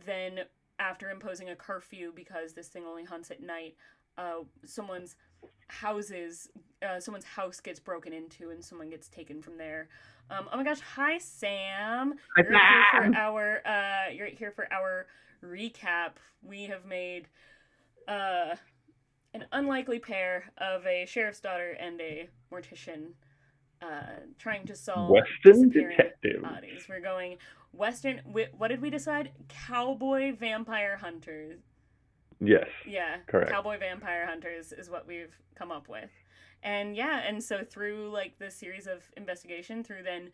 Speaker 2: then after imposing a curfew because this thing only hunts at night. Someone's someone's house gets broken into and someone gets taken from there. Oh my gosh! Hi Sam, you're here for our recap. We have made uh, an unlikely pair of a sheriff's daughter and a mortician trying to solve
Speaker 1: Western
Speaker 2: disappearing
Speaker 1: detective.
Speaker 2: bodies. We're going Western. What did we decide? Cowboy vampire hunters.
Speaker 1: Yes,
Speaker 2: Yeah,
Speaker 1: correct.
Speaker 2: cowboy vampire hunters is what we've come up with. And yeah, and so through like this series of investigation, through then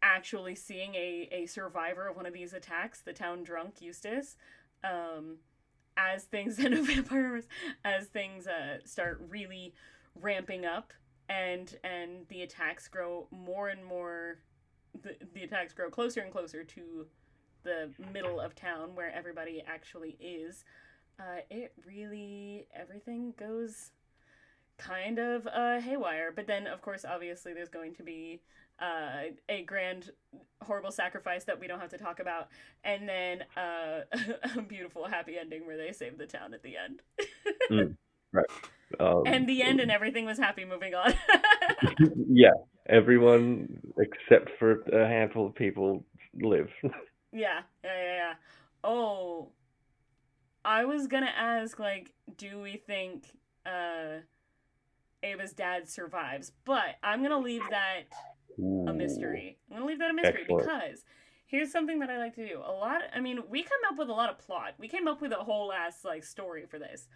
Speaker 2: actually seeing a survivor of one of these attacks, the town drunk Eustace, um, as things and a vampire as things start really ramping up and the attacks grow more and more the attacks grow closer and closer to the middle of town where everybody actually is. It really everything goes kind of haywire. But then, of course, obviously, there's going to be a grand, horrible sacrifice that we don't have to talk about, and then a beautiful, happy ending where they save the town at the end.
Speaker 1: Mm, right. Um,
Speaker 2: And the end, and everything was happy. Moving on.
Speaker 1: yeah, everyone except for a handful of people live.
Speaker 2: Yeah. Oh, I was gonna ask, like, do we think Ava's dad survives? But I'm gonna leave that a
Speaker 1: Ooh,
Speaker 2: mystery. I'm gonna leave that a mystery
Speaker 1: excellent.
Speaker 2: because here's something that I like to do. I mean, we come up with a lot of plot. We came up with a whole ass like story for this.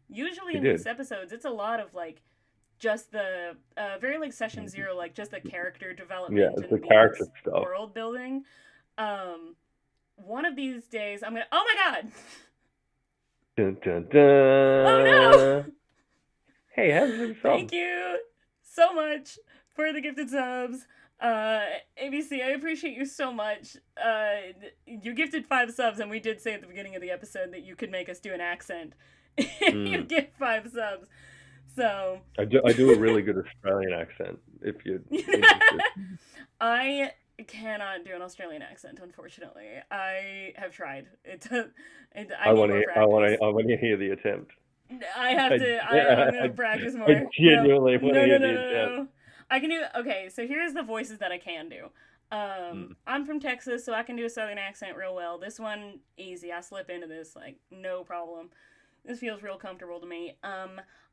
Speaker 2: Usually
Speaker 1: We
Speaker 2: in these
Speaker 1: did.
Speaker 2: episodes, it's a lot of like just the very like session zero, like just the character
Speaker 1: Yeah,
Speaker 2: development
Speaker 1: it's the
Speaker 2: and
Speaker 1: character
Speaker 2: these
Speaker 1: stuff.
Speaker 2: world building. Um, one of these days, I'm gonna. Oh my god!
Speaker 1: Dun, dun,
Speaker 2: Oh
Speaker 1: dun.
Speaker 2: no!
Speaker 1: Hey, have some
Speaker 2: Thank
Speaker 1: subs.
Speaker 2: you so much for the gifted subs. Uh, ABC, I appreciate you so much. You gifted 5 subs, and we did say at the beginning of the episode that you could make us do an accent if you
Speaker 1: Mm.
Speaker 2: get 5 subs. So,
Speaker 1: I do a really good Australian accent if you're interested.
Speaker 2: I cannot do an Australian accent, unfortunately. I have tried. I
Speaker 1: I
Speaker 2: need
Speaker 1: want
Speaker 2: more
Speaker 1: to. I want
Speaker 2: practice.
Speaker 1: to. I want to hear the attempt.
Speaker 2: I have
Speaker 1: I,
Speaker 2: to. I'm
Speaker 1: I,
Speaker 2: gonna practice
Speaker 1: I
Speaker 2: more. No,
Speaker 1: genuinely want to
Speaker 2: no, no,
Speaker 1: hear
Speaker 2: no,
Speaker 1: the
Speaker 2: no,
Speaker 1: attempt.
Speaker 2: no. I can do. Okay, so here's the voices that I can do.
Speaker 1: Mm.
Speaker 2: I'm from Texas, so I can do a Southern accent real well. This one easy. I slip into this like no problem. This feels real comfortable to me.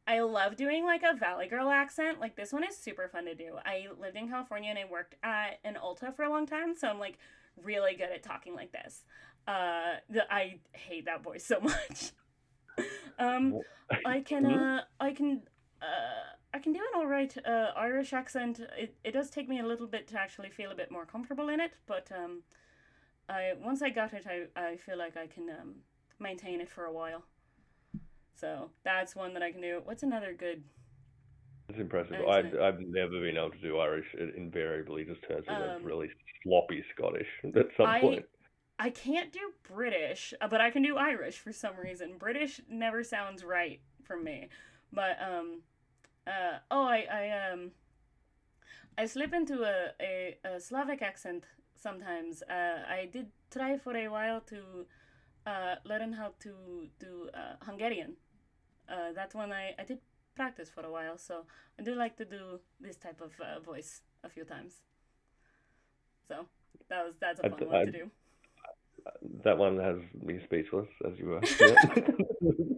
Speaker 2: I love doing like a Valley Girl accent. Like this one is super fun to do. I lived in California and I worked at an Ulta for a long time, so I'm like really good at talking like this. I hate that voice so much. um,
Speaker 1: Wh-
Speaker 2: I can
Speaker 1: Hmm?
Speaker 2: I can do an alright Irish accent. It does take me a little bit to actually feel a bit more comfortable in it, but I once I got it, I feel like I can maintain it for a while. So that's one that I can do. What's another good
Speaker 1: It's impressive.
Speaker 2: accent?
Speaker 1: I've never been able to do Irish. It invariably just turns into
Speaker 2: Um,
Speaker 1: really sloppy Scottish at some
Speaker 2: I
Speaker 1: point.
Speaker 2: I can't do British, but I can do Irish for some reason. British never sounds right for me. But oh I slip into a Slavic accent sometimes. I did try for a while to learn how to do Hungarian. That's one I did practice for a while, so I do like to do this type of voice a few times. So that's a
Speaker 1: I,
Speaker 2: fun one
Speaker 1: I,
Speaker 2: to do.
Speaker 1: that one has me speechless, as you were. Yeah.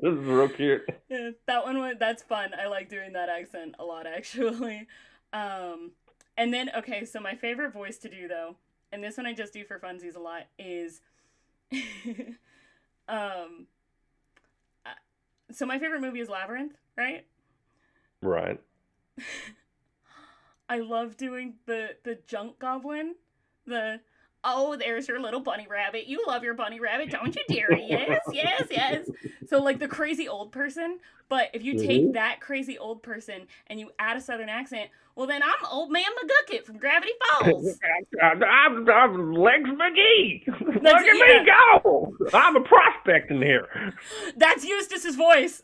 Speaker 1: This is real cute.
Speaker 2: Yeah, that one that's fun. I like doing that accent a lot actually. Um, and then okay, so my favorite voice to do though, and this one I just do for funsies a lot is, um, uh, so my favorite movie is Labyrinth, right?
Speaker 1: Right.
Speaker 2: I love doing the junk goblin. The oh, there's your little bunny rabbit. You love your bunny rabbit, don't you, dearie? Yes, yes, yes. So like the crazy old person, but if you take
Speaker 1: Hmm.
Speaker 2: that crazy old person and you add a southern accent, well then I'm old man McGucket from Gravity Falls.
Speaker 1: I'm Legs McGee.
Speaker 2: That's
Speaker 1: Look at
Speaker 2: yeah.
Speaker 1: me go! I'm a prospect in here.
Speaker 2: That's Eustace's voice.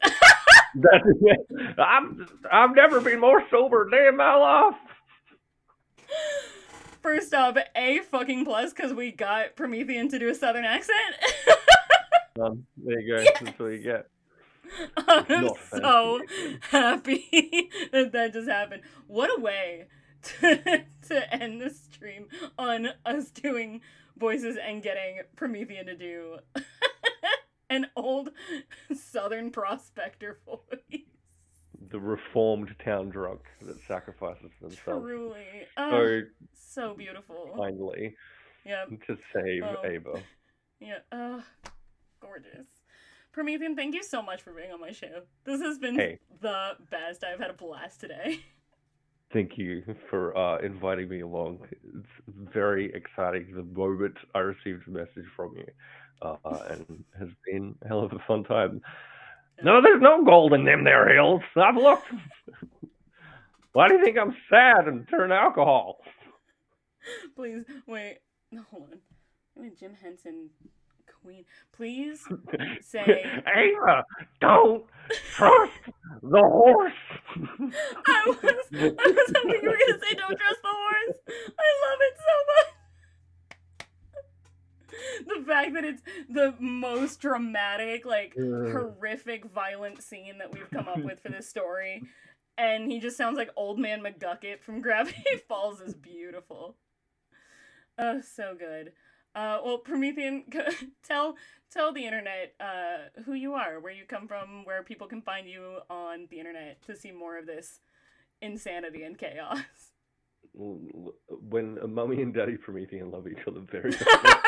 Speaker 1: I've never been more sober a day in my life.
Speaker 2: First off, A fucking plus because we got Promethean to do a southern accent.
Speaker 1: There you go.
Speaker 2: Yes.
Speaker 1: That's what you get.
Speaker 2: I'm
Speaker 1: Not fancy
Speaker 2: so
Speaker 1: again.
Speaker 2: happy that that just happened. What a way to end the stream on us doing voices and getting Promethean to do an old Southern prospector voice.
Speaker 1: The reformed town drunk that sacrifices themselves
Speaker 2: Truly.
Speaker 1: so
Speaker 2: So beautiful.
Speaker 1: kindly
Speaker 2: Yep.
Speaker 1: to save
Speaker 2: Oh,
Speaker 1: Ava.
Speaker 2: yeah. Gorgeous. Promethean, thank you so much for being on my show. This has been
Speaker 1: Hey,
Speaker 2: the best. I've had a blast today.
Speaker 1: thank you for inviting me along. It's very exciting the moment I received a message from you, and has been a hell of a fun time.
Speaker 2: Yeah.
Speaker 1: No, there's no gold in them there hills. I've looked. Why do you think I'm sad and turn alcohol?
Speaker 2: Please, wait. No, hold on. Wait, Jim Henson, Queen. Please say.
Speaker 1: Ava, don't trust the horse.
Speaker 2: I was hoping you were gonna say don't trust the horse. I love it so much. The fact that it's the most dramatic, like horrific, violent scene that we've come up with for this story, and he just sounds like old man McGucket from Gravity Falls is beautiful. Oh, so good. Well, Promethean, tell the internet who you are, where you come from, where people can find you on the internet to see more of this insanity and chaos.
Speaker 1: When a mummy and daddy Promethean love each other very, very much.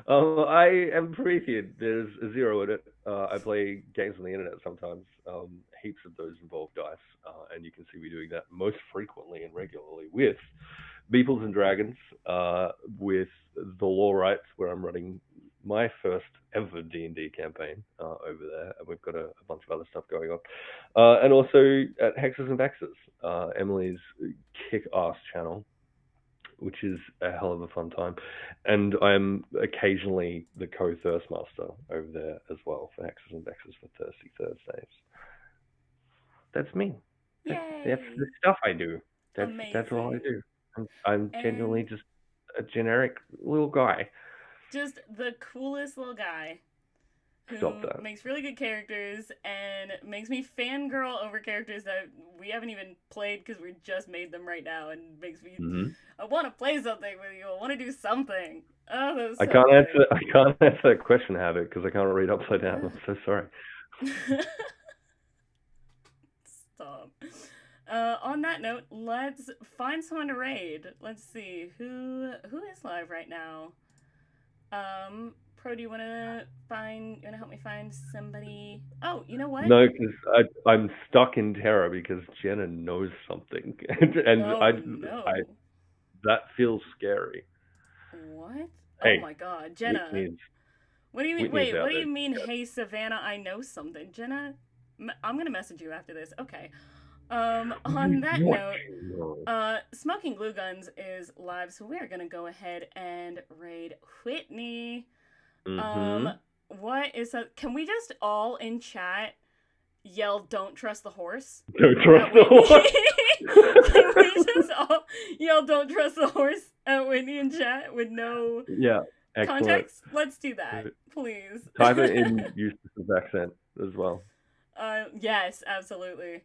Speaker 1: I am Promethean. There's a zero in it. I play games on the internet sometimes. Heaps of those involve dice, and you can see me doing that most frequently and regularly with Beeples and Dragons, with the Law Rights, where I'm running my first ever D&D campaign over there, and we've got a bunch of other stuff going on, and also at Hexes and Vexes, Emily's kick-ass channel, which is a hell of a fun time. And I'm occasionally the co-thirst master over there as well for Hexes and Vexes for Thirsty Thursdays. That's me. That's the
Speaker 2: Yay!
Speaker 1: stuff I do. That's all I
Speaker 2: Amazing.
Speaker 1: do. I'm genuinely
Speaker 2: And
Speaker 1: just a generic little guy.
Speaker 2: just the coolest little guy
Speaker 1: Stop
Speaker 2: who
Speaker 1: that.
Speaker 2: makes really good characters and makes me fangirl over characters that we haven't even played because we just made them right now, and makes me
Speaker 1: Hmm.
Speaker 2: I want to play something with you. I want to do something. Oh, that was
Speaker 1: I
Speaker 2: so
Speaker 1: can't
Speaker 2: good.
Speaker 1: answer. I can't answer that question, Habit, because I can't read upside down. I'm so sorry.
Speaker 2: Stop. On that note, let's find someone to raid. Let's see who is live right now. Pro, do you wanna help me find somebody? Oh, you know what?
Speaker 1: No, because I'm stuck in terror because Jenna knows something, and
Speaker 2: Oh
Speaker 1: I
Speaker 2: no.
Speaker 1: that feels scary.
Speaker 2: What? Oh
Speaker 1: Hey,
Speaker 2: my god. Jenna.
Speaker 1: Whitney's
Speaker 2: What do you mean?
Speaker 1: Whitney's
Speaker 2: Wait, what
Speaker 1: out
Speaker 2: do you
Speaker 1: there.
Speaker 2: mean, hey, Savannah, I know something? Jenna, I'm gonna message you after this. Okay. On that
Speaker 1: What?
Speaker 2: note,
Speaker 1: No.
Speaker 2: Smoking Glue Guns is live, so we're gonna go ahead and raid Whitney. Um,
Speaker 1: Mm-hmm.
Speaker 2: can we just all in chat yell, don't trust the horse
Speaker 1: Don't
Speaker 2: at
Speaker 1: trust the
Speaker 2: Whitney?
Speaker 1: horse.
Speaker 2: Can we just all yell, don't trust the horse at Whitney in chat with no
Speaker 1: Yeah, excellent.
Speaker 2: context? Let's do that, please.
Speaker 1: Type it in Eustace's accent as well.
Speaker 2: Yes, absolutely.